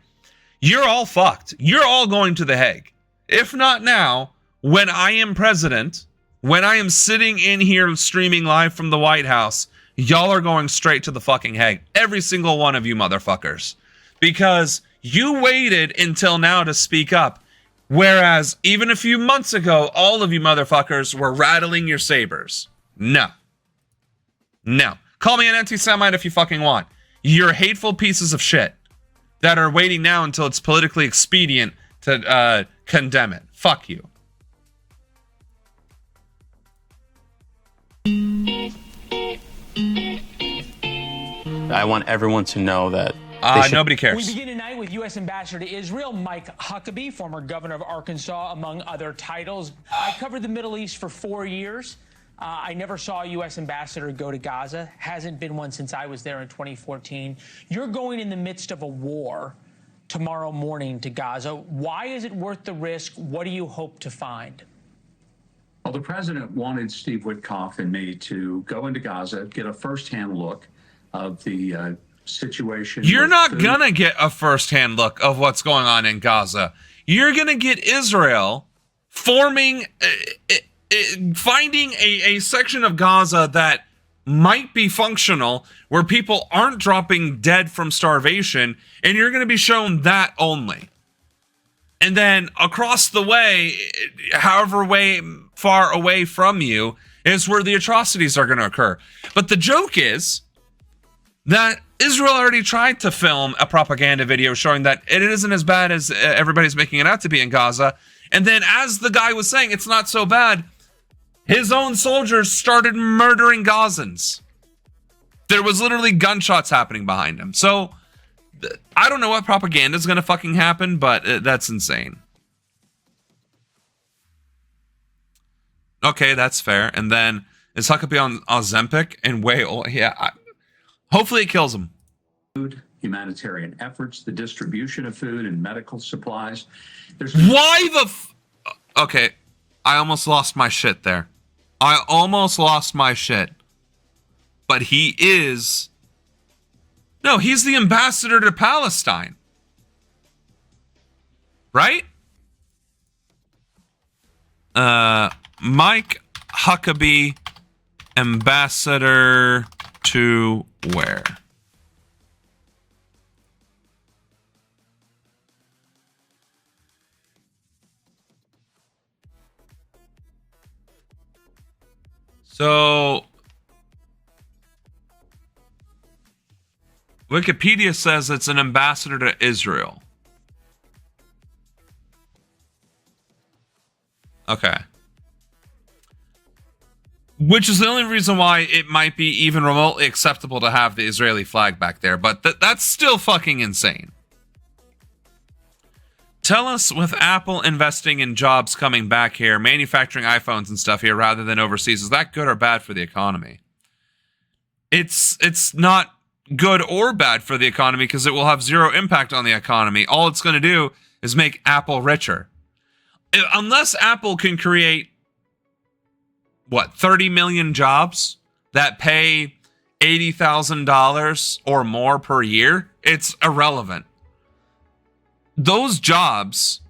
A: you're all fucked. You're all going to The Hague. If not now, when I am president, when I am sitting in here streaming live from the White House, y'all are going straight to the fucking Hague. Every single one of you motherfuckers. Because you waited until now to speak up. Whereas even a few months ago, all of you motherfuckers were rattling your sabers. No. Call me an anti-Semite if you fucking want. You're hateful pieces of shit that are waiting now until it's politically expedient to condemn it. Fuck you.
O: I want everyone to know that
A: nobody cares.
Q: We begin tonight with U.S. Ambassador to Israel, Mike Huckabee, former governor of Arkansas, among other titles. I covered the Middle East for 4 years. I never saw a U.S. ambassador go to Gaza. Hasn't been one since I was there in 2014. You're going in the midst of a war tomorrow morning to Gaza. Why is it worth the risk? What do you hope to find?
R: Well, the president wanted Steve Witkoff and me to go into Gaza, get a firsthand look of the situation.
A: You're not gonna get a firsthand look of what's going on in Gaza. You're gonna get Israel finding a section of Gaza that might be functional, where people aren't dropping dead from starvation, and you're going to be shown that only. And then across the way, however far away from you, is where the atrocities are going to occur. But the joke is that Israel already tried to film a propaganda video showing that it isn't as bad as everybody's making it out to be in Gaza. And then, as the guy was saying, it's not so bad, his own soldiers started murdering Gazans. There was literally gunshots happening behind him. So, I don't know what propaganda is going to fucking happen, but that's insane. Okay, that's fair. And then, is Huckabee on Ozempic and hopefully it kills him.
R: Food, humanitarian efforts, the distribution of food and medical supplies.
A: Why the okay, I almost lost my shit there. But he's the ambassador to Palestine. Right? Mike Huckabee, ambassador to where? So, Wikipedia says it's an ambassador to Israel. Okay. Which is the only reason why it might be even remotely acceptable to have the Israeli flag back there, but that's still fucking insane. Tell us, with Apple investing in jobs coming back here, manufacturing iPhones and stuff here rather than overseas, is that good or bad for the economy? It's not good or bad for the economy because it will have zero impact on the economy. All it's going to do is make Apple richer. Unless Apple can create, 30 million jobs that pay $80,000 or more per year, it's irrelevant. Those jobs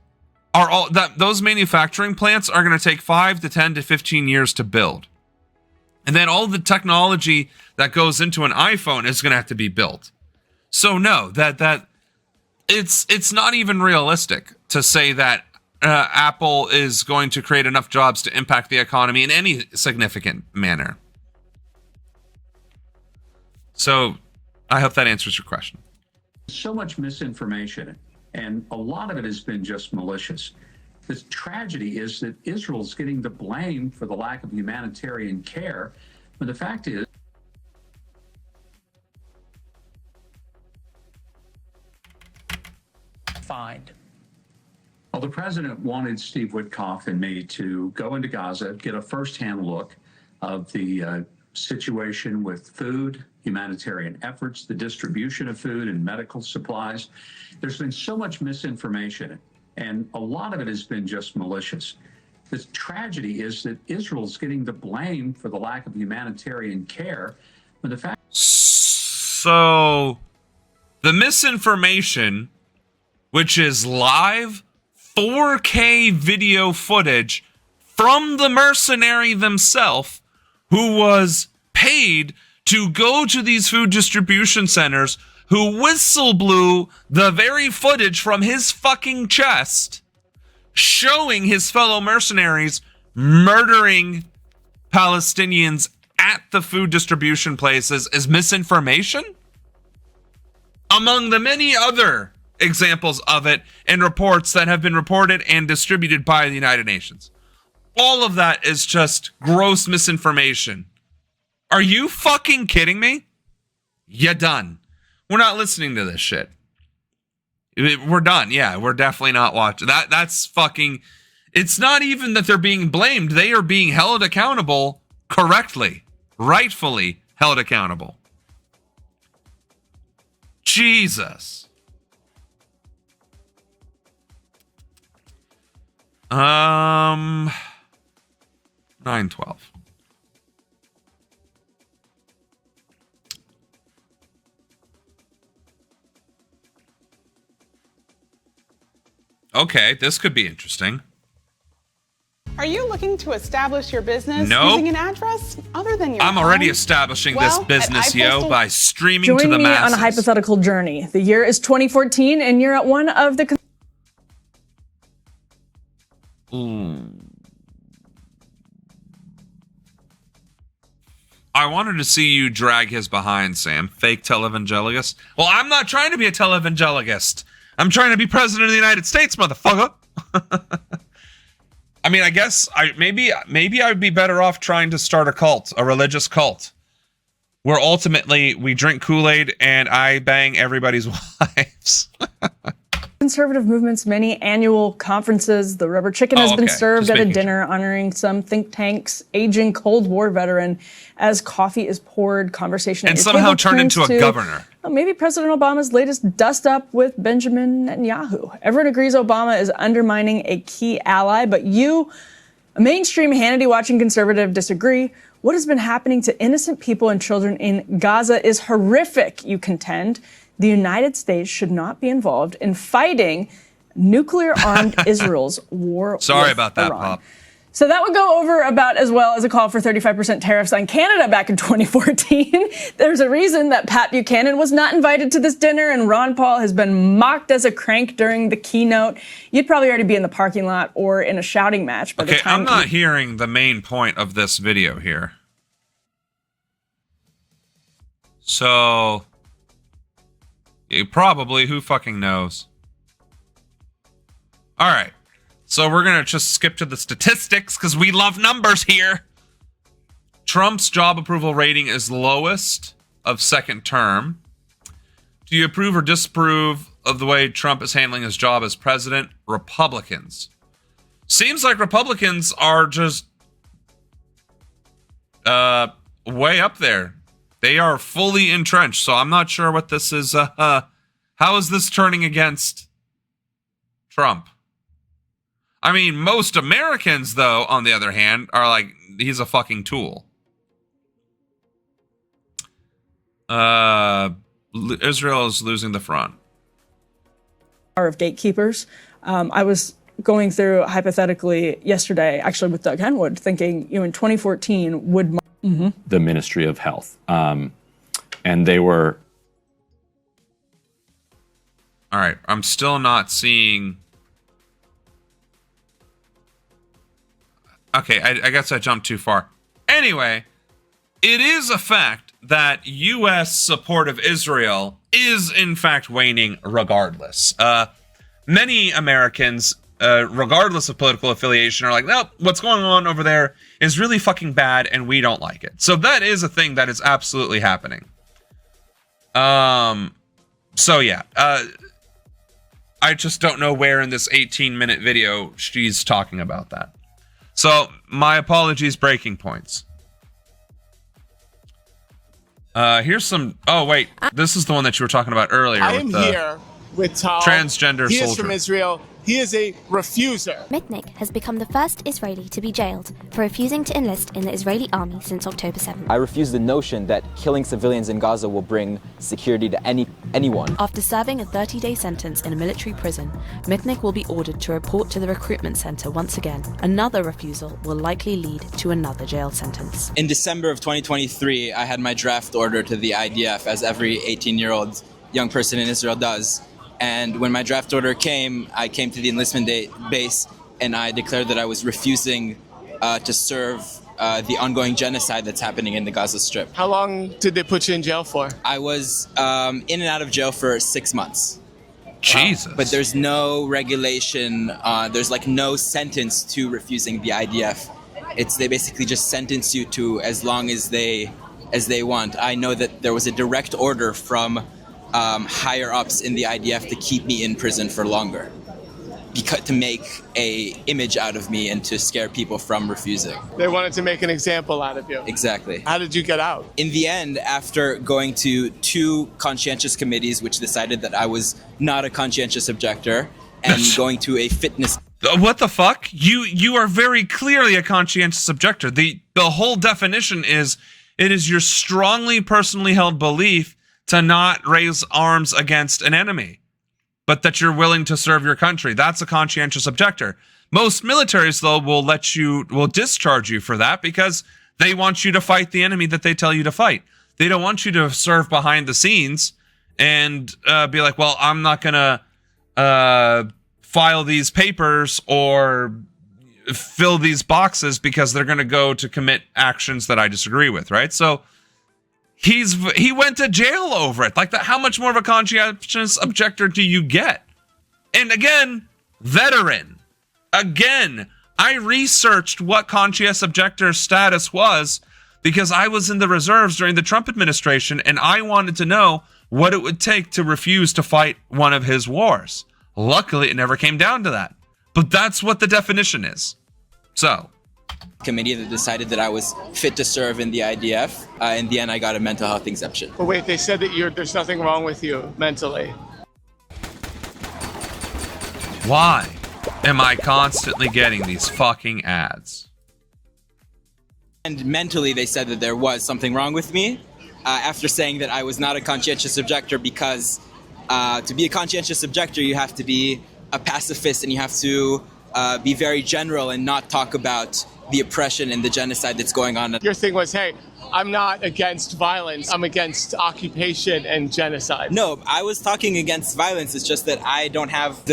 A: are all that those manufacturing plants are going to take 5 to 10 to 15 years to build. And then all the technology that goes into an iPhone is going to have to be built. So no, that it's not even realistic to say that Apple is going to create enough jobs to impact the economy in any significant manner. So I hope that answers your question.
R: So much misinformation, and a lot of it has been just malicious. The tragedy is that Israel's getting the blame for the lack of humanitarian care, when the fact is,
Q: find.
R: well, the president wanted Steve Witkoff and me to go into Gaza, get a firsthand look of the situation with food, humanitarian efforts, the distribution of food and medical supplies. There's been so much misinformation, and a lot of it has been just malicious. The tragedy is that Israel's getting the blame for the lack of humanitarian care, when the fact.
A: So the misinformation, which is live 4K video footage from the mercenary themselves, who was paid to go to these food distribution centers, who whistle blew the very footage from his fucking chest, showing his fellow mercenaries murdering Palestinians at the food distribution places, is misinformation? Among the many other examples of it and reports that have been reported and distributed by the United Nations. All of that is just gross misinformation. Are you fucking kidding me? You done. We're not listening to this shit. We're done. Yeah, we're definitely not watching. That's fucking... It's not even that they're being blamed. They are being held accountable correctly. Rightfully held accountable. Jesus. 9:12. Okay, this could be interesting.
B: Are you looking to establish your business
A: Nope.
B: using an address other than your
A: I'm
B: home?
A: already establishing
B: Well,
A: this business,
B: at
A: yo,
B: iPostal-
A: by streaming
S: Join
A: to the
S: me
A: masses.
S: on a hypothetical journey. The year is 2014, and you're at one of the.
A: I wanted to see you drag his behind, Sam. Fake televangelist. Well, I'm not trying to be a televangelist. I'm trying to be president of the United States, motherfucker. I mean, I guess maybe I would be better off trying to start a cult, a religious cult, where ultimately we drink Kool-Aid and I bang everybody's wives.
S: Conservative movement's many annual conferences. The rubber chicken has been served at a dinner honoring some think tank's aging Cold War veteran. As coffee is poured, conversation
A: And
S: at your
A: somehow
S: table
A: turned
S: turns
A: into a
S: to,
A: governor.
S: well, maybe President Obama's latest dust-up with Benjamin Netanyahu. Everyone agrees Obama is undermining a key ally, but you, a mainstream Hannity-watching conservative, disagree. What has been happening to innocent people and children in Gaza is horrific, you contend. The United States should not be involved in fighting nuclear-armed Israel's war
A: Sorry
S: with
A: about that,
S: Iran.
A: Pop.
S: So that would go over about as well as a call for 35% tariffs on Canada back in 2014. There's a reason that Pat Buchanan was not invited to this dinner, and Ron Paul has been mocked as a crank during the keynote. You'd probably already be in the parking lot or in a shouting match by the
A: Okay,
S: time.
A: I'm not hearing the main point of this video here. So, probably, who fucking knows? All right. So we're going to just skip to the statistics because we love numbers here. Trump's job approval rating is lowest of second term. Do you approve or disapprove of the way Trump is handling his job as president? Republicans. Seems like Republicans are just way up there. They are fully entrenched, so I'm not sure what this is. How is this turning against Trump? I mean, most Americans, though, on the other hand, are like, he's a fucking tool. Israel is losing the front.
S: Of gatekeepers. I was going through hypothetically yesterday, actually with Doug Henwood, thinking, in 2014 would
D: the Ministry of Health, and they were.
A: All right, I'm still not seeing. Okay, I guess I jumped too far. Anyway, it is a fact that U.S. support of Israel is in fact waning regardless. Many Americans, regardless of political affiliation, are like, nope, what's going on over there is really fucking bad and we don't like it. So that is a thing that is absolutely happening. So yeah, I just don't know where in this 18-minute video she's talking about that. So my apologies, breaking points. Here's some. Oh wait, this is the one that you were talking about earlier.
E: I am here with Tal.
A: Transgender
E: he
A: soldier.
E: Is from Israel. He is a refuser.
U: Mitnick has become the first Israeli to be jailed for refusing to enlist in the Israeli army since October 7th.
V: I refuse the notion that killing civilians in Gaza will bring security to anyone.
Y: After serving a 30-day sentence in a military prison, Mitnick will be ordered to report to the recruitment center once again. Another refusal will likely lead to another jail sentence.
Z: In December of 2023, I had my draft order to the IDF, as every 18-year-old young person in Israel does. And when my draft order came, I came to the enlistment base and I declared that I was refusing to serve the ongoing genocide that's happening in the Gaza Strip.
E: How long did they put you in jail for?
Z: I was in and out of jail for 6 months.
A: Jesus.
Z: But there's no regulation, there's like no sentence to refusing the IDF. They basically just sentence you to as long as they want. I know that there was a direct order from higher ups in the IDF to keep me in prison for longer, to make a image out of me and to scare people from refusing.
E: They wanted to make an example out of you.
Z: Exactly.
E: How did you get out?
Z: In the end, after going to 2 conscientious committees, which decided that I was not a conscientious objector, and going to a fitness.
A: What the fuck? You are very clearly a conscientious objector. The whole definition is it is your strongly personally held belief to not raise arms against an enemy, but that you're willing to serve your country. That's a conscientious objector. Most militaries, though, will discharge you for that because they want you to fight the enemy that they tell you to fight. They don't want you to serve behind the scenes and be like, well, I'm not going to file these papers or fill these boxes because they're going to go to commit actions that I disagree with, right? So he went to jail over it. Like, how much more of a conscientious objector do you get? And again, veteran. Again, I researched what conscientious objector status was because I was in the reserves during the Trump administration and I wanted to know what it would take to refuse to fight one of his wars. Luckily, it never came down to that. But that's what the definition is. So
Z: committee that decided that I was fit to serve in the IDF. In the end, I got a mental health exemption.
E: But wait, they said that there's nothing wrong with you mentally.
A: Why am I constantly getting these fucking ads?
Z: And mentally, they said that there was something wrong with me after saying that I was not a conscientious objector because to be a conscientious objector, you have to be a pacifist and you have to be very general and not talk about the oppression and the genocide that's going on.
E: Your thing was, hey, I'm not against violence. I'm against occupation and genocide.
Z: No, I was talking against violence. It's just that I don't have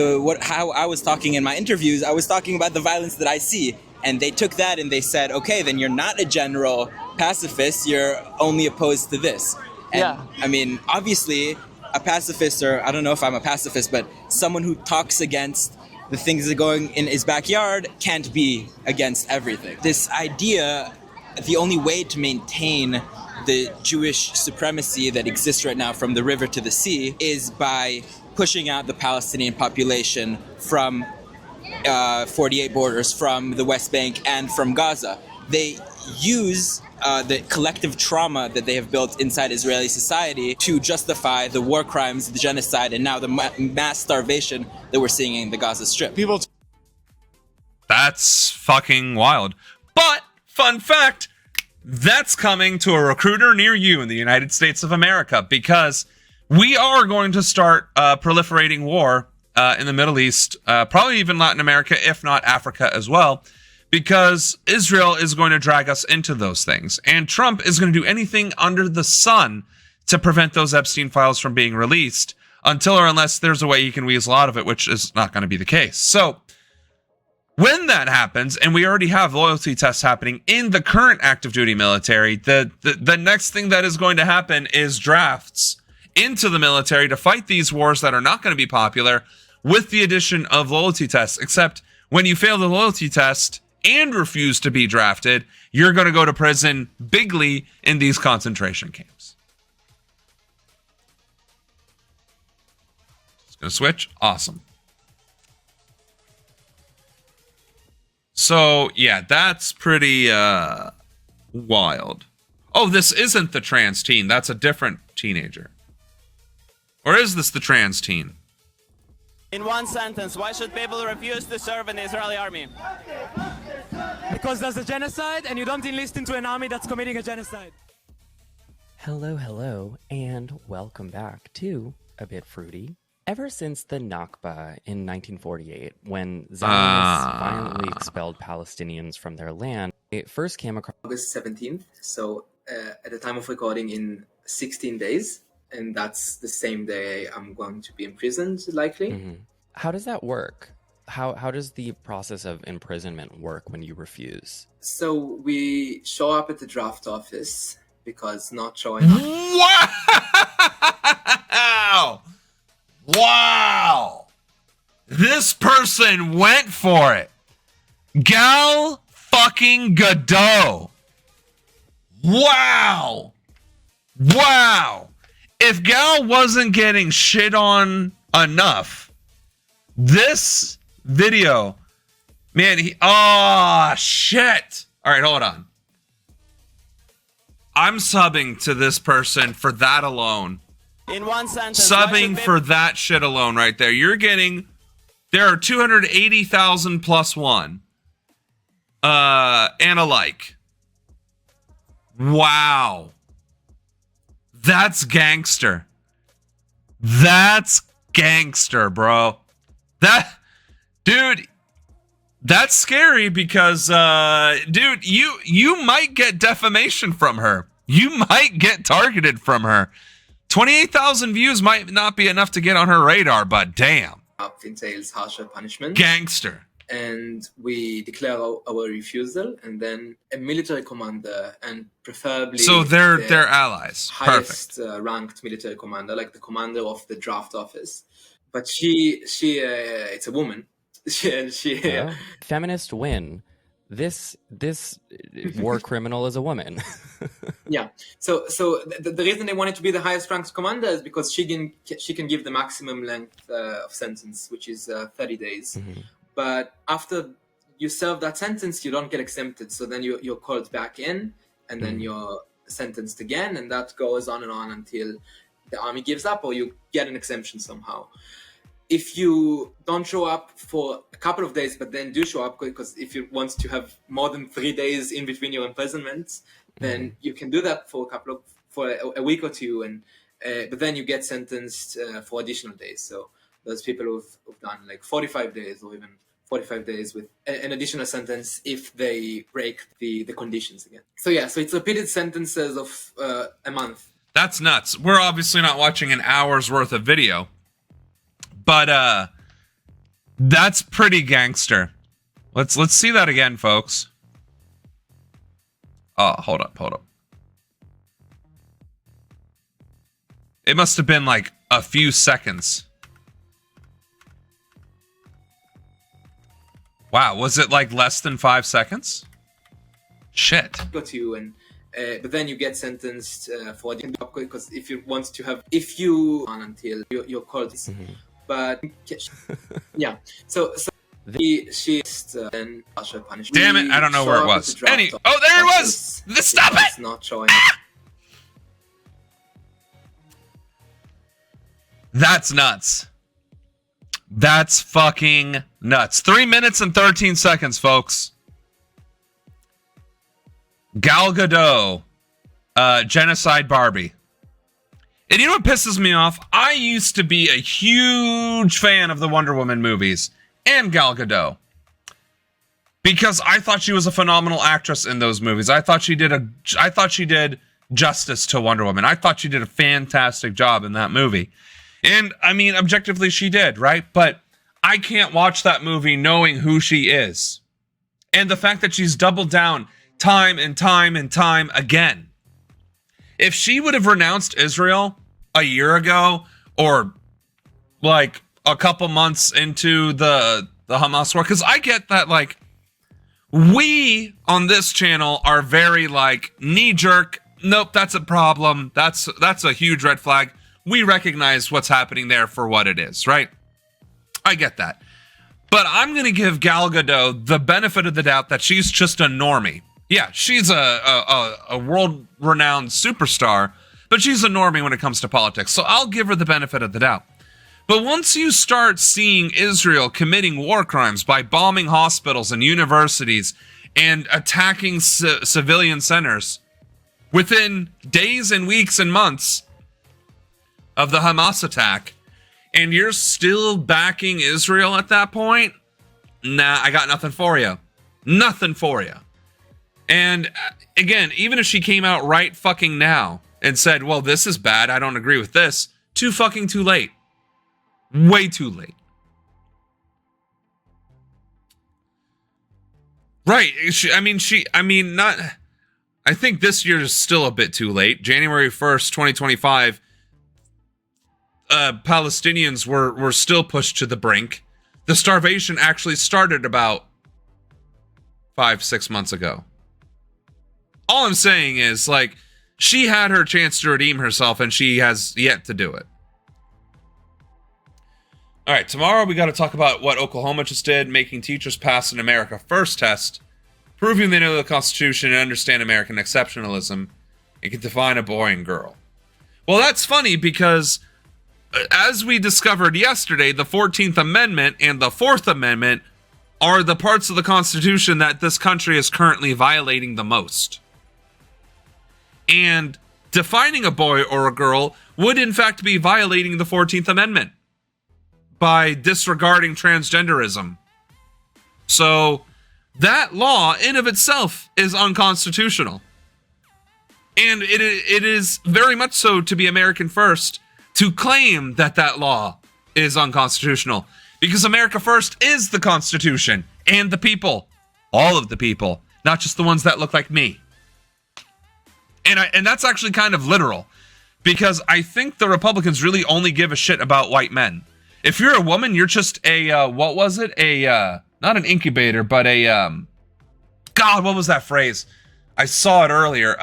Z: how I was talking in my interviews. I was talking about the violence that I see. And they took that and they said, okay, then you're not a general pacifist. You're only opposed to this. And,
E: yeah.
Z: I mean, obviously, a pacifist, or I don't know if I'm a pacifist, but someone who talks against the things that are going in his backyard can't be against everything. This idea, the only way to maintain the Jewish supremacy that exists right now from the river to the sea is by pushing out the Palestinian population from 48 borders, from the West Bank and from Gaza. They use the collective trauma that they have built inside Israeli society to justify the war crimes, the genocide, and now the mass starvation that we're seeing in the Gaza Strip.
A: That's fucking wild. But, fun fact, that's coming to a recruiter near you in the United States of America because we are going to start proliferating war in the Middle East, probably even Latin America, if not Africa as well, because Israel is going to drag us into those things. And Trump is going to do anything under the sun to prevent those Epstein files from being released until or unless there's a way he can weasel out of it, which is not going to be the case. So when that happens, and we already have loyalty tests happening in the current active duty military, the next thing that is going to happen is drafts into the military to fight these wars that are not going to be popular with the addition of loyalty tests. Except when you fail the loyalty test and refuse to be drafted, you're going to go to prison bigly in these concentration camps. Just going to switch. Awesome. So, yeah, that's pretty wild. Oh, this isn't the trans teen. That's a different teenager. Or is this the trans teen?
C: In one sentence, why should people refuse to serve in the Israeli army?
H: Because there's a genocide and you don't enlist into an army that's committing a genocide.
I: Hello, and welcome back to A Bit Fruity. Ever since the Nakba in 1948, when Zionists violently expelled Palestinians from their land, it first came across
J: August 17th, so at the time of recording in 16 days, and that's the same day I'm going to be imprisoned, likely.
I: Mm-hmm. How does that work? How does the process of imprisonment work when you refuse?
J: So we show up at the draft office because not showing up.
A: Wow! Wow! This person went for it. Gal fucking Gadot. Wow! Wow! If Gal wasn't getting shit on enough, this video, man, shit. All right, hold on. I'm subbing to this person for that alone.
C: In one sentence,
A: Subbing for that shit alone right there. You're getting, there are 280,000 plus one. And a like. Wow. That's gangster. That's gangster, bro. Dude, that's scary because, dude, you might get defamation from her. You might get targeted from her. 28,000 views might not be enough to get on her radar, but damn.
J: Entails harsher punishment.
A: Gangster.
J: And we declare our refusal, and then a military commander, and preferably
A: so they're allies.
J: Highest ranked military commander, like the commander of the draft office. But she it's a woman.
I: Yeah. Feminist win. This war criminal is a woman.
J: Yeah. So the reason they wanted to be the highest ranked commander is because she can give the maximum length of sentence, which is 30 days. Mm-hmm. But after you serve that sentence, you don't get exempted. So then you're called back in, and then you're sentenced again, and that goes on and on until the army gives up or you get an exemption somehow. If you don't show up for a couple of days, but then do show up, because if you want to have more than 3 days in between your imprisonments, then you can do that for a week or two, and but then you get sentenced for additional days. So those people who've done like 45 days or even 45 days with an additional sentence if they break the conditions again. So yeah, so it's repeated sentences of a month.
A: That's nuts. We're obviously not watching an hour's worth of video. But that's pretty gangster. Let's see that again, folks. Oh, hold up. It must have been like a few seconds. Wow, was it like less than 5 seconds? Shit.
J: Got you, and but then you get sentenced for because if you want to have until you're called. Mm-hmm. But yeah, so she's then harsher punishment.
A: Damn it! I don't know where it was. There it was. Stop it!
J: It's not showing up.
A: That's nuts. That's fucking nuts. 3 minutes and 13 seconds, folks. Gal Gadot, genocide Barbie. And you know what pisses me off? I used to be a huge fan of the Wonder Woman movies and Gal Gadot, because I thought she was a phenomenal actress in those movies. I thought she did justice to Wonder Woman. I thought she did a fantastic job in that movie. And I mean, objectively she did, right? But I can't watch that movie knowing who she is. And the fact that she's doubled down time and time and time again. If she would have renounced Israel a year ago, or like a couple months into the Hamas war, because I get that, like, we on this channel are very like knee-jerk, nope, that's a problem, that's a huge red flag. We recognize what's happening there for what it is, right? I get that. But I'm going to give Gal Gadot the benefit of the doubt that she's just a normie. Yeah, she's a world-renowned superstar, but she's a normie when it comes to politics. So I'll give her the benefit of the doubt. But once you start seeing Israel committing war crimes by bombing hospitals and universities and attacking civilian centers within days and weeks and months of the Hamas attack, and you're still backing Israel at that point, nah, I got nothing for you. Nothing for you. And again, even if she came out right fucking now and said, well, this is bad, I don't agree with this, too late. Way too late. Right. I think this year is still a bit too late. January 1st, 2025, Palestinians were still pushed to the brink. The starvation actually started about 5-6 months ago. All I'm saying is, like, she had her chance to redeem herself, and she has yet to do it. All right, tomorrow we got to talk about what Oklahoma just did, making teachers pass an America First test, proving they know the Constitution and understand American exceptionalism, and can define a boy and girl. Well, that's funny because, as we discovered yesterday, the 14th Amendment and the 4th Amendment are the parts of the Constitution that this country is currently violating the most. And defining a boy or a girl would in fact be violating the 14th Amendment by disregarding transgenderism. So that law in of itself is unconstitutional. And it is very much so to be American First to claim that that law is unconstitutional, because America First is the Constitution and the people, all of the people, not just the ones that look like me. And that's actually kind of literal, because I think the Republicans really only give a shit about white men. If you're a woman, you're just a, what was it? Not an incubator, but a, God, what was that phrase? I saw it earlier.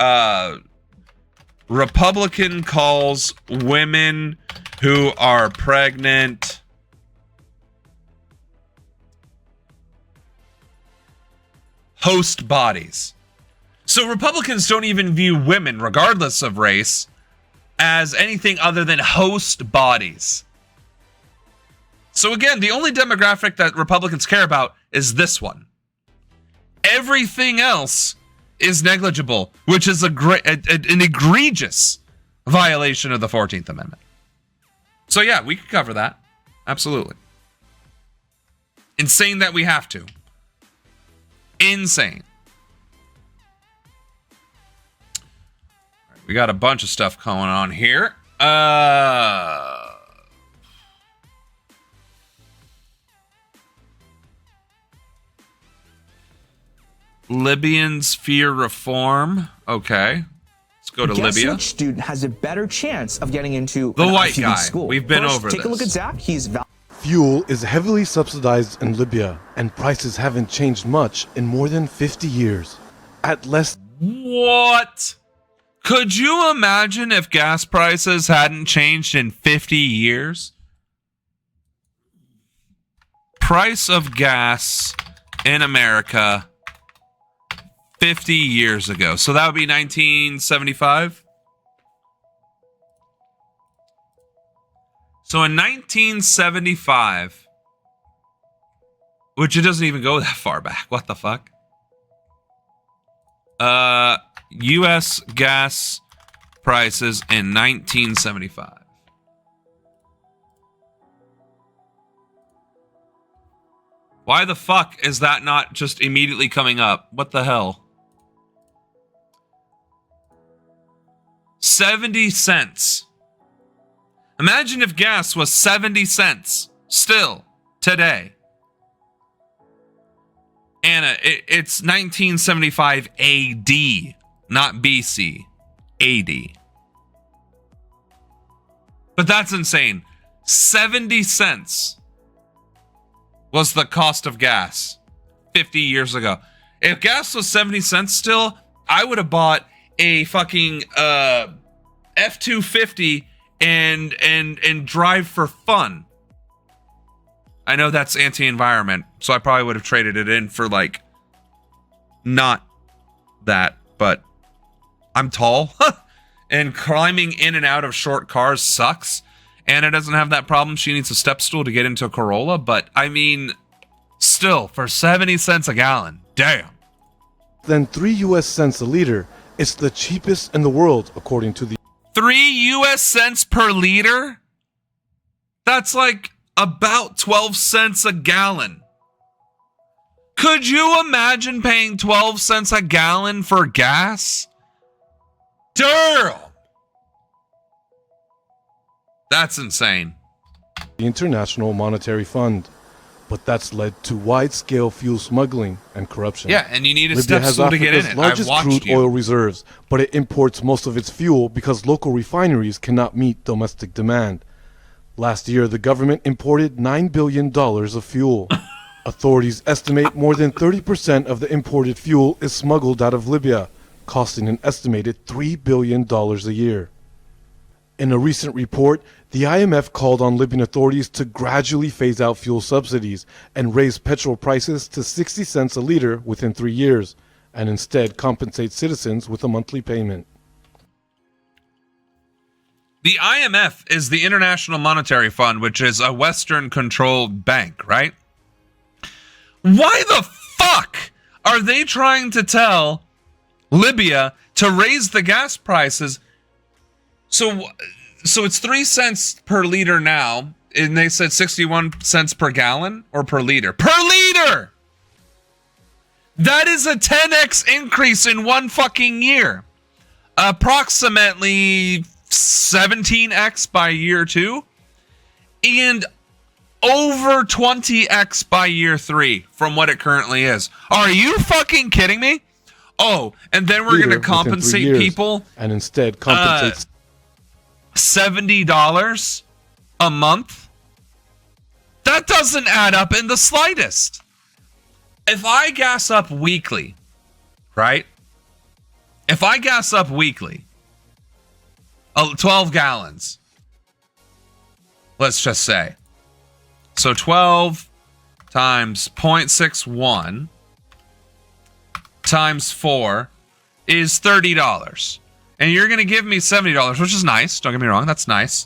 A: Republican calls women who are pregnant host bodies. So Republicans don't even view women, regardless of race, as anything other than host bodies. So again, the only demographic that Republicans care about is this one. Everything else is negligible, which is an egregious violation of the 14th Amendment. So yeah, we could cover that. Absolutely. Insane that we have to. Insane. We got a bunch of stuff going on here. Libyans fear reform. Okay. Let's go to
F: Guess
A: Libya.
F: Which student has a better chance of getting into
A: the
F: an
A: white
F: Ivy
A: guy.
F: School?
A: We've been
F: First,
A: over
F: take
A: this.
F: a look at Zach. He's
K: Fuel is heavily subsidized in Libya, and prices haven't changed much in more than 50 years. At less.
A: What? Could you imagine if gas prices hadn't changed in 50 years? Price of gas in America 50 years ago. So that would be 1975. So in 1975, which it doesn't even go that far back. What the fuck? U.S. gas prices in 1975. Why the fuck is that not just immediately coming up? What the hell? 70 cents. Imagine if gas was 70 cents still today. Anna, it's 1975 AD, not BC. AD. But that's insane. 70 cents was the cost of gas 50 years ago. If gas was 70 cents still, I would have bought a fucking F-250 and drive for fun. I know that's anti-environment, so I probably would have traded it in for like not that, but I'm tall and climbing in and out of short cars sucks. Anna doesn't have that problem. She needs a step stool to get into a Corolla, but I mean, still, for 70 cents a gallon, damn.
K: Then 3 US cents a liter. It's the cheapest in the world, according to the
A: 3 US cents per liter? That's like about 12 cents a gallon. Could you imagine paying 12 cents a gallon for gas? Damn! That's insane.
K: International Monetary Fund. But that's led to wide-scale fuel smuggling and corruption.
A: Yeah, and you need a
K: Libya
A: step
K: has
A: stool to get in
K: Africa's
A: it.
K: largest
A: I've watched
K: crude oil reserves, but it imports most of its fuel because local refineries cannot meet domestic demand. Last year, the government imported $9 billion of fuel. Authorities estimate more than 30% of the imported fuel is smuggled out of Libya, costing an estimated $3 billion a year. In a recent report, the IMF called on Libyan authorities to gradually phase out fuel subsidies and raise petrol prices to 60 cents a liter within 3 years, and instead compensate citizens with a monthly payment.
A: The IMF is the International Monetary Fund, which is a Western-controlled bank, right? Why the fuck are they trying to tell Libya to raise the gas prices? So it's 3 cents per liter now, and they said 61 cents per gallon or per liter. Per liter! That is a 10x increase in one fucking year. Approximately 17x by year 2. And over 20x by year 3 from what it currently is. Are you fucking kidding me? Oh, and then we're going to compensate people.
K: And instead compensate
A: $70 a month? That doesn't add up in the slightest. If I gas up weekly, right? If I gas up weekly, 12 gallons, let's just say. So 12 times 0.61 times 4 is $30. And you're going to give me $70, which is nice. Don't get me wrong. That's nice.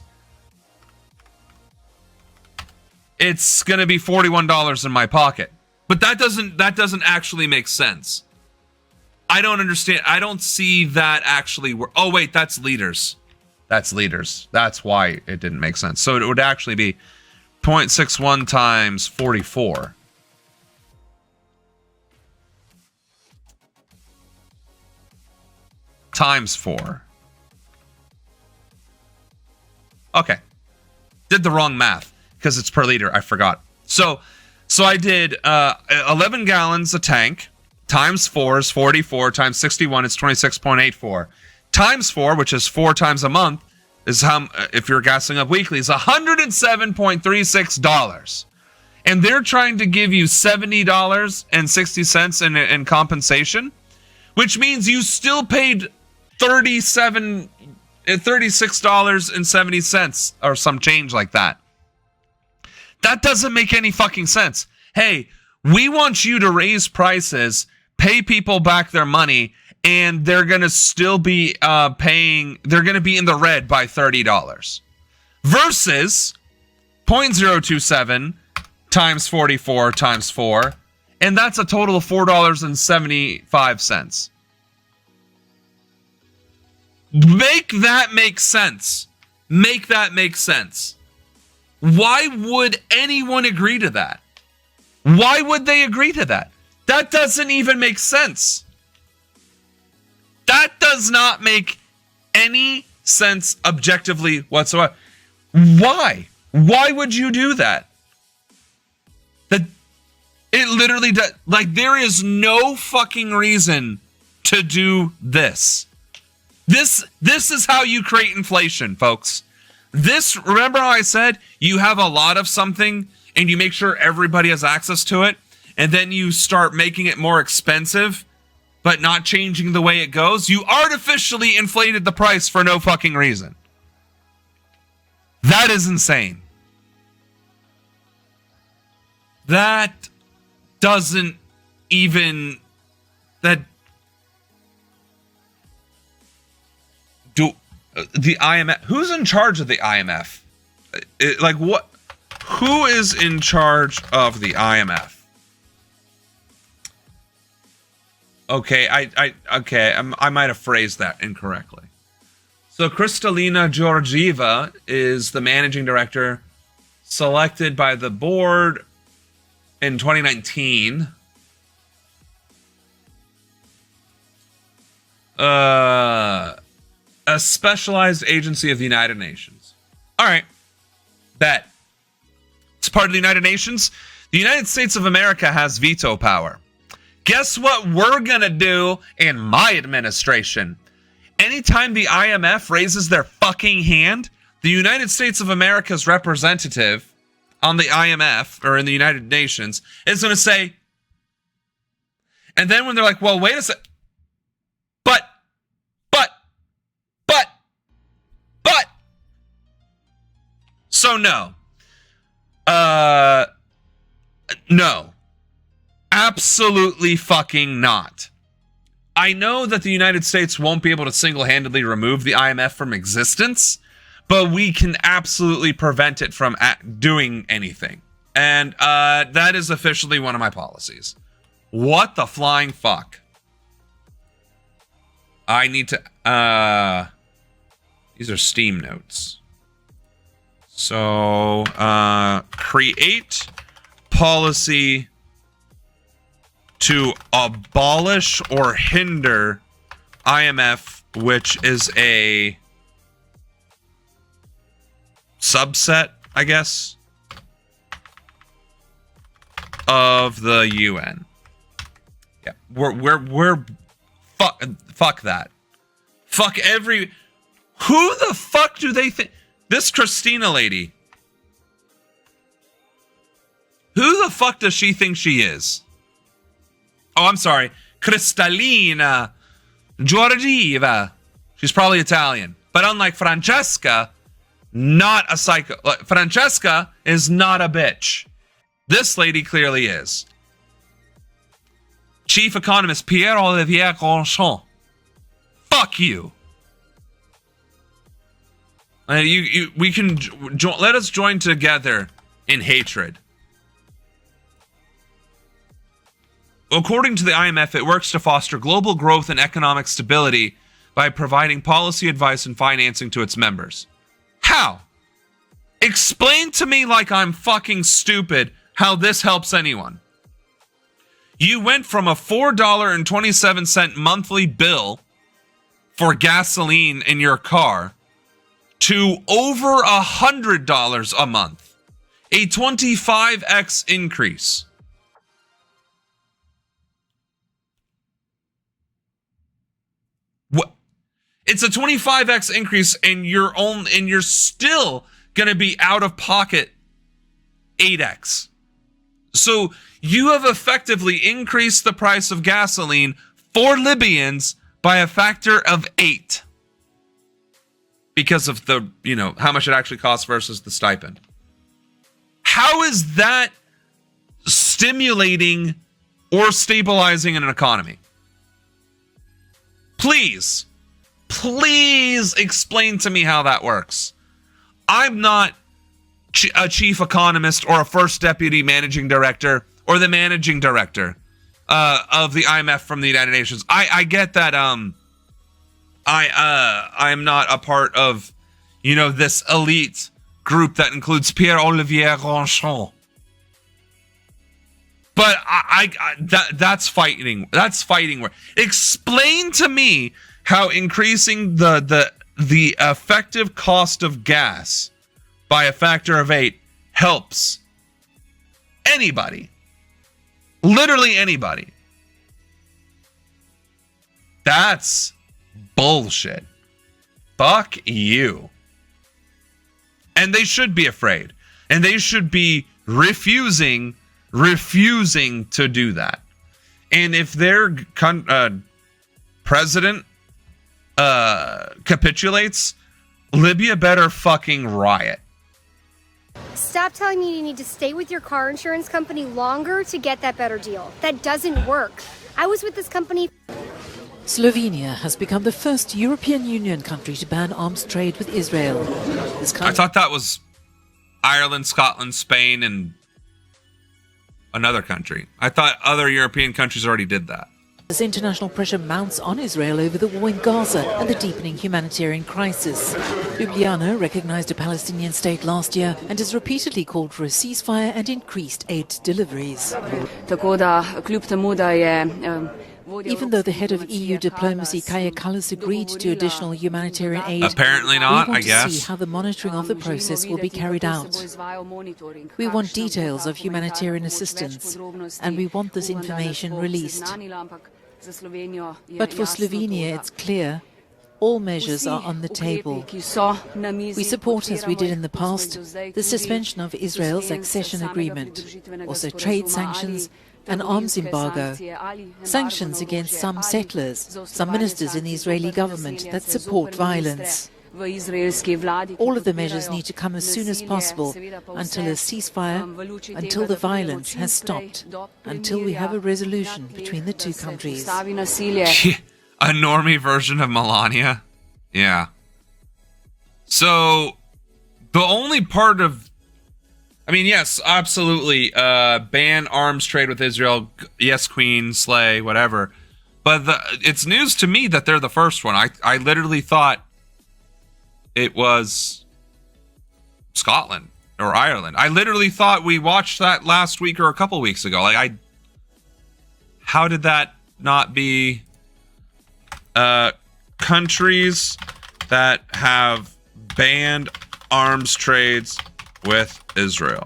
A: It's going to be $41 in my pocket. But that doesn't actually make sense. I don't understand. I don't see that actually work. Oh, wait, that's liters. That's liters. That's why it didn't make sense. So it would actually be 0.61 times 44. Times 4. Okay. Did the wrong math because it's per liter. I forgot. So I did 11 gallons a tank. Times 4 is 44. Times 61 is 26.84. Times 4, which is 4 times a month, is how, if you're gassing up weekly, is $107.36. And they're trying to give you $70.60 in compensation, which means you still paid $36.70 or some change like that. That doesn't make any fucking sense. Hey, we want you to raise prices, pay people back their money, and they're going to still be paying, they're going to be in the red by $30. Versus 0.027 times 44 times 4, and that's a total of $4.75. Make that make sense. Make that make sense. Why would anyone agree to that? Why would they agree to that? That doesn't even make sense. That does not make any sense objectively whatsoever. Why? Why would you do that? It literally does. Like, there is no fucking reason to do this. This is how you create inflation, folks. Remember how I said you have a lot of something and you make sure everybody has access to it, and then you start making it more expensive, but not changing the way it goes? You artificially inflated the price for no fucking reason. That is insane. That doesn't even... That... The IMF... Who's in charge of the IMF? Like, what... Who is in charge of the IMF? Okay, I might have phrased that incorrectly. So Kristalina Georgieva is the managing director, selected by the board in 2019. A specialized agency of the United Nations. All right, bet. It's part of the United Nations. The United States of America has veto power. Guess what we're gonna do in my administration? Anytime the IMF raises their fucking hand, the United States of America's representative on the IMF, or in the United Nations, is gonna say, and then when they're like, well, wait a sec, but, so no. No. Absolutely fucking not. I know that the United States won't be able to single-handedly remove the IMF from existence, but we can absolutely prevent it from doing anything. And that is officially one of my policies. What the flying fuck? I need to... These are Steam notes. So, create policy to abolish or hinder IMF, which is a subset, I guess, of the UN. Yeah, we're fuck that. Fuck every... Who the fuck do they think... This Christina lady. Who the fuck does she think she is? Oh, I'm sorry. Kristalina Georgieva. She's probably Italian. But unlike Francesca, not a psycho. Francesca is not a bitch. This lady clearly is. Chief economist Pierre Olivier Grandchamp. Fuck you. We can let us join together in hatred. According to the IMF, it works to foster global growth and economic stability by providing policy advice and financing to its members. How? Explain to me, like I'm fucking stupid, how this helps anyone. You went from a $4.27 monthly bill for gasoline in your car to over $100 a month. A 25x increase. What? It's a 25x increase, and you're still gonna be out of pocket 8x. So you have effectively increased the price of gasoline for Libyans by a factor of 8. Because of the, how much it actually costs versus the stipend. How is that stimulating or stabilizing an economy? Please explain to me how that works. I'm not a chief economist or a first deputy managing director or the managing director of the IMF from the United Nations. I get that I'm not a part of, this elite group that includes Pierre-Olivier Ronchon. But that's fighting. That's fighting. Explain to me how increasing the effective cost of gas by a factor of 8 helps anybody. Literally anybody. That's bullshit. Fuck you. And they should be afraid. And they should be refusing to do that. And if their president capitulates, Libya better fucking riot.
G: Stop telling me you need to stay with your car insurance company longer to get that better deal. That doesn't work. I was with this company.
L: Slovenia has become the first European Union country to ban arms trade with Israel.
A: I thought that was Ireland, Scotland, Spain, and another country. I thought other European countries already did that.
L: As international pressure mounts on Israel over the war in Gaza and the deepening humanitarian crisis. Ljubljana recognized a Palestinian state last year and has repeatedly called for a ceasefire and increased aid deliveries. Even though the head of EU diplomacy, Kaja Kallas, agreed to additional humanitarian aid,
A: apparently not,
L: we want
A: I guess.
L: to see how the monitoring of the process will be carried out. We want details of humanitarian assistance, and we want this information released. But for Slovenia, it's clear. All measures are on the table. We support, as we did in the past, the suspension of Israel's accession agreement, also trade sanctions, an arms embargo, sanctions against some settlers, some ministers in the Israeli government that support violence. All of the measures need to come as soon as possible until a ceasefire, until the violence has stopped, until we have a resolution between the two countries.
A: A normie version of Melania? Yeah. So, the only part of... I mean, yes, absolutely. Ban arms trade with Israel. Yes, Queen, slay, whatever. But it's news to me that they're the first one. I literally thought it was Scotland or Ireland. I literally thought we watched that last week or a couple weeks ago. How did that not be countries that have banned arms trades with Israel?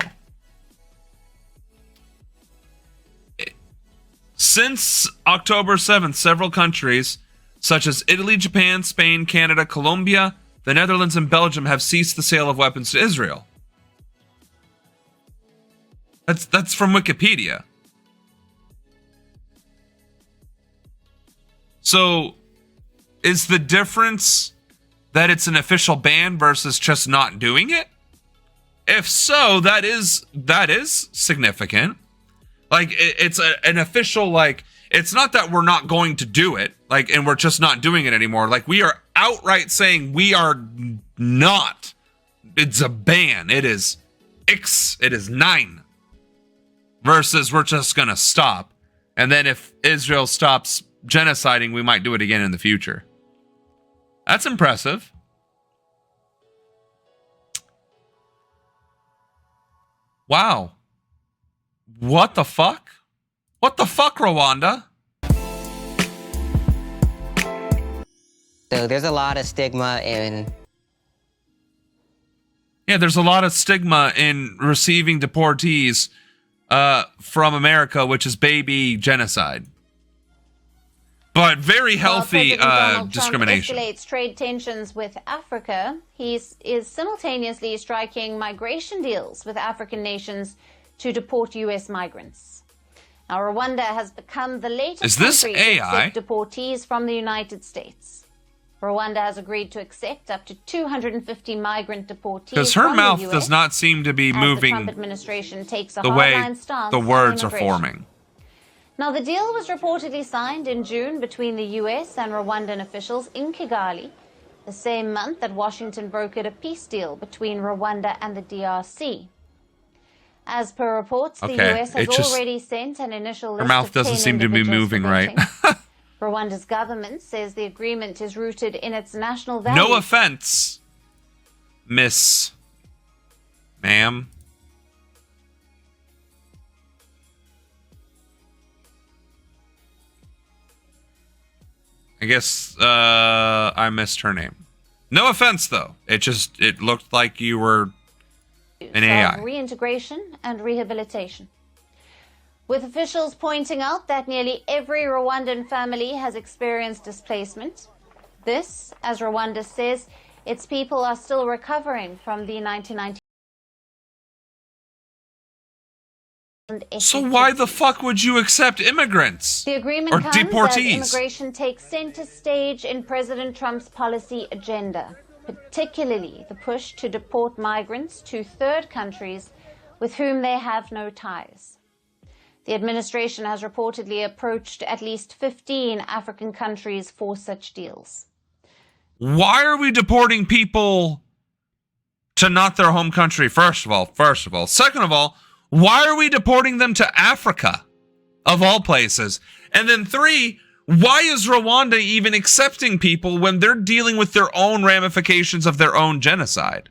A: Since October 7th, several countries, such as Italy, Japan, Spain, Canada, Colombia, the Netherlands, and Belgium, have ceased the sale of weapons to Israel. That's from Wikipedia. So, is the difference that it's an official ban versus just not doing it? If so, that is significant. It's an official, it's not that we're not going to do it, and we're just not doing it anymore. We are outright saying we are not. It's a ban. It is 9. Versus we're just going to stop. And then if Israel stops genociding, we might do it again in the future. That's impressive. Wow. What the fuck? What the fuck, Rwanda?
M: So there's a lot of stigma in...
A: Yeah, there's a lot of stigma in receiving deportees from America, which is baby genocide. But very healthy discrimination.
T: Trump escalates trade tensions with Africa. He is simultaneously striking migration deals with African nations to deport U.S. migrants. Now, Rwanda has become the latest country to accept deportees from the United States. Rwanda has agreed to accept up to 250 migrant deportees.
A: Because her
T: from
A: mouth
T: the US
A: does not seem to be moving
T: the Trump administration takes a
A: the way
T: hardline stance
A: the
T: on
A: words are
T: immigration.
A: forming.
T: Now, the deal was reportedly signed in June between the U.S. and Rwandan officials in Kigali, the same month that Washington brokered a peace deal between Rwanda and the DRC. As per reports, the U.S. has already sent an initial list
A: Her mouth
T: of
A: doesn't
T: 10
A: seem to be
T: individuals
A: moving
T: for
A: right.
T: vetting. Rwanda's government says the agreement is rooted in its national values.
A: No offense, Miss Ma'am. I guess I missed her name. No offense, though. It looked like you were an AI.
T: Of reintegration and rehabilitation. With officials pointing out that nearly every Rwandan family has experienced displacement. This, as Rwanda says, its people are still recovering from the 1990s.
A: So why the fuck would you accept immigrants?
T: The agreement
A: or
T: comes
A: deportees?
T: as immigration takes center stage in President Trump's policy agenda, particularly the push to deport migrants to third countries with whom they have no ties. The administration has reportedly approached at least 15 African countries for such deals.
A: Why are we deporting people to not their home country? First of all. Second of all, why are we deporting them to Africa, of all places? And then 3, why is Rwanda even accepting people when they're dealing with their own ramifications of their own genocide?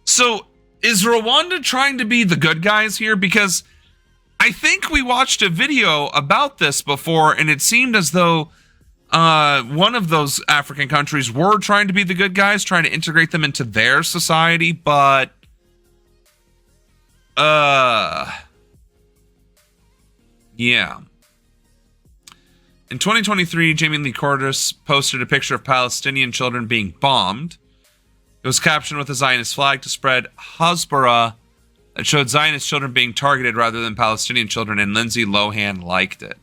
A: So, is Rwanda trying to be the good guys here? Because I think we watched a video about this before, and it seemed as though one of those African countries were trying to be the good guys, trying to integrate them into their society, but yeah. In 2023, Jamie Lee Curtis posted a picture of Palestinian children being bombed. It was captioned with a Zionist flag to spread Hasbara that showed Zionist children being targeted rather than Palestinian children, and Lindsay Lohan liked it.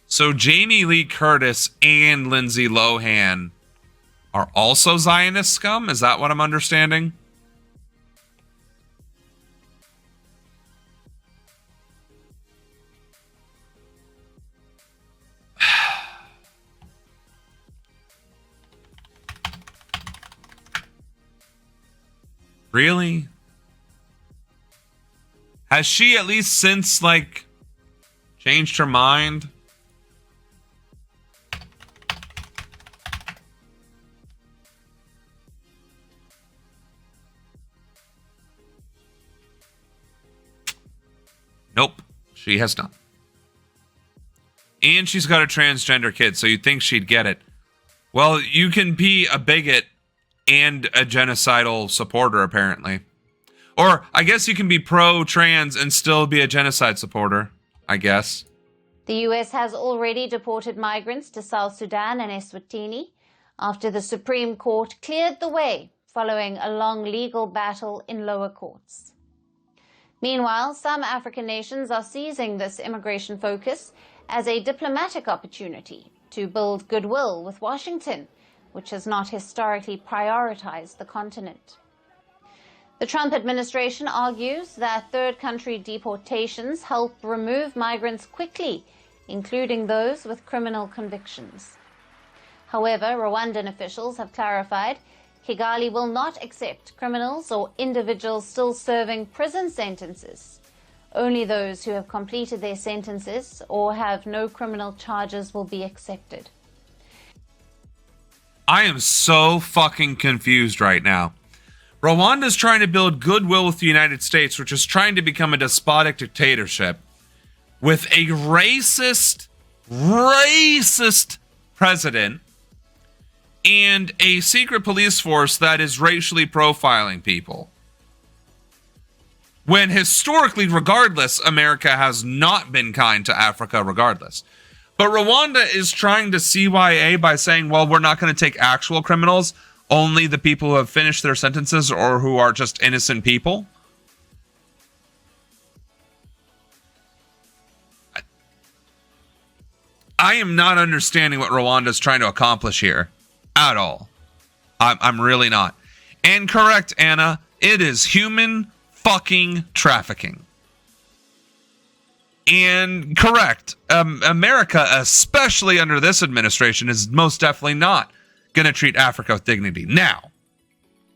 A: So Jamie Lee Curtis and Lindsay Lohan are also Zionist scum? Is that what I'm understanding? Really? Has she at least since, like, changed her mind? Nope, she has not. And she's got a transgender kid, so you'd think she'd get it. Well, you can be a bigot and a genocidal supporter, apparently. Or, I guess you can be pro-trans and still be a genocide supporter, I guess.
T: The U.S. has already deported migrants to South Sudan and Eswatini after the Supreme Court cleared the way following a long legal battle in lower courts. Meanwhile, some African nations are seizing this immigration focus as a diplomatic opportunity to build goodwill with Washington, which has not historically prioritized the continent. The Trump administration argues that third country deportations help remove migrants quickly, including those with criminal convictions. However, Rwandan officials have clarified Kigali will not accept criminals or individuals still serving prison sentences. Only those who have completed their sentences or have no criminal charges will be accepted.
A: I am so fucking confused right now. Rwanda's trying to build goodwill with the United States, which is trying to become a despotic dictatorship, with a racist president and a secret police force that is racially profiling people. When historically, regardless, America has not been kind to Africa regardless. But Rwanda is trying to CYA by saying, well, we're not going to take actual criminals, only the people who have finished their sentences or who are just innocent people. I am not understanding what Rwanda is trying to accomplish here at all. I'm really not. And correct, Anna, it is human fucking trafficking. And correct, America, especially under this administration, is most definitely not going to treat Africa with dignity. Now,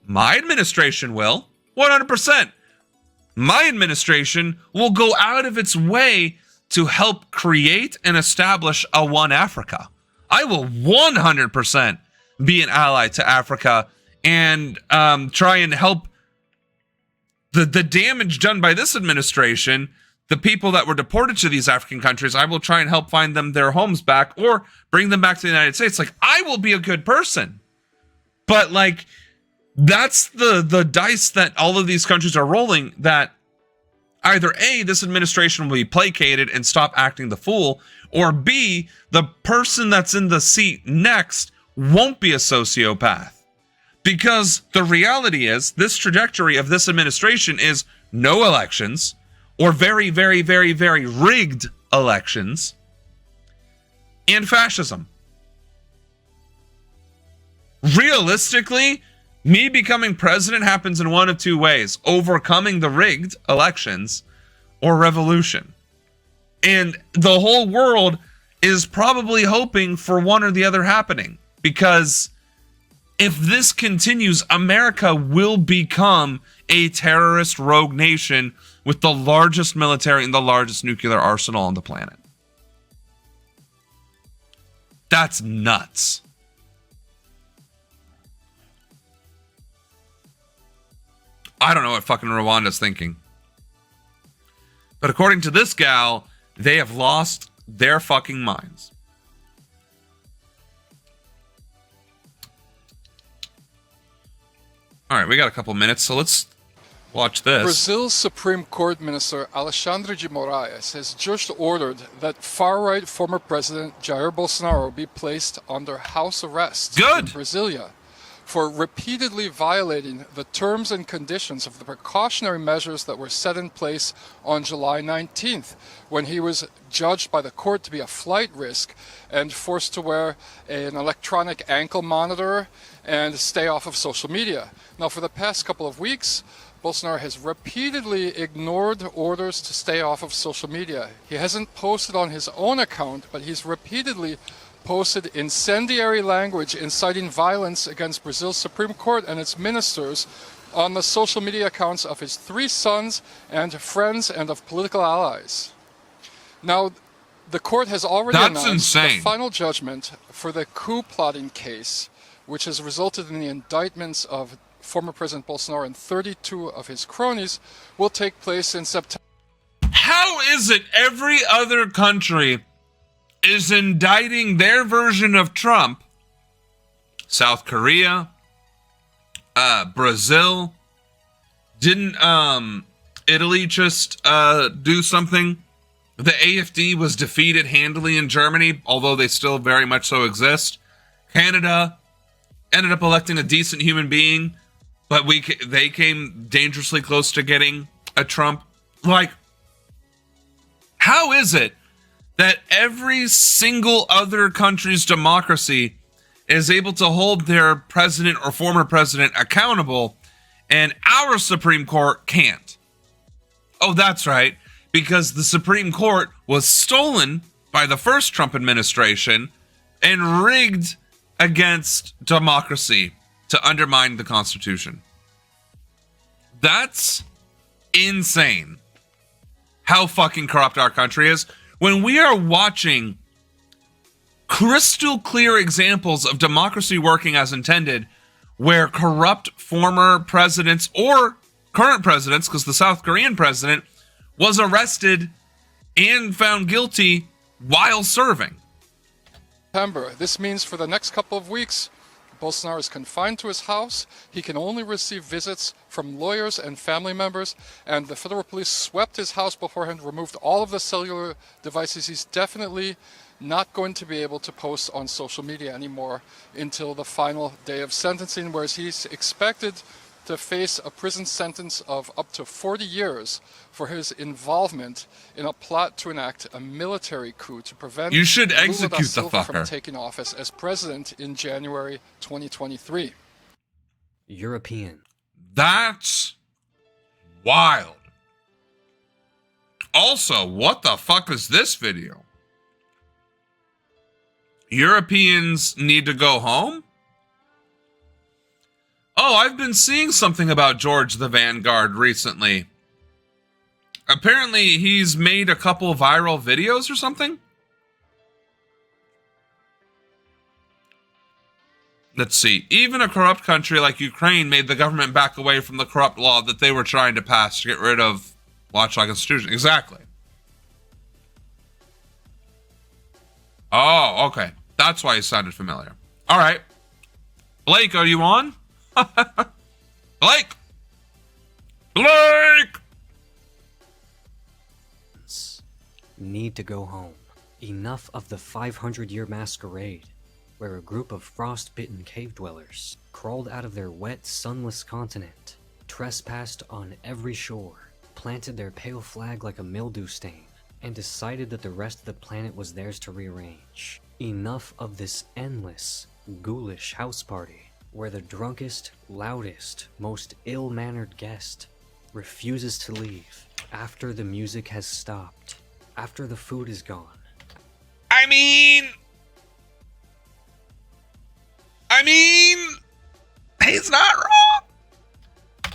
A: my administration will, 100%. my administration will go out of its way to help create and establish a One Africa. I will 100% be an ally to Africa and try and help the damage done by this administration. The people that were deported to these African countries, I will try and help find them their homes back or bring them back to the United States. Like, I will be a good person. But, like, that's the dice that all of these countries are rolling, that either A, this administration will be placated and stop acting the fool, or B, the person that's in the seat next won't be a sociopath. Because the reality is, this trajectory of this administration is no elections, or very, very, very, very rigged elections, and fascism. Realistically, me becoming president happens in one of two ways: overcoming the rigged elections or revolution. And the whole world is probably hoping for one or the other happening, because if this continues, America will become a terrorist rogue nation with the largest military and the largest nuclear arsenal on the planet. That's nuts. I don't know what fucking Rwanda's thinking. But according to this gal, they have lost their fucking minds. All right, we got a couple minutes, so let's watch this.
N: Brazil's Supreme Court Minister Alexandre de Moraes has just ordered that far-right former President Jair Bolsonaro be placed under house arrest in Brasilia for repeatedly violating the terms and conditions of the precautionary measures that were set in place on July 19th, when he was judged by the court to be a flight risk and forced to wear an electronic ankle monitor and stay off of social media. Now, for the past couple of weeks, Bolsonaro has repeatedly ignored orders to stay off of social media. He hasn't posted on his own account, but he's repeatedly posted incendiary language inciting violence against Brazil's Supreme Court and its ministers on the social media accounts of his 3 sons and friends and of political allies. Now, the court has already announced the final judgment for the coup plotting case, which has resulted in the indictments of former President Bolsonaro and 32 of his cronies, will take place in September.
A: How is it every other country is indicting their version of Trump? South Korea, Brazil, didn't Italy just do something? The AfD was defeated handily in Germany, although they still very much so exist. Canada ended up electing a decent human being, but they came dangerously close to getting a Trump. Like, how is it that every single other country's democracy is able to hold their president or former president accountable, and our Supreme Court can't? Oh, that's right, because the Supreme Court was stolen by the first Trump administration and rigged against democracy to undermine the Constitution. That's insane how fucking corrupt our country is. When we are watching crystal clear examples of democracy working as intended, where corrupt former presidents or current presidents, because the South Korean president was arrested and found guilty while serving.
N: This means for the next couple of weeks, Bolsonaro is confined to his house. He can only receive visits from lawyers and family members, and the federal police swept his house beforehand, removed all of the cellular devices. He's definitely not going to be able to post on social media anymore until the final day of sentencing, whereas he's expected to face a prison sentence of up to 40 years for his involvement in a plot to enact a military coup to prevent
A: you should
N: Lula
A: execute
N: da
A: the
N: Silva from
A: fucker.
N: taking office as president in January 2023.
O: European.
A: That's wild. Also, what the fuck is this video? Europeans need to go home? Oh, I've been seeing something about George the Vanguard recently. Apparently, he's made a couple viral videos or something. Let's see. Even a corrupt country like Ukraine made the government back away from the corrupt law that they were trying to pass to get rid of watchdog institution. Exactly. Oh, okay. That's why he sounded familiar. All right. Blake, are you on? Blake! Blake!
O: Need to go home. Enough of the 500-year masquerade, where a group of frost-bitten cave dwellers crawled out of their wet, sunless continent, trespassed on every shore, planted their pale flag like a mildew stain, and decided that the rest of the planet was theirs to rearrange. Enough of this endless, ghoulish house party, where the drunkest, loudest, most ill-mannered guest refuses to leave after the music has stopped, after the food is gone.
A: I mean, he's not wrong.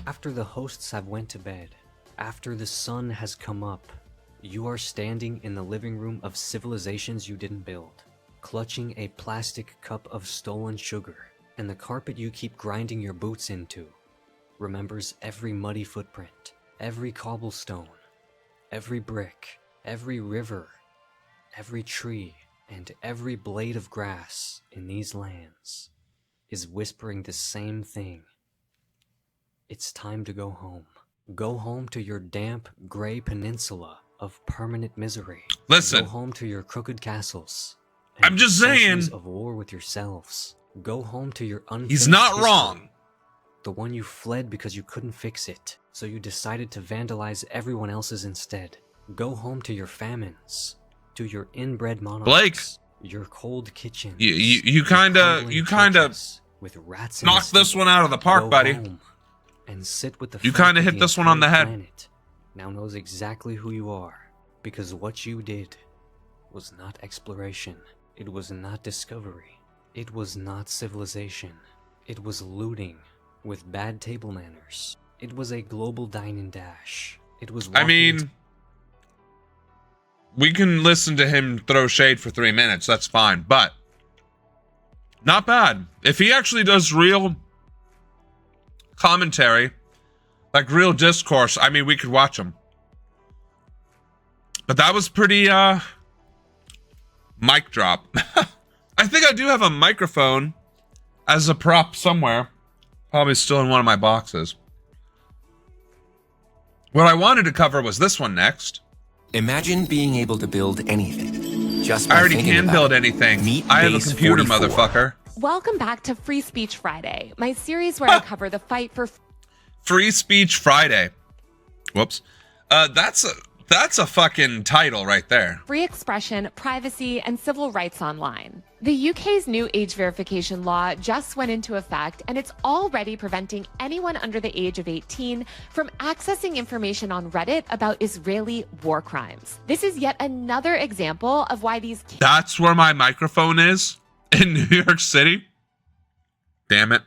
O: After the hosts have went to bed, after the sun has come up, you are standing in the living room of civilizations you didn't build, clutching a plastic cup of stolen sugar, and the carpet you keep grinding your boots into remembers every muddy footprint, every cobblestone, every brick, every river, every tree, and every blade of grass in these lands is whispering the same thing. It's time to go home. Go home to your damp, gray peninsula of permanent misery.
A: Listen.
O: Go home to your crooked castles.
A: I'm just saying.
O: Of war with yourselves. Go home to your unfinished
A: He's not
O: history.
A: wrong.
O: The one you fled because you couldn't fix it, so you decided to vandalize everyone else's instead. Go home to your famines, to your inbred monarchs,
A: Blake,
O: your cold kitchens.
A: You kind of
O: with rats.
A: knocked this one out of the park, buddy.
O: And sit with the.
A: You kind of hit this one on the head.
O: Planet now knows exactly who you are, because what you did was not exploration. It was not discovery. It was not civilization. It was looting with bad table manners. It was a global dine and dash. It was.
A: I mean, we can listen to him throw shade for 3 minutes. That's fine, but not bad. If he actually does real commentary, like real discourse, I mean, we could watch him. But that was pretty mic drop. I think I do have a microphone as a prop somewhere, probably still in one of my boxes. What I wanted to cover was this one next.
B: Imagine being able to build anything. Just by
A: I already
B: thinking
A: can
B: about
A: build
B: it.
A: anything.
B: Meet
A: I have a
B: Base
A: computer,
B: 44.
A: motherfucker.
P: Welcome back to Free Speech Friday, my series where I cover the fight for
A: Free Speech Friday. Whoops. That's a fucking title right there.
P: free expression, privacy, and civil rights online. The UK's new age verification law just went into effect, and it's already preventing anyone under the age of 18 from accessing information on Reddit about Israeli war crimes. This is yet another example of why these
A: That's where my microphone is in New York City. Damn it.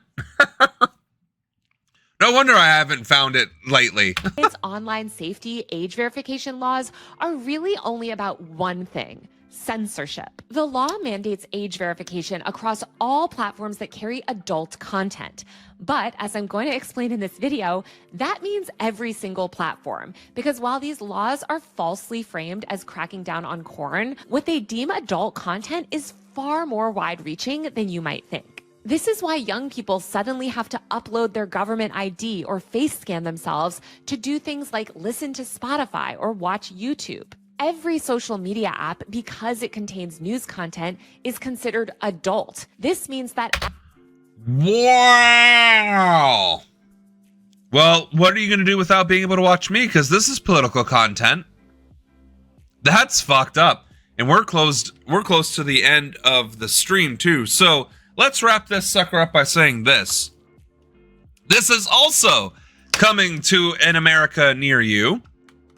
A: No wonder I haven't found it lately.
P: Its online safety age verification laws are really only about one thing: censorship. The law mandates age verification across all platforms that carry adult content. But as I'm going to explain in this video, that means every single platform. Because while these laws are falsely framed as cracking down on porn, what they deem adult content is far more wide-reaching than you might think. This is why young people suddenly have to upload their government ID or face scan themselves to do things like listen to Spotify or watch YouTube. Every social media app, because it contains news content, is considered adult. This means that...
A: Wow! Well, what are you going to do without being able to watch me? Because this is political content. That's fucked up. And we're close to the end of the stream, too. So let's wrap this sucker up by saying this. This is also coming to an America near you,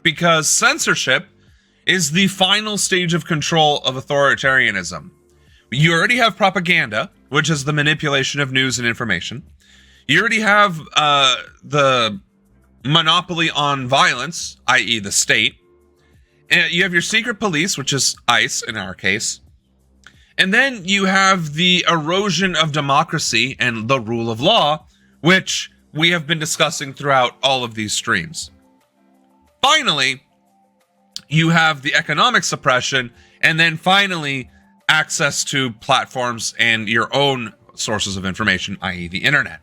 A: because censorship is the final stage of control of authoritarianism. You already have propaganda, which is the manipulation of news and information. You already have the monopoly on violence, i.e. the state. And you have your secret police, which is ICE in our case. And then you have the erosion of democracy and the rule of law, which we have been discussing throughout all of these streams. Finally, you have the economic suppression, and then finally, access to platforms and your own sources of information, i.e. the internet,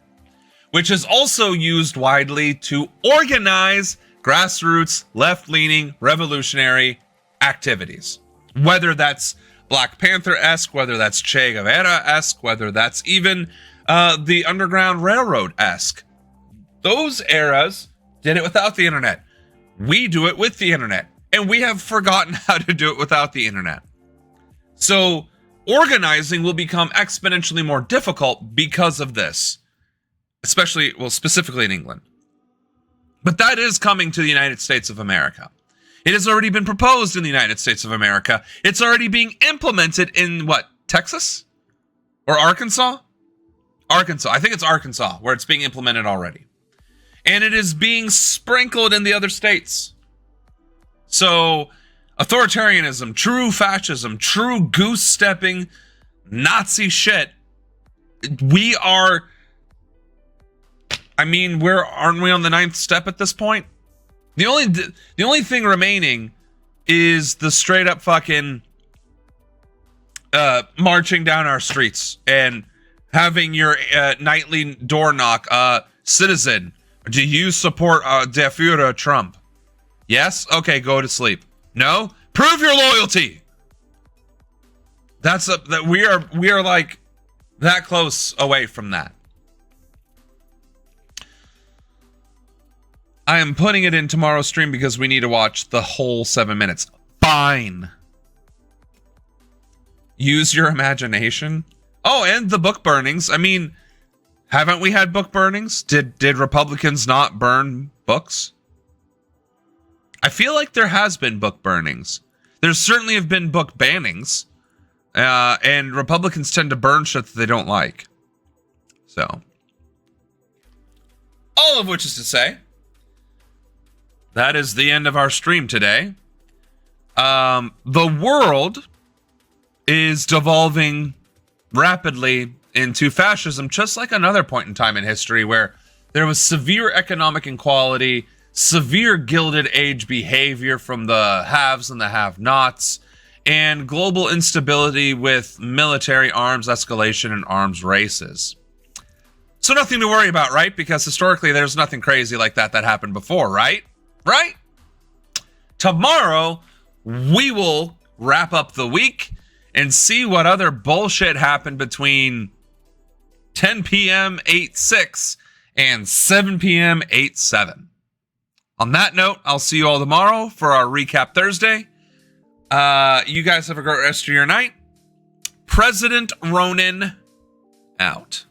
A: which is also used widely to organize grassroots, left-leaning, revolutionary activities. Whether that's Black Panther-esque, whether that's Che Guevara-esque, whether that's even the Underground Railroad-esque. Those eras did it without the internet. We do it with the internet, and we have forgotten how to do it without the internet. So organizing will become exponentially more difficult because of this, especially, well, specifically in England. But that is coming to the United States of America. It has already been proposed in the United States of America. It's already being implemented in, what, Texas? Or Arkansas? Arkansas. I think it's Arkansas, where it's being implemented already. And it is being sprinkled in the other states. So, authoritarianism, true fascism, true goose-stepping Nazi shit. We are... I mean, aren't we on the 9th step at this point? The only thing remaining is the straight up fucking marching down our streets and having your nightly door knock. Citizen, do you support Der Führer Trump? Yes? Okay, go to sleep. No? Prove your loyalty. We are like that close away from that. I am putting it in tomorrow's stream because we need to watch the whole 7 minutes. Fine. Use your imagination. Oh, and the book burnings. I mean, haven't we had book burnings? Did Republicans not burn books? I feel like there has been book burnings. There certainly have been book bannings. And Republicans tend to burn shit that they don't like. So. All of which is to say, that is the end of our stream today. The world is devolving rapidly into fascism, just like another point in time in history where there was severe economic inequality, severe Gilded Age behavior from the haves and the have-nots, and global instability with military arms escalation and arms races. So nothing to worry about, right? Because historically there's nothing crazy like that happened before, right? Right? Tomorrow, we will wrap up the week and see what other bullshit happened between 10 p.m. 8/6 and 7 p.m. 8/7. On that note, I'll see you all tomorrow for our Recap Thursday. You guys have a great rest of your night. President Ronan out.